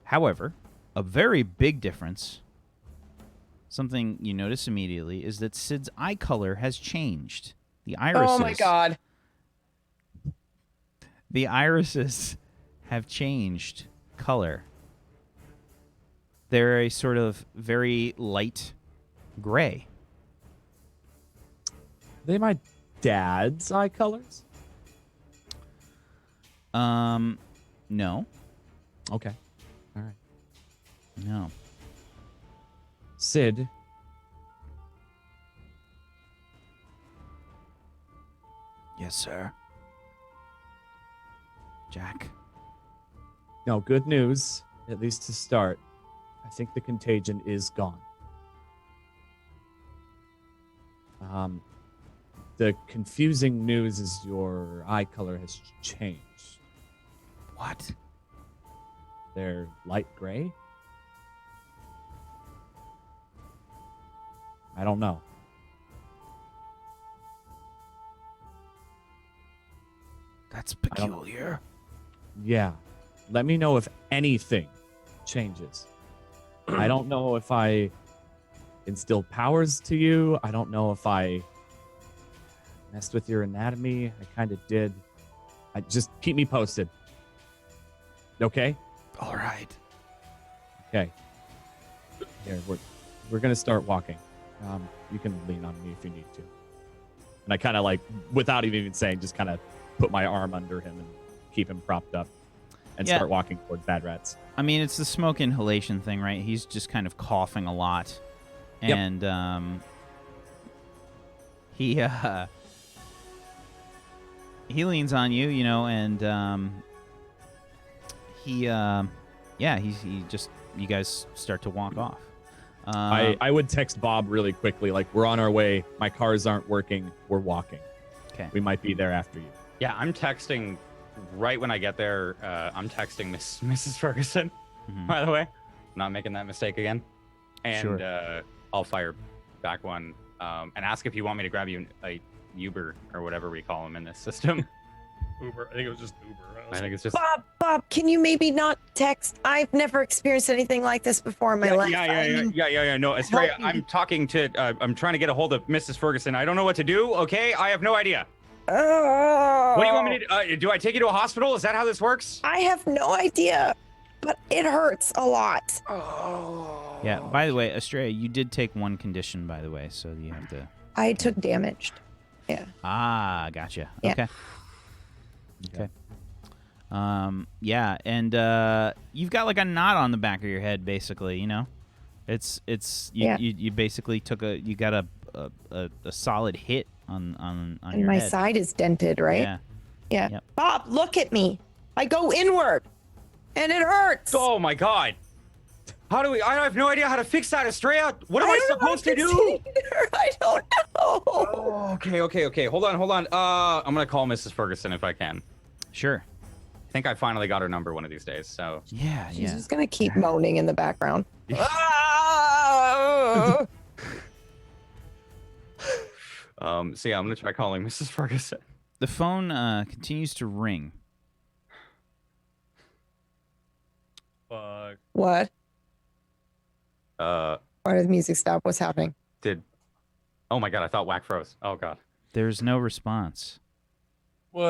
However, a very big difference, something you notice immediately, is that Sid's eye color has changed. The irises. Oh my god. The irises have changed color. They're a sort of very light gray. Are they my dad's eye colors? No. Okay. All right. No. Sid. Yes, sir. Jack. No, good news, at least to start. I think the contagion is gone. The confusing news is your eye color has changed. What? They're light gray? I don't know. That's peculiar. Yeah. Let me know if anything changes. I don't know if I instill powers to you. I don't know if I messed with your anatomy. I kind of did. I just keep me posted. Okay? All right. Okay. Here, we're gonna start walking. You can lean on me if you need to. And I kind of like, without even saying, just kind of put my arm under him and keep him propped up and start walking toward Bad Rats. I mean, it's the smoke inhalation thing, right? He's just kind of coughing a lot. And he leans on you, you know, and he just, you guys start to walk off. I would text Bob really quickly, like, we're on our way. My cars aren't working. We're walking. Okay. We might be there after you. Yeah, I'm texting right when I get there. I'm texting Mrs. Ferguson, by the way. I'm not making that mistake again. And I'll fire back one and ask if you want me to grab you a Uber or whatever we call them in this system. Uber. I think it was just Uber. I think it's just Bob, can you maybe not text? I've never experienced anything like this before in my life. Yeah. No, Estrella, I'm talking to. I'm trying to get a hold of Mrs. Ferguson. I don't know what to do. Okay, I have no idea. What do you want me to? Do I take you to a hospital? Is that how this works? I have no idea, but it hurts a lot. Yeah. By the way, Estrella, you did take one condition, by the way, so you have to. I took damaged. Yeah. Ah, gotcha. Yeah. Okay. Yeah, and you've got like a knot on the back of your head, basically. You know, you basically you got a solid hit on And your my head. side is dented, right? Yeah. Yeah. Yep. Bob, look at me. I go inward, and it hurts. Oh my God. How do we? I have no idea how to fix that, Estrella. What am I supposed to do? I don't know. Oh, okay. Hold on. I'm gonna call Mrs. Ferguson if I can. Sure. I think I finally got her number one of these days. So Yeah, She's just gonna keep moaning in the background. So yeah, I'm gonna try calling Mrs. Ferguson. The phone continues to ring. Fuck. What? Did Why did the music stop? What's happening? Oh my god, I thought Whack froze. Oh god. There's no response. What?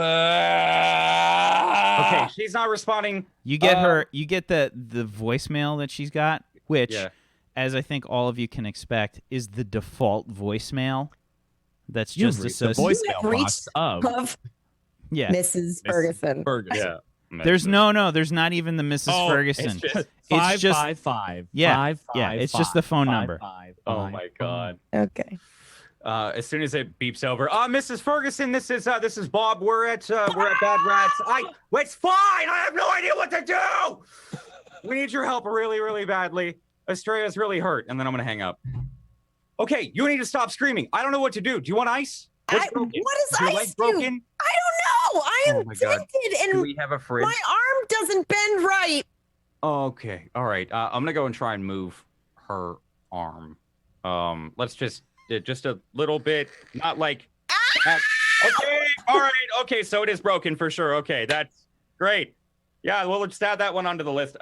Okay, she's not responding. You get her. You get the voicemail that she's got, which, Yeah. as I think all of you can expect, is the default voicemail. That's You've just reached the associated. voicemail You have box of Of Yeah. Mrs. Ferguson. Yeah. There's no. There's not even the Mrs. Oh, Ferguson. It's just, It's just 555. Yeah, 555, it's just the phone number. 555. oh my god. Okay. As soon as it beeps over, Mrs. Ferguson, this is Bob. We're at Bad Rats. It's fine. I have no idea what to do. We need your help really, really badly. Estrella's really hurt, and then I'm gonna hang up. Okay, you need to stop screaming. I don't know what to do. Do you want ice? What's broken? What Is your does leg ice do? broken? I don't know. I Oh am my God. dented Do and we have a fridge? my arm doesn't bend right. Okay, all right. I'm gonna go and try and move her arm. Let's just a little bit, not like. Okay, all right. Okay, so it is broken for sure. Okay, that's great. Yeah, well, let's add that one onto the list.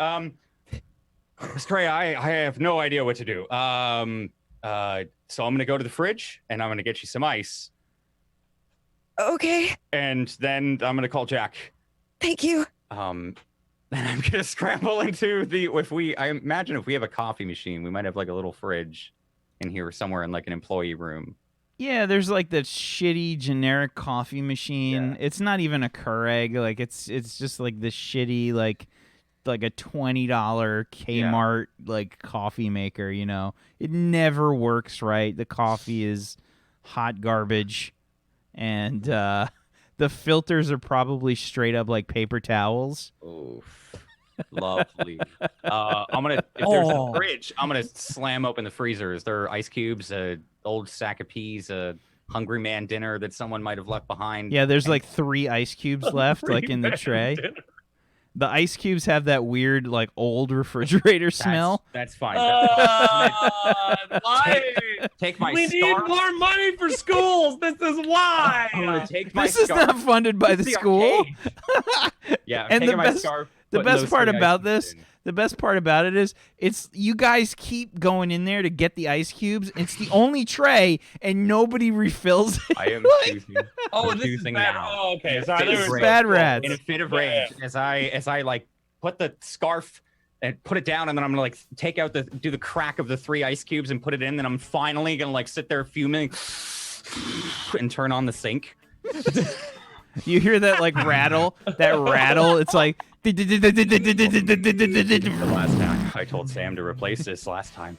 Estrella, I have no idea what to do. So I'm gonna go to the fridge and I'm gonna get you some ice, Okay. and then I'm gonna call Jack. Thank you. Then I'm gonna scramble into the. I imagine if we have a coffee machine, we might have like a little fridge in here somewhere in like an employee room. Yeah, there's like that shitty generic coffee machine. Yeah. It's not even a Keurig. Like it's just like this shitty like a $20 Kmart like coffee maker, you know. It never works right. The coffee is hot garbage, and the filters are probably straight up like paper towels. Oof. Lovely. I'm gonna if there's a fridge, I'm gonna slam open the freezers. There are ice cubes, a old sack of peas, a Hungry Man dinner that someone might have left behind. Yeah, there's like 3 ice cubes left, like in the tray. The ice cubes have that weird, like, old refrigerator smell. That's fine. Why? Take my We need scarf. more money for schools. This is why. I'm gonna take my This is scarf. not funded by the It's school. arcade. Yeah, I'm And taking the my best- scarf. The putting best those part 3 ice about cubes this, in. the best part about it is, it's you guys keep going in there to get the ice cubes. It's the only tray, and nobody refills it. I am choosing. Oh, I'm this is choosing bad. now. Oh, okay. In a Sorry. fit of there was rage. Bad rats. In a fit of Yeah. rage, as I like put the scarf and put it down, and then I'm gonna like take out do the crack of the 3 ice cubes and put it in. Then I'm finally gonna like sit there fuming and turn on the sink. You hear that like rattle? That rattle? It's like. The last time I told Sam to replace this last time.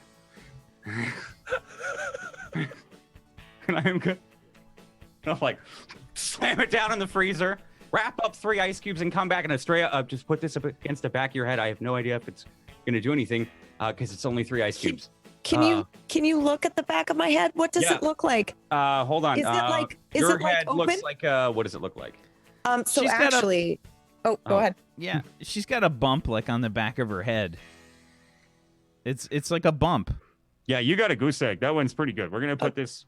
And I'm good. I'm like, slam it down in the freezer, wrap up 3 ice cubes, and come back and Estrella, just put this up against the back of your head. I have no idea if it's gonna do anything, because it's only 3 ice cubes. Can you look at the back of my head? What does Yeah. it look like? Hold on. Is it your like head looks open? like what does it look like? So She's got a- actually, go ahead. Yeah, she's got a bump like on the back of her head. It's like a bump. Yeah, you got a goose egg. That one's pretty good. We're gonna put this.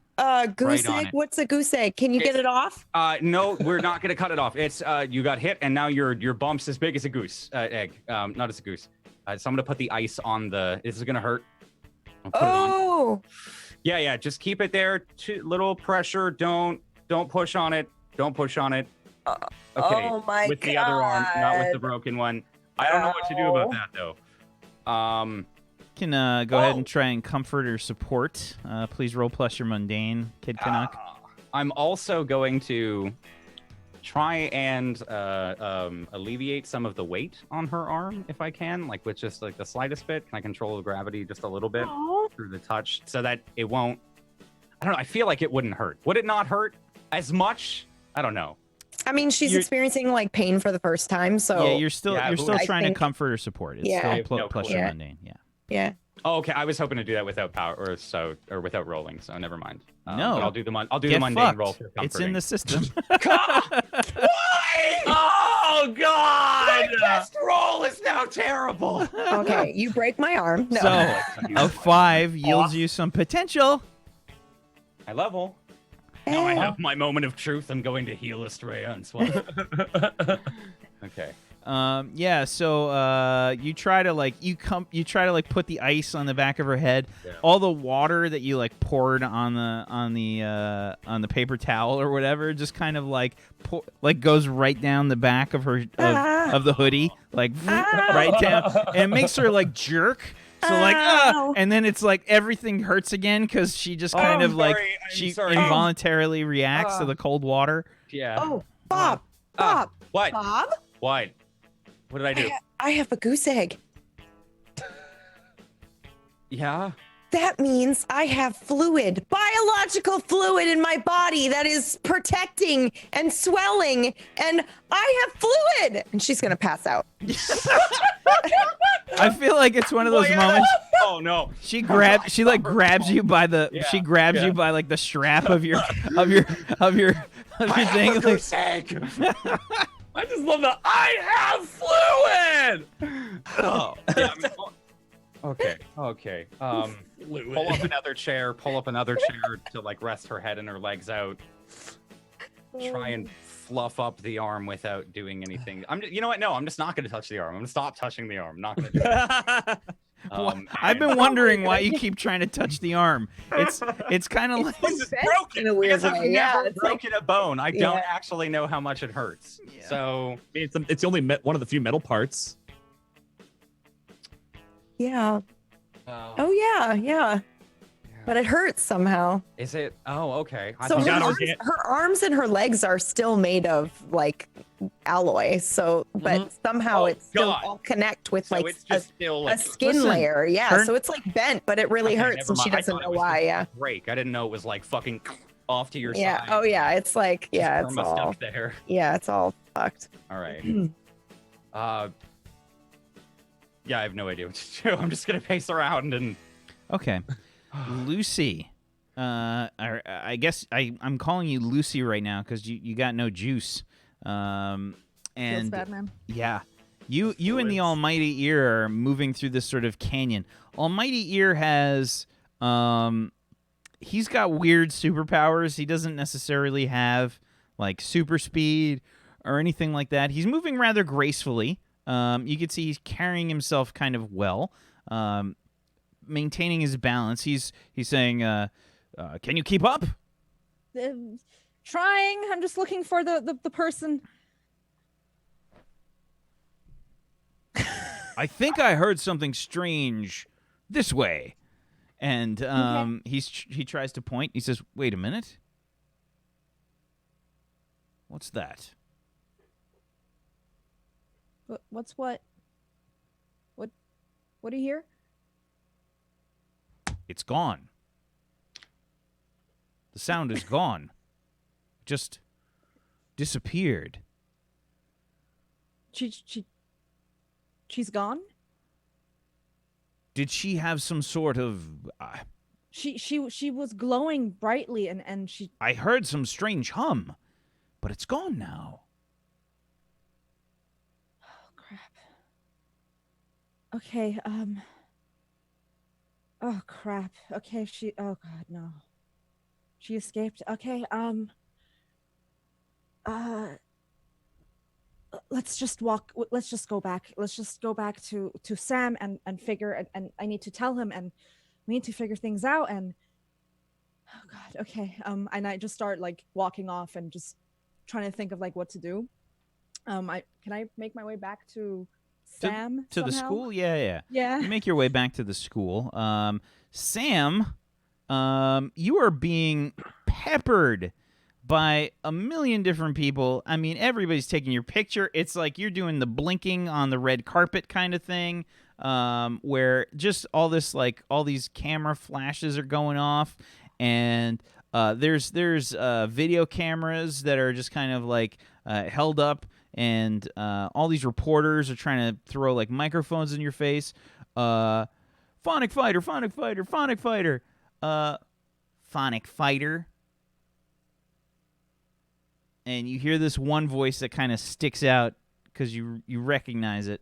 Goose on egg. it. What's a goose egg? Can you get it off? No, we're not gonna cut it off. It's you got hit, and now your bump's as big as a goose egg. Not as a goose. So I'm gonna put the ice on the. This is gonna hurt. I'll put it on. Oh, Yeah. Just keep it there. Little pressure. Don't push on it. Don't push on it. Okay. oh my with god! the other arm, not with the broken one. I don't know what to do about that though. Can go ahead and try and comfort or support. Please roll plus your mundane, Kid Canuck. I'm also going to try and alleviate some of the weight on her arm if I can, like with just like the slightest bit. Can I control the gravity just a little bit through the touch so that it won't? I don't know. I feel like it wouldn't hurt. Would it not hurt as much? I don't know. I mean, she's experiencing like pain for the first time, so Yeah, you're still Yeah, you're still I trying to think- comfort or support. It's Yeah. still No, plus cool. your Yeah. mundane. Yeah. Yeah. Oh, okay. I was hoping to do that without power or without rolling, so never mind. No. But I'll do the Get mundane fucked. roll for comforting. It's in the system. Why? Oh God! My best roll is now terrible. Okay, you break my arm. No. So a 5 yields you some potential. I level. Now I have my moment of truth. I'm going to heal Estrella and swap. Okay. Yeah, so you try to put the ice on the back of her head. Yeah. All the water that you like poured on the paper towel or whatever just kind of like goes right down the back of her of the hoodie, like right down, and it makes her like jerk. So like, and then it's like everything hurts again because she just kind of like involuntarily reacts to the cold water. Yeah. Oh, Bob. Bob. What? Bob? What? What did I do? I have a goose egg. Yeah. That means I have biological fluid in my body that is protecting and swelling, and I have fluid. And she's gonna pass out. I feel like it's one of those moments. Oh no. She grabs you by the you by like the strap of your thing. Like, I just love that. I have fluid. Oh. Yeah, okay. Fluid. Pull up another chair to like rest her head and her legs out. Try and fluff up the arm without doing anything. You know what? No, I'm just not going to touch the arm. I'm going to stop touching the arm. I'm not going to do it. I've been wondering why you keep trying to touch the arm. It's kind of like it's broken in a weird I've way. never It's broken a bone. I don't actually know how much it hurts. Yeah. So It's only one of the few metal parts. Yeah. Oh yeah. But it hurts somehow. Is it? Oh, okay. So thought- her arms and her legs are still made of like alloy. So, but somehow it still all connect with So like it's just still like a skin Listen, layer. Yeah. So it's like bent, but it really Okay, hurts, never and she mind. I doesn't thought it know was why. just Yeah. a break. I didn't know it was like fucking off to your Yeah. side. Oh yeah. It's like Just it's perma all stuck there. it's all fucked. All right. Yeah, I have no idea what to do. I'm just gonna pace around and. okay. Lucy, I guess I'm calling you Lucy right now because you got no juice. Feels And bad, man. yeah, you and the Almighty Ear are moving through this sort of canyon. Almighty Ear has he's got weird superpowers. He doesn't necessarily have like super speed or anything like that. He's moving rather gracefully. You can see he's carrying himself kind of well, maintaining his balance. He's saying, "Can you keep up?" Trying. I'm just looking for the person. I think I heard something strange this way. And he tries to point. He says, "Wait a minute. What's that?" What's what? What do you hear? It's gone. The sound is gone. Just disappeared. She's gone? Did she have some sort of She was glowing brightly and she I heard some strange hum, but it's gone now. Oh crap. Okay, oh crap. Okay, oh god, no. She escaped. Okay, let's just go back. Let's just go back to Sam and figure and I need to tell him and we need to figure things out and oh god, okay. And I just start like walking off and just trying to think of like what to do. Can I make my way back to Sam to the somehow? school? Yeah. Yeah. You make your way back to the school. Sam, you are being peppered by a million different people. I mean, everybody's taking your picture. It's like you're doing the blinking on the red carpet kind of thing, where just all these camera flashes are going off, and there's video cameras that are just kind of like held up, and all these reporters are trying to throw like microphones in your face. Phonic fighter, phonic fighter, phonic fighter. Phonic fighter. And you hear this one voice that kind of sticks out because you recognize it.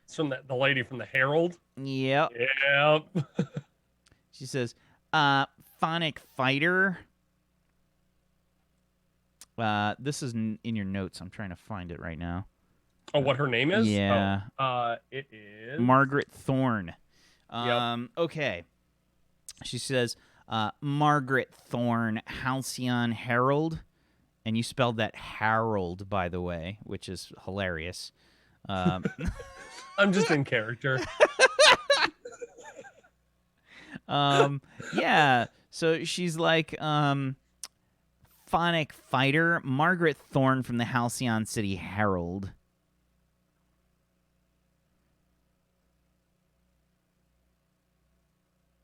It's from the lady from the Herald. Yep. Yep. She says, phonic fighter. This is in your notes. I'm trying to find it right now. Oh, what her name is? Yeah. Oh, it is Margaret Thorne. Yep. Okay. She says, Margaret Thorne, Halcyon Herald. And you spelled that Harold, by the way, which is hilarious. I'm just in character. Yeah. So she's like, phonic fighter, Margaret Thorne from the Halcyon City Herald.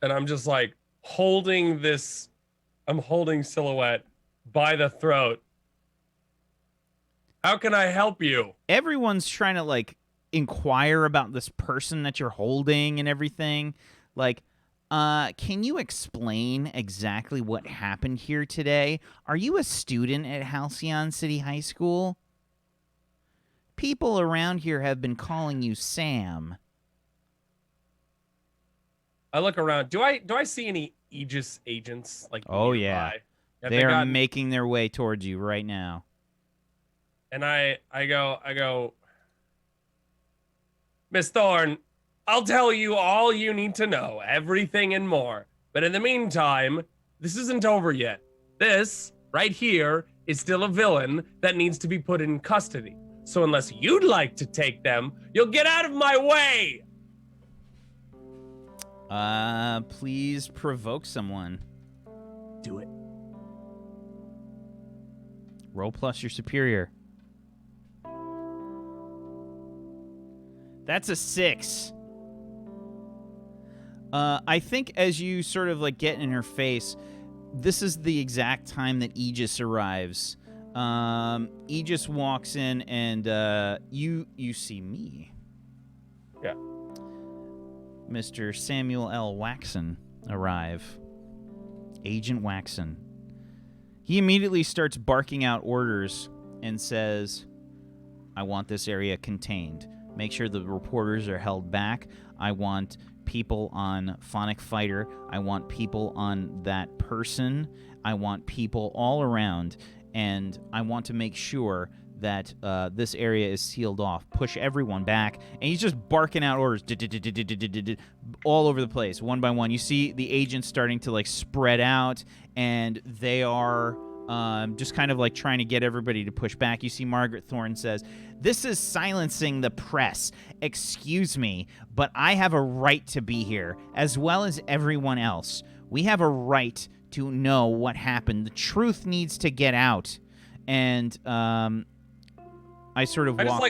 And I'm just like holding Silhouette by the throat. How can I help you? Everyone's trying to like inquire about this person that you're holding and everything. Like, can you explain exactly what happened here today? Are you a student at Halcyon City High School? People around here have been calling you Sam. I look around. Do I see any Aegis agents like Oh, nearby? yeah. Have They are gotten- making their way towards you right now. And I go, Miss Thorne, I'll tell you all you need to know, everything and more. But in the meantime, this isn't over yet. This, right here, is still a villain that needs to be put in custody. So unless you'd like to take them, you'll get out of my way! Please provoke someone. Do it. Roll plus your superior. That's a 6. I think as you sort of like get in her face, this is the exact time that Aegis arrives. Aegis walks in and you see me. Yeah. Mr. Samuel L. Waxon arrive. Agent Waxon. He immediately starts barking out orders and says, I want this area contained. Make sure the reporters are held back. I want people on Phonic Fighter. I want people on that person. I want people all around. And I want to make sure that this area is sealed off. Push everyone back. And he's just barking out orders all over the place, one by one. You see the agents starting to like spread out, and they are just kind of like trying to get everybody to push back. You see Margaret Thorne says, this is silencing the press. Excuse me, but I have a right to be here, as well as everyone else. We have a right to know what happened. The truth needs to get out. And I sort of walk.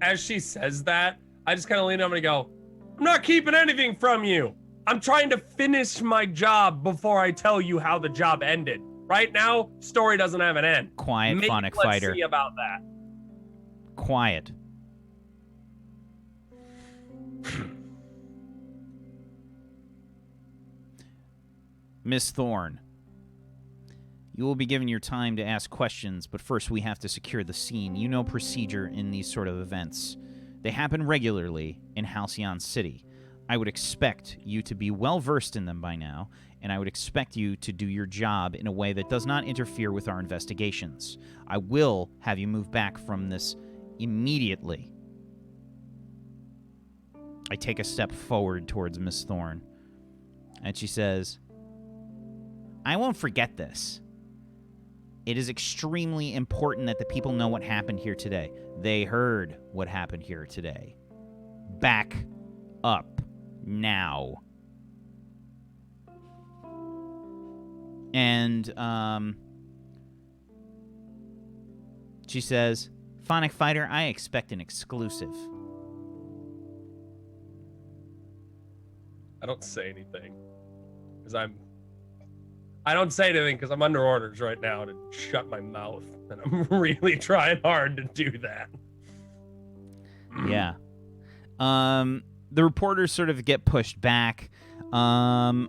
As she says that, I just kind of lean over and go, I'm not keeping anything from you. I'm trying to finish my job before I tell you how the job ended. Right now, story doesn't have an end. Quiet, Maybe Phonic let's Fighter. see about that. Quiet. Miss Thorne, you will be given your time to ask questions, but first we have to secure the scene. You know procedure in these sort of events. They happen regularly in Halcyon City. I would expect you to be well-versed in them by now, and I would expect you to do your job in a way that does not interfere with our investigations. I will have you move back from this immediately. I take a step forward towards Miss Thorne, and she says, I won't forget this. It is extremely important that the people know what happened here today. They heard what happened here today. Back up now. And she says, Phonic Fighter, I expect an exclusive. I don't say anything because I don't say anything because I'm under orders right now to shut my mouth, and I'm really trying hard to do that. Yeah. the reporters sort of get pushed back. Phonic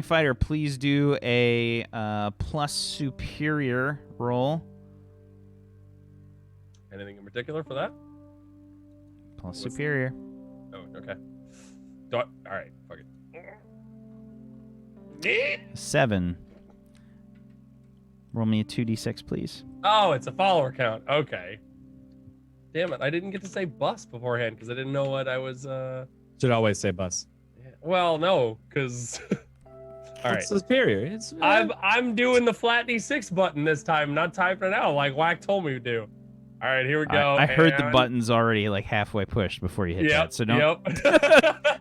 Fighter, please do a plus superior roll. Anything in particular for that? Plus superior. Oh, okay. All right, fuck it. 7. Roll me a 2d6, please. Oh, it's a follower count. Okay. Damn it! I didn't get to say bus beforehand because I didn't know what I was. Should always say bus. Yeah. Well, no, because. All right. It's superior. It's, I'm doing the flat D6 button this time, not typing it out like Wack told me to do. All right, here we go. I heard the button's already like halfway pushed before you hit that, so don't. Yep.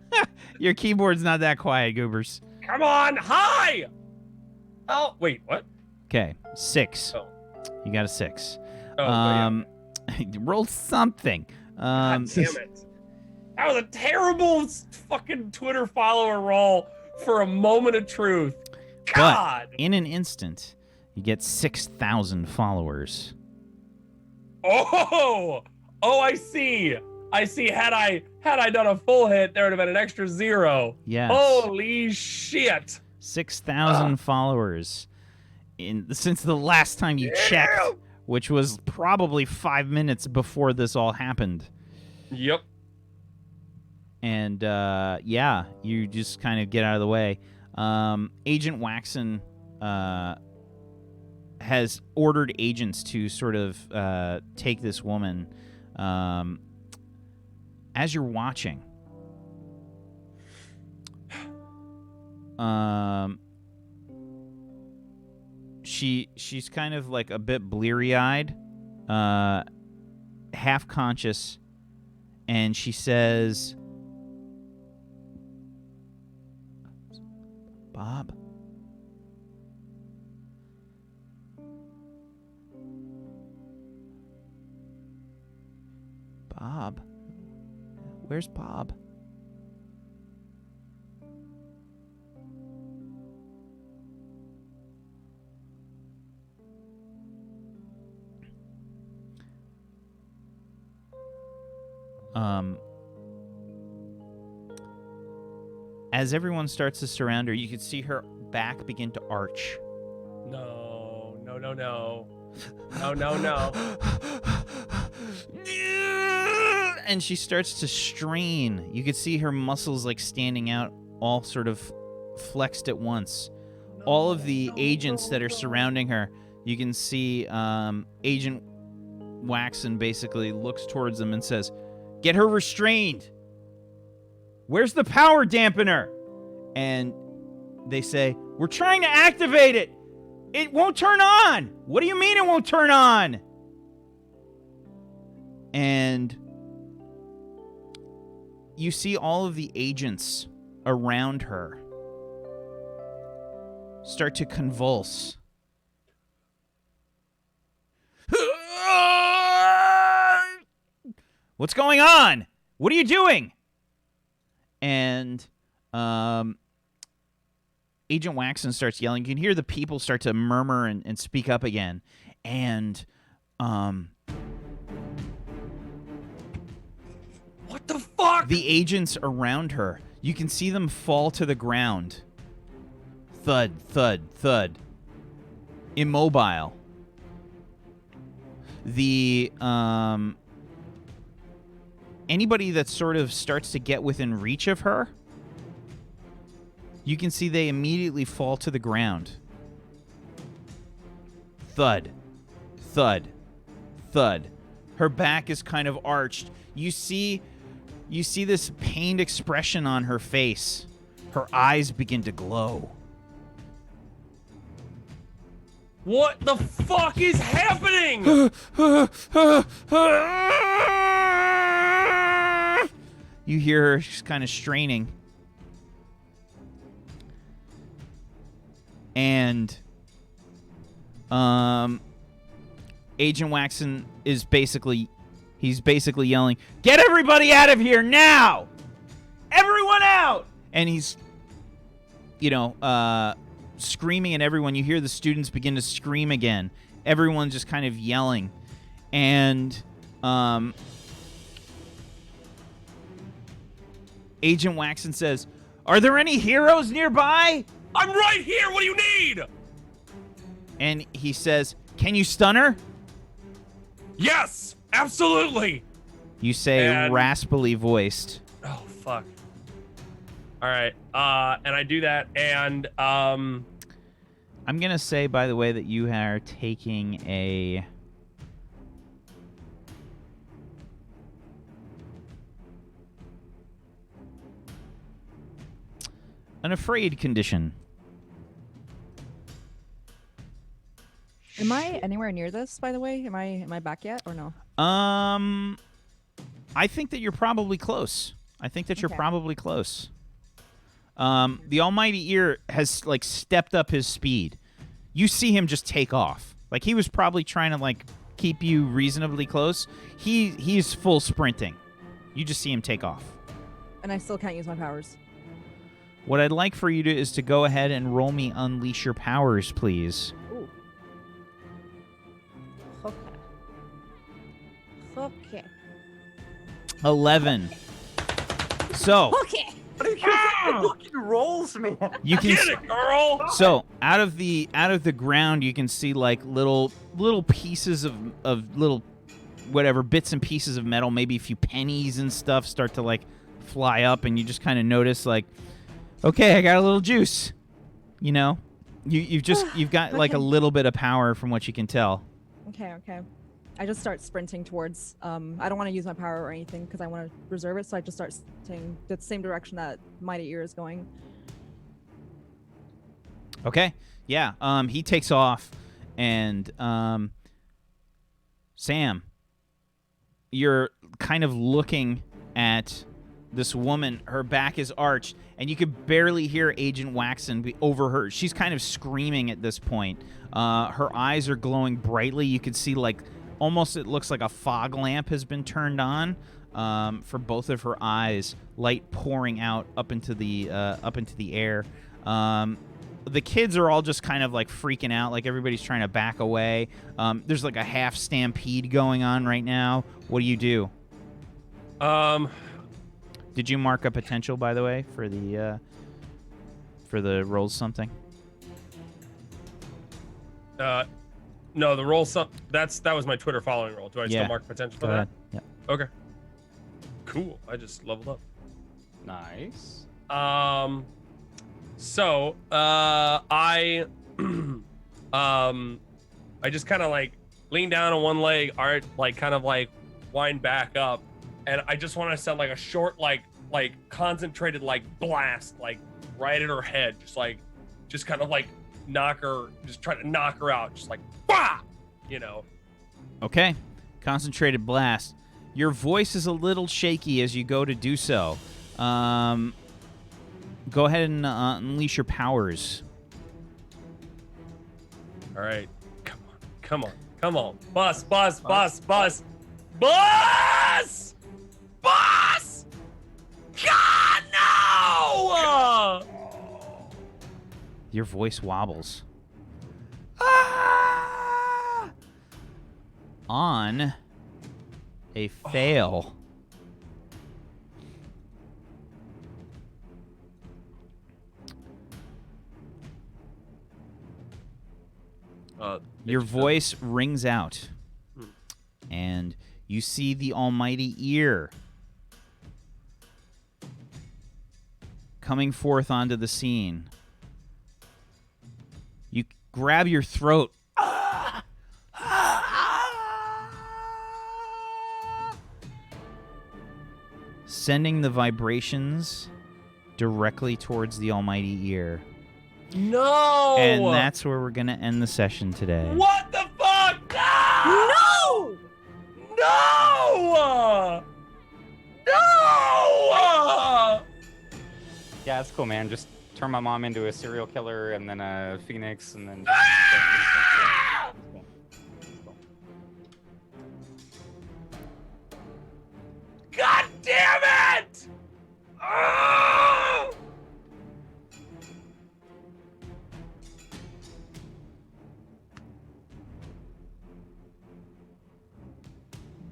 Your keyboard's not that quiet, goobers. Come on, hi. Oh, wait, what? Okay, 6. Oh. You got a 6. Oh, Roll something. God damn it. That was a terrible fucking Twitter follower roll for a moment of truth. God. But in an instant, you get 6,000 followers. Oh, I see. Had I done a full hit, there would have been an extra 0. Yes. Holy shit. 6,000 followers since the last time you checked, which was probably 5 minutes before this all happened. Yep. And you just kind of get out of the way. Agent Waxen has ordered agents to sort of take this woman. As you're watching, she's kind of like a bit bleary-eyed, half conscious, and she says, Bob? Bob? Where's Bob? As everyone starts to surround her, you can see her back begin to arch. No. And she starts to strain. You could see her muscles like standing out, all sort of flexed at once. All of the agents that are surrounding her, you can see Agent Waxen basically looks towards them and says, "Get her restrained. Where's the power dampener?" And they say, "We're trying to activate it. It won't turn on." "What do you mean it won't turn on?" And you see all of the agents around her start to convulse. "What's going on? What are you doing?" And Agent Waxen starts yelling. You can hear the people start to murmur and speak up again. And what the fuck? The agents around her, you can see them fall to the ground. Thud, thud, thud. Immobile. The anybody that sort of starts to get within reach of her, you can see they immediately fall to the ground. Thud, thud, thud. Her back is kind of arched. You see this pained expression on her face. Her eyes begin to glow. What the fuck is happening? You hear her, she's kind of straining. And Agent Waxen is basically yelling, "Get everybody out of here now! Everyone out!" And he's screaming at everyone. You hear the students begin to scream again. Everyone's just kind of yelling. And Agent Waxen says, "Are there any heroes nearby?" I'm right here. What do you need? And he says, "Can you stun her?" Yes, absolutely. You say, And- raspily voiced. Oh, fuck. All right. And I do that, and I'm going to say, by the way, that you are taking an afraid condition. Am I anywhere near this, by the way? Am I back yet or no? I think that you're probably close. You're Okay. probably close. The Almighty Ear has like stepped up his speed. You see him just take off. Like he was probably trying to like keep you reasonably close. He's full sprinting. You just see him take off. And I still can't use my powers. What I'd like for you to is to go ahead and roll me Unleash Your Powers, please. Ooh. Okay. 11. So Okay. Fucking rolls, man. you can get it, girl. So out of the ground, you can see like little pieces of little whatever bits and pieces of metal, maybe a few pennies and stuff start to like fly up, and you just kind of notice like, okay, I got a little juice. You know, you've got like a Okay. little bit of power from what you can tell. Okay. I just start sprinting towards. I don't want to use my power or anything because I want to reserve it. So I just start sprinting the same direction that Mighty Ear is going. Okay, yeah. He takes off, and Sam, you're kind of looking at this woman. Her back is arched, and you could barely hear Agent Waxen be over her. She's kind of screaming at this point. Her eyes are glowing brightly. You could see like almost it looks like a fog lamp has been turned on for both of her eyes, light pouring out up into the air. The kids are all just kind of like freaking out, like everybody's trying to back away. There's like a half stampede going on right now. What do you do? Did you mark a potential, by the way, for the rolls something? No, the roll that was my Twitter following roll. Do I Yeah. still mark potential for Go that? ahead. Yeah. Okay. Cool. I just leveled up. Nice. So I I just kind of like lean down on one leg, art like kind of like wind back up, and I just want to set like a short like concentrated like blast like right at her head, just kind of like try to knock her out, just like bah, you know. Okay. Concentrated blast. Your voice is a little shaky as you go to do so. Go ahead and unleash your powers. All right, come on, bus. God no! Your voice wobbles. On a fail. Your voice rings out, and you see the Almighty Ear coming forth onto the scene. You grab your throat. Sending the vibrations directly towards the Almighty Ear. No! And that's where we're going to end the session today. What the fuck? No! No! No! Yeah, that's cool, man. Just turn my mom into a serial killer and then a phoenix and then. God damn it! Ah!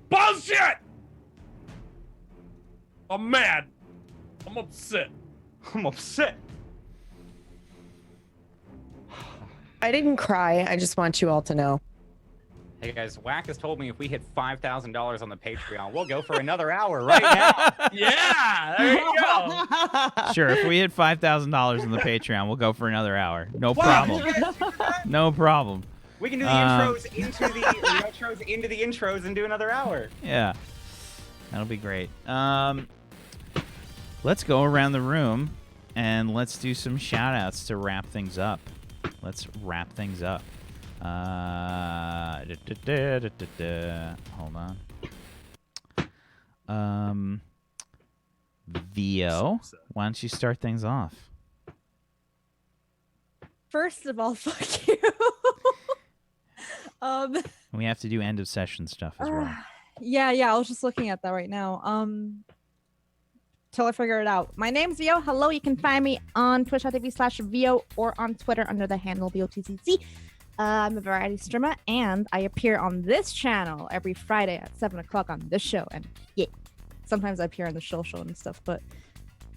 Bullshit! I'm mad. I'm upset. I'm upset. I didn't cry. I just want you all to know. Hey guys, Whack has told me if we hit $5,000 on the Patreon, we'll go for another hour right now. Yeah, there you go. Sure, if we hit $5,000 in the Patreon, we'll go for another hour. No problem. No problem. We can do the intros into the intros and do another hour. Yeah, that'll be great. Let's go around the room and let's do some shout outs to wrap things up. Let's wrap things up. Hold on. Vio, why don't you start things off? First of all, fuck you. We have to do end of session stuff as well. Yeah, I was just looking at that right now. Till I figure it out. My name's Vio. Hello, you can find me on twitch.tv/Vio or on Twitter under the handle VOTCC. I'm a variety streamer, and I appear on this channel every Friday at 7 o'clock on this show. And yeah, sometimes I appear on the show and stuff. But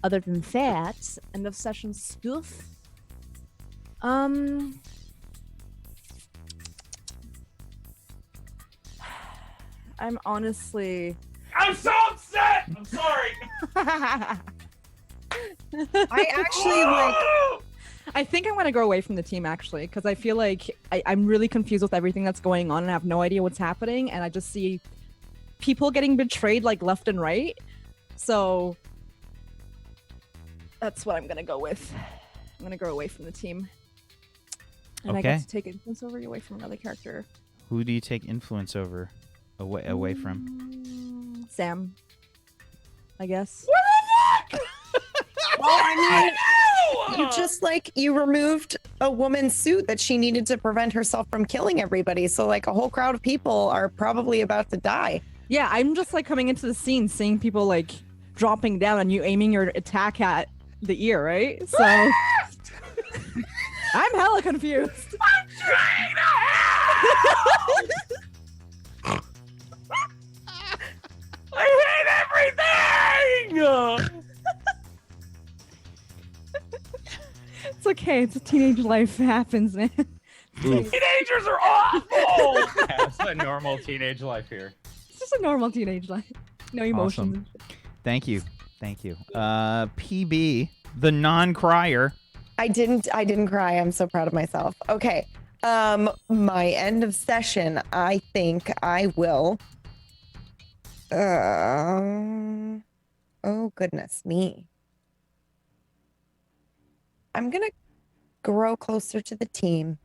other than that, end of session stuff. I'm honestly. I'm so upset. I'm sorry. I actually like. I think I want to go away from the team actually, because I feel like I'm really confused with everything that's going on and I have no idea what's happening, and I just see people getting betrayed like left and right. So that's what I'm gonna go with. I'm gonna go away from the team. And Okay. I get to take influence over you away from another character. Who do you take influence over? Away from? Sam, I guess. Well, I mean, you just you removed a woman's suit that she needed to prevent herself from killing everybody. So like a whole crowd of people are probably about to die. Yeah, I'm just like coming into the scene, seeing people like dropping down and you aiming your attack at the ear, right? So I'm hella confused. I'm trying to help. I hate everything. It's okay. It's a teenage life. It happens, man. Teenagers are awful. That's a normal teenage life here. It's just a normal teenage life. No emotions. Awesome. Thank you. PB, the non-crier. I didn't cry. I'm so proud of myself. Okay. My end of session, I think I will. Oh goodness me. I'm gonna grow closer to the team.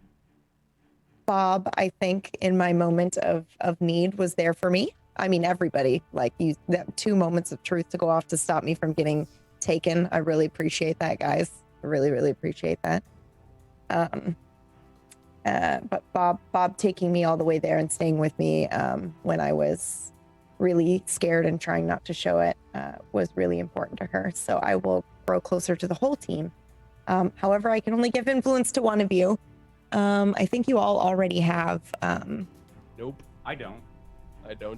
Bob, I think in my moment of need was there for me. I mean, everybody, like you, that 2 moments of truth to go off to stop me from getting taken. I really appreciate that, guys. I really, really appreciate that. But Bob taking me all the way there and staying with me when I was really scared and trying not to show it was really important to her. So I will grow closer to the whole team. However, I can only give influence to one of you. I think you all already have. Nope, I don't,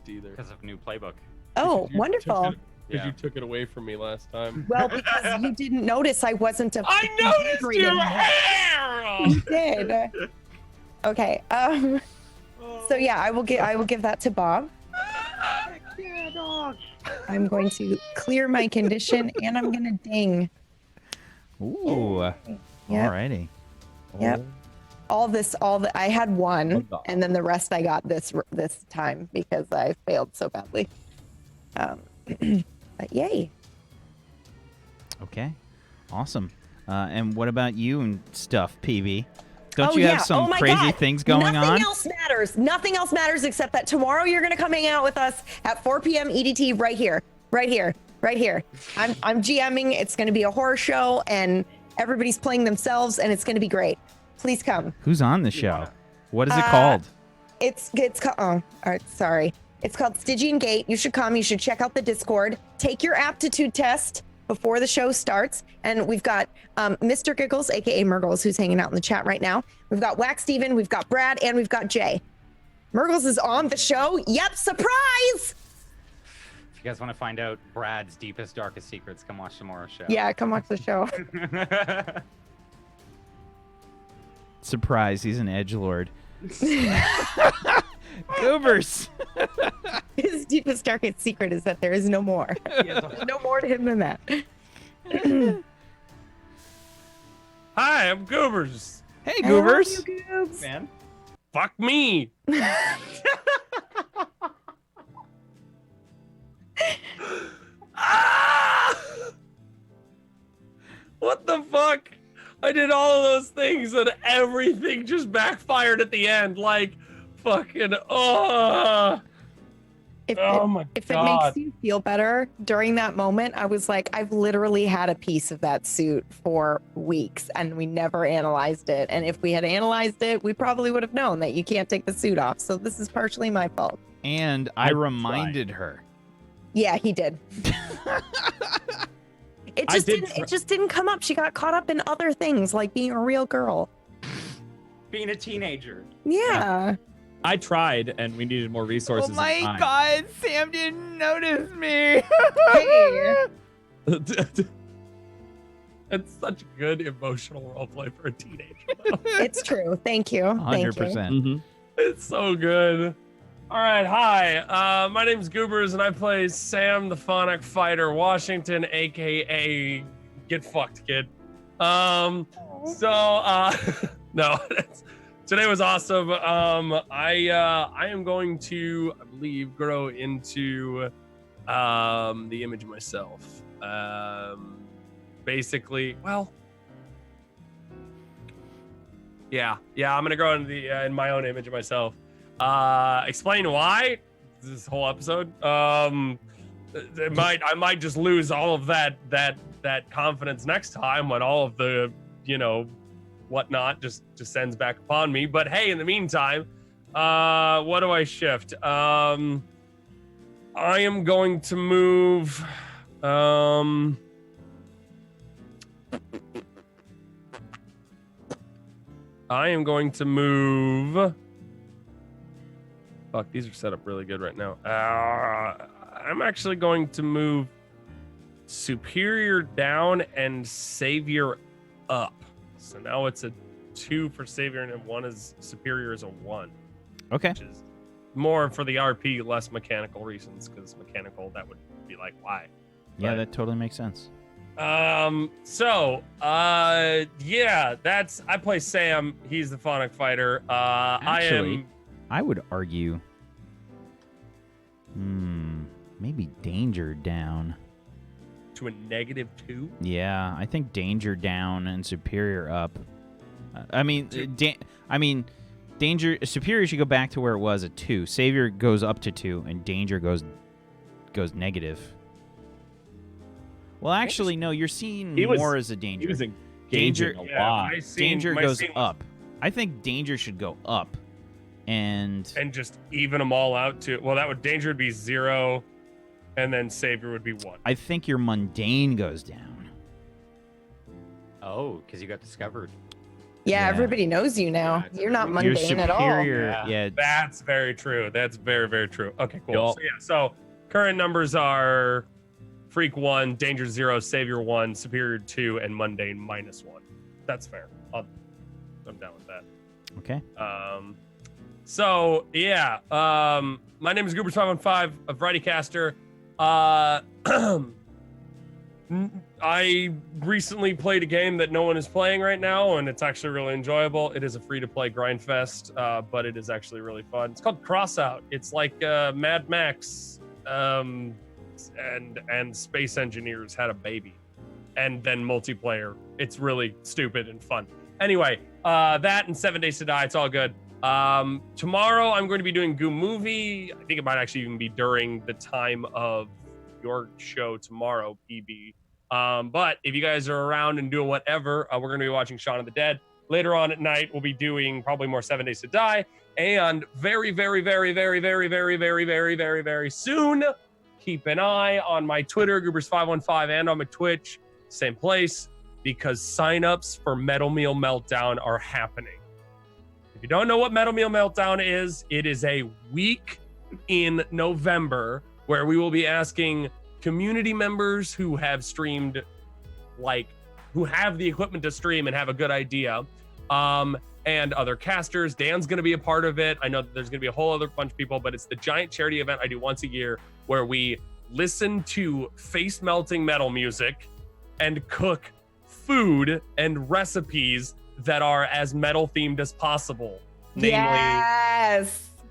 either. because of new playbook. Oh, wonderful. Because you took it away from me last time. Well, because you didn't notice I wasn't a. I noticed your hair. You did. Okay. So yeah, I will give that to Bob. I'm going to clear my condition and I'm gonna ding. Ooh. Yep. Alrighty. Yep. I had one, and then the rest I got this time because I failed so badly. But yay. Okay. Awesome. And what about you and stuff, PB? Don't you have some my crazy God. thing going on? Nothing else matters. Nothing else matters except that tomorrow you're gonna come hang out with us at 4 p.m. EDT right here. I'm GMing. It's gonna be a horror show, and everybody's playing themselves, and it's gonna be great. Please come. Who's on the show? What is it called? It's called. Oh, all right, sorry. It's called Stygian Gate. You should come. You should check out the Discord. Take your aptitude test before the show starts. And we've got Mr. Giggles, aka Murgles, who's hanging out in the chat right now. We've got Wacksteven, we've got Brad, and we've got Jay. Murgles is on the show. Yep, surprise! you guys want to find out Brad's deepest, darkest secrets, come watch tomorrow's show. Yeah, come watch the show. Surprise, he's an edgelord. Goobers. His deepest, darkest secret is that there is no more. No more to him than that. Hi, I'm Goobers. Hey, Goobers. I love you, Goobs. Man. Fuck me. Ah! What the fuck? I did all of those things and everything just backfired at the end. Like, fucking, If oh my If it God. makes you feel better, during that moment, I was like, I've literally had a piece of that suit for weeks and we never analyzed it. And if we had analyzed it, we probably would have known that you can't take the suit off. So this is partially my fault. And I reminded her. Yeah, he did. It just didn't come up. She got caught up in other things like being a real girl. Being a teenager. Yeah. I tried, and we needed more resources. Oh my and time. God, Sam didn't notice me. Hey. It's such good emotional roleplay for a teenager. It's true. Thank you. Thank you. 100%. Mm-hmm. It's so good. All right, hi. My name's Goobers, and I play Sam the Phonic Fighter Washington, aka Get Fucked Kid. No, today was awesome. I am going to, I believe, grow into the image of myself. Basically, well, yeah, I'm gonna grow into the in my own image of myself. Explain why this whole episode. I might just lose all of that confidence next time when all of the whatnot just descends back upon me. But hey, in the meantime, what do I shift? I am going to move. I am going to move. Fuck, these are set up really good right now. I'm actually going to move Superior down and Savior up. So now it's a 2 for Savior and 1 is Superior is a 1. Okay. Which is more for the RP, less mechanical reasons, because mechanical, that would be like, why? Yeah, But- that totally makes sense. yeah, I play Sam. He's the Phonic Fighter. Actually, I would argue, maybe Danger down. to a -2. Yeah, I think Danger down and Superior up. Danger Superior should go back to where it was at 2. Savior goes up to 2, and Danger goes negative. Well, actually, no. You're seeing more as a Danger. He was Danger- engaging a lot. Danger goes up. I think Danger should go up, and just even them all out to, well, that would, Danger would be 0, and then Savior would be 1. I think your mundane goes down. Oh, because you got discovered. Yeah, Yeah. everybody knows you now. Yeah, You're not Your mundane at all. superior, yeah. That's very true. That's very, very true. Okay, cool. Yup. So current numbers are Freak 1, Danger 0, Savior 1, Superior 2, and Mundane -1. That's fair. I'm down with that. Okay. My name is Goobers515, a variety caster. I recently played a game that no one is playing right now, and it's actually really enjoyable. It is a free-to-play grindfest, but it is actually really fun. It's called Crossout. It's like Mad Max, and space engineers had a baby, and then multiplayer. It's really stupid and fun. Anyway, that and 7 Days to Die. It's all good. Tomorrow I'm going to be doing Goo Movie. I think it might actually even be during the time of your show tomorrow, PB. But if you guys are around and doing whatever, we're going to be watching Shaun of the Dead. Later on at night, we'll be doing probably more 7 Days to Die. And very, very, very, very, very, very, very, very, very, very soon, keep an eye on my Twitter, Goobers515, and on my Twitch, same place, because signups for Metal Meal Meltdown are happening. If you don't know what Metal Meal Meltdown is, it is a week in November where we will be asking community members who have streamed, like, who have the equipment to stream and have a good idea, and other casters. Dan's going to be a part of it. I know that there's going to be a whole other bunch of people, but it's the giant charity event I do once a year where we listen to face-melting metal music and cook food and recipes that are as metal themed as possible.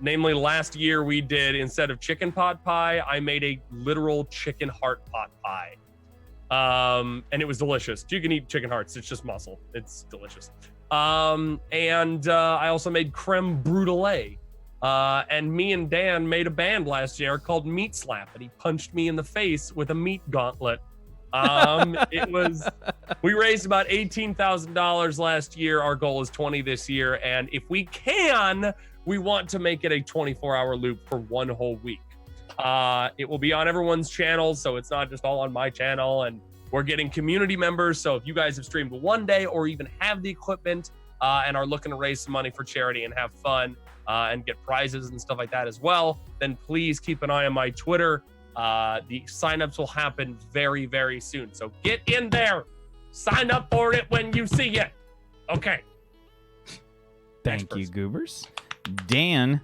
Namely, last year we did, instead of chicken pot pie, I made a literal chicken heart pot pie. And it was delicious. You can eat chicken hearts. It's just muscle. It's delicious. And I also made creme brulee. And me and Dan made a band last year called Meat Slap, and he punched me in the face with a meat gauntlet. We raised about $18,000 last year. Our goal is 20 this year. And if we can, we want to make it a 24-hour loop for one whole week. It will be on everyone's channels, so it's not just all on my channel. And we're getting community members. So if you guys have streamed one day or even have the equipment and are looking to raise some money for charity and have fun and get prizes and stuff like that as well, then please keep an eye on my Twitter. The signups will happen very, very soon. So get in there. Sign up for it when you see it. Okay. Thank you, Goobers. Dan.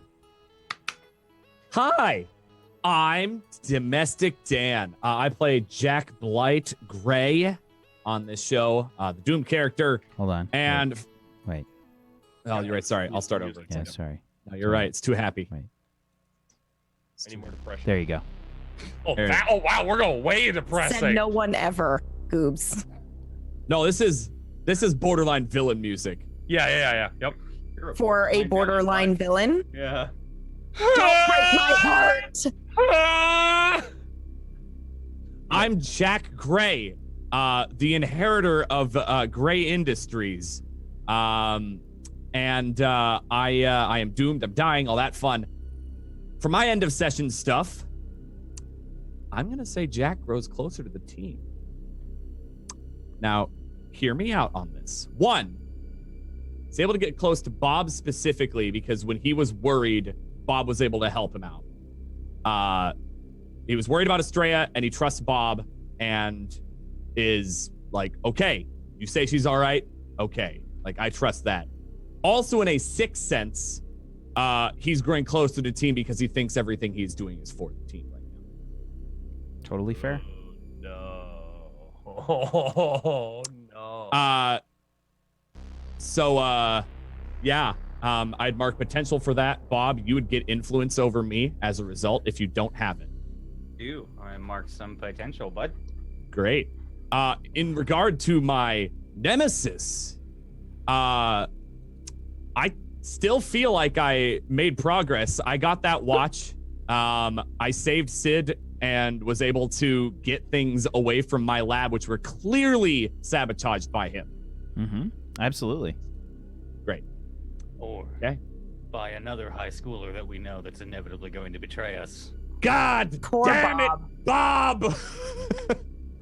Hi, I'm Domestic Dan. I play Jack Blight Gray on this show, the Doom character. Hold on. And wait. Oh, you're right. Sorry, I'll start over. Yeah, sorry. No, you're right. It's too happy. Wait. I need more depression. There you go. Oh, wow, we're going way depressing. Said no one ever, Goobs. No, this is borderline villain music. Yeah. Yep. For a borderline villain. Yeah. Don't break my heart. I'm Jack Gray, the inheritor of Gray Industries. And I am doomed. I'm dying. All that fun. For my end of session stuff, I'm going to say Jack grows closer to the team. Now, hear me out on this. One, he's able to get close to Bob specifically because when he was worried, Bob was able to help him out. He was worried about Estrella, and he trusts Bob and is like, okay, you say she's all right? Okay. Like, I trust that. Also, in a sixth sense, he's growing close to the team because he thinks everything he's doing is for the team right now. Totally fair. Oh, no. Yeah. I'd mark potential for that. Bob, you would get influence over me as a result if you don't have it. I mark some potential, bud. Great. In regard to my nemesis, I still feel like I made progress. I got that watch. I saved Sid and was able to get things away from my lab, which were clearly sabotaged by him. Mm-hmm. Absolutely. Great. Or by another high schooler that we know that's inevitably going to betray us. God Poor damn Bob. it, Bob!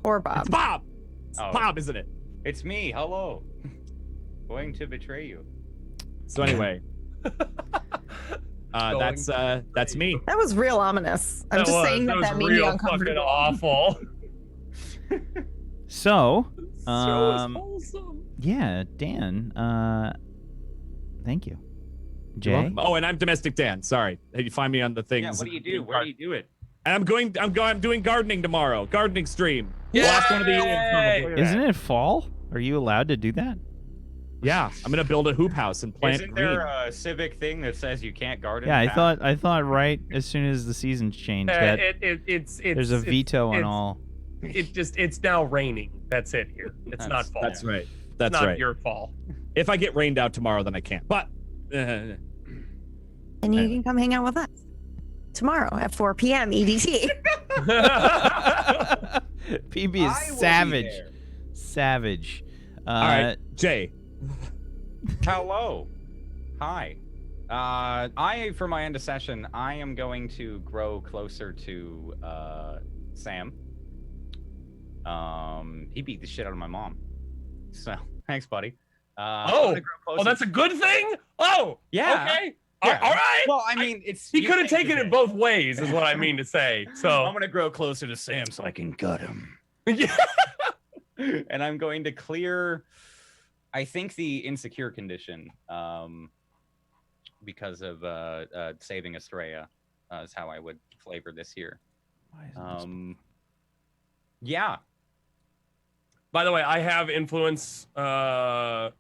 Poor Bob. It's Bob! It's Oh. Bob, isn't it? It's me. Hello. Going to betray you. So anyway, that's me. That was real ominous. I'm just saying that made me real uncomfortable. fucking awful. So, wholesome. yeah, Dan, thank you. You're Jay? welcome. Oh, and I'm Domestic Dan. Sorry. You find me on the things. Yeah, what do you do? Where do you do it? And I'm doing gardening tomorrow. Gardening stream. Yay! Last one of the year. Isn't it fall? Are you allowed to do that? Yeah, I'm gonna build a hoop house and plant Isn't green. there a civic thing that says you can't garden? Yeah, now? I thought right as soon as the seasons changed that It's there's a veto on all. It's now raining. That's it here. It's not fall. That's right. It's That's not right. your fall. If I get rained out tomorrow, then I can't. But And you can come hang out with us tomorrow at 4 p.m. EDT. PB I is will be savage. there. Savage. all right, Jay. Hello. Hi. For my end of session, I am going to grow closer to Sam. He beat the shit out of my mom. So thanks, buddy. I'm gonna grow closer- that's a good thing. Oh, Yeah. Okay. Yeah. All right. Well, I mean, it's He you could have saved taken the it day. both ways, is what I mean to say. I'm So gonna grow closer to Sam so I can gut him. yeah. And I'm going to clear, I think, the insecure condition, because of saving Estrella, is how I would flavor this here. Why isn't this- Yeah. By the way, I have influence on.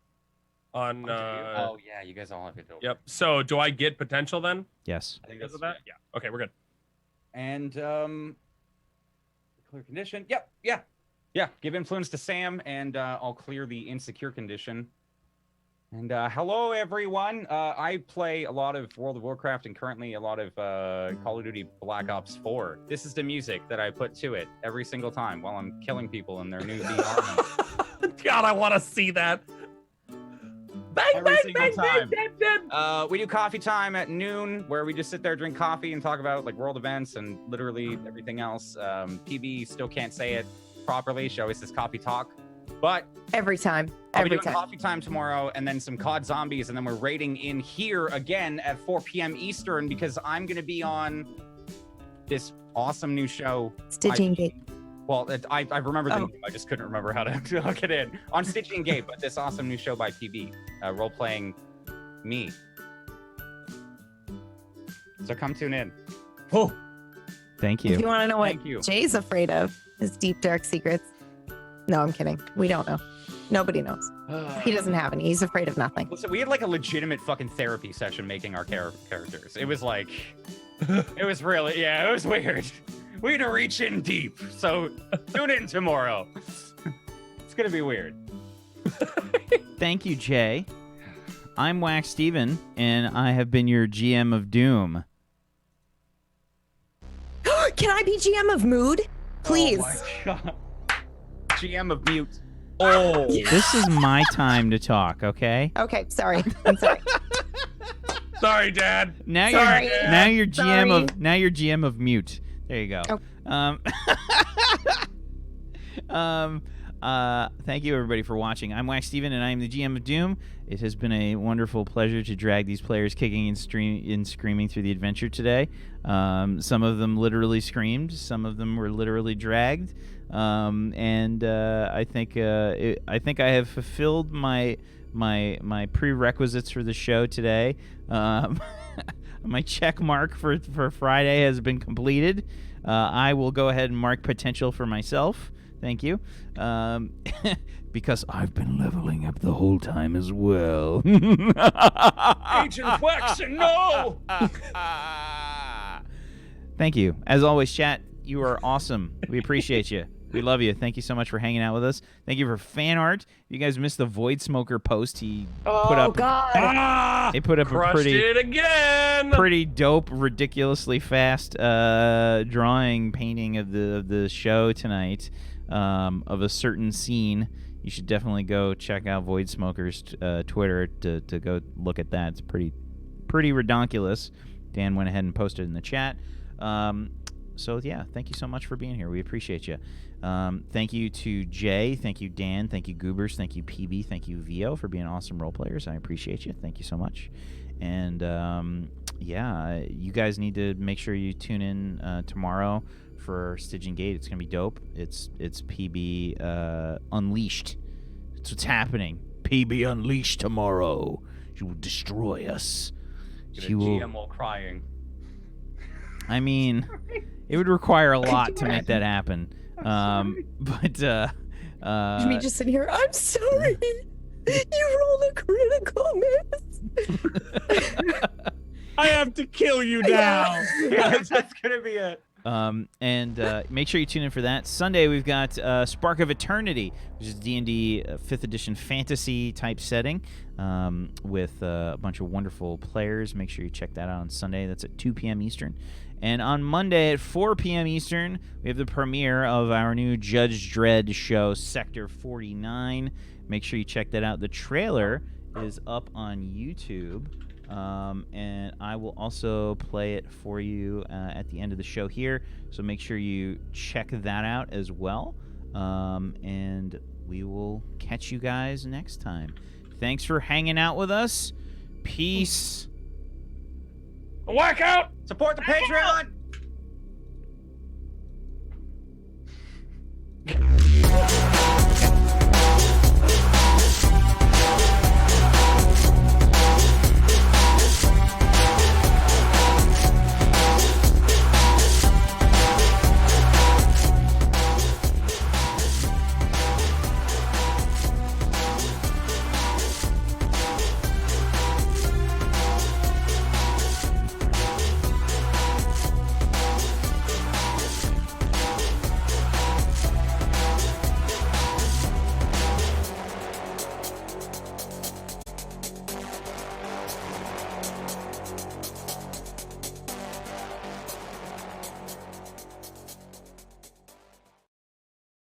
Oh yeah, you guys all have it. Yep. So do I get potential then? Yes. I think Because that's of that? Yeah. Okay, we're good. And clear condition. Yep. Yeah. Yeah. Give influence to Sam, and I'll clear the insecure condition. And hello, everyone. I play a lot of World of Warcraft and currently a lot of Call of Duty Black Ops 4. This is the music that I put to it every single time while I'm killing people in their new VR mode. God, I want to see that. Bang, Every bang, single bang, time. bang, bang, bang. We do coffee time at noon, where we just sit there, drink coffee, and talk about like world events and literally everything else. PB still can't say it properly. She always says coffee talk, but Every time. I'll be Every doing time. coffee time tomorrow, and then some COD zombies, and then we're raiding in here again at 4 p.m. Eastern because I'm gonna be on this awesome new show. Stitching Gate. Well, I remember the Oh. name. I just couldn't remember how to hook it in. On Stitching Gate, but this awesome new show by PB, role-playing me. So come tune in. Oh, Thank If you. you want to know what Thank you. Jay's afraid of, his deep, dark secrets. No, I'm kidding. We don't know. Nobody knows. He doesn't have any. He's afraid of nothing. Listen, we had like a legitimate fucking therapy session making our characters. It was like, it was really, yeah, it was weird. We had to reach in deep. So tune in tomorrow. It's gonna be weird. Thank you, Jay. I'm Wacksteven, and I have been your GM of Doom. Can I be GM of Mood? Please. Oh my God. GM of Mute. oh. This is my time to talk, okay? Okay, sorry. I'm sorry. Sorry, Dad. Now Sorry. you're now you're GM Sorry. of now you're GM of Mute. There you go. Oh. Thank you everybody for watching. I'm Wacksteven, and I am the GM of Doom. It has been a wonderful pleasure to drag these players kicking and screaming through the adventure today. Some of them literally screamed. Some of them were literally dragged. And I think I have fulfilled my prerequisites for the show today. My check mark for Friday has been completed. I will go ahead and mark potential for myself. Thank you. Because I've been leveling up the whole time as well. Agent Waxen, no! Thank you. As always, chat, you are awesome. We appreciate you. We love you. Thank you so much for hanging out with us. Thank you for fan art. If you guys missed the Void Smoker post, he put Oh, up God. Ah! he put up a Crushed it again. pretty dope, ridiculously fast drawing painting of the show tonight, of a certain scene. You should definitely go check out Void Smoker's Twitter to go look at that. It's pretty redonkulous. Dan went ahead and posted it in the chat. So yeah, thank you so much for being here. We appreciate you. Thank you to Jay. Thank you, Dan. Thank you, Goobers. Thank you, PB. Thank you, VO, for being awesome role players. I appreciate you. Thank you so much. And yeah, you guys need to make sure you tune in tomorrow for Stygian Gate. It's gonna be dope. It's PB Unleashed. That's what's happening. PB Unleashed tomorrow. She will destroy us. She will. GM while crying. I mean, it would require a lot to make that happen. But Me just sitting here, I'm sorry. You rolled a critical miss. I have to kill you now. Yeah, that's gonna be it. And make sure you tune in for that. Sunday we've got Spark of Eternity, which is D&D 5th edition fantasy type setting, with a bunch of wonderful players. Make sure you check that out on Sunday. That's at 2 p.m. Eastern. And on Monday at 4 p.m. Eastern, we have the premiere of our new Judge Dredd show, Sector 49. Make sure you check that out. The trailer is up on YouTube. And I will also play it for you at the end of the show here. So make sure you check that out as well. And we will catch you guys next time. Thanks for hanging out with us. Peace. Whack out! Support the Patreon.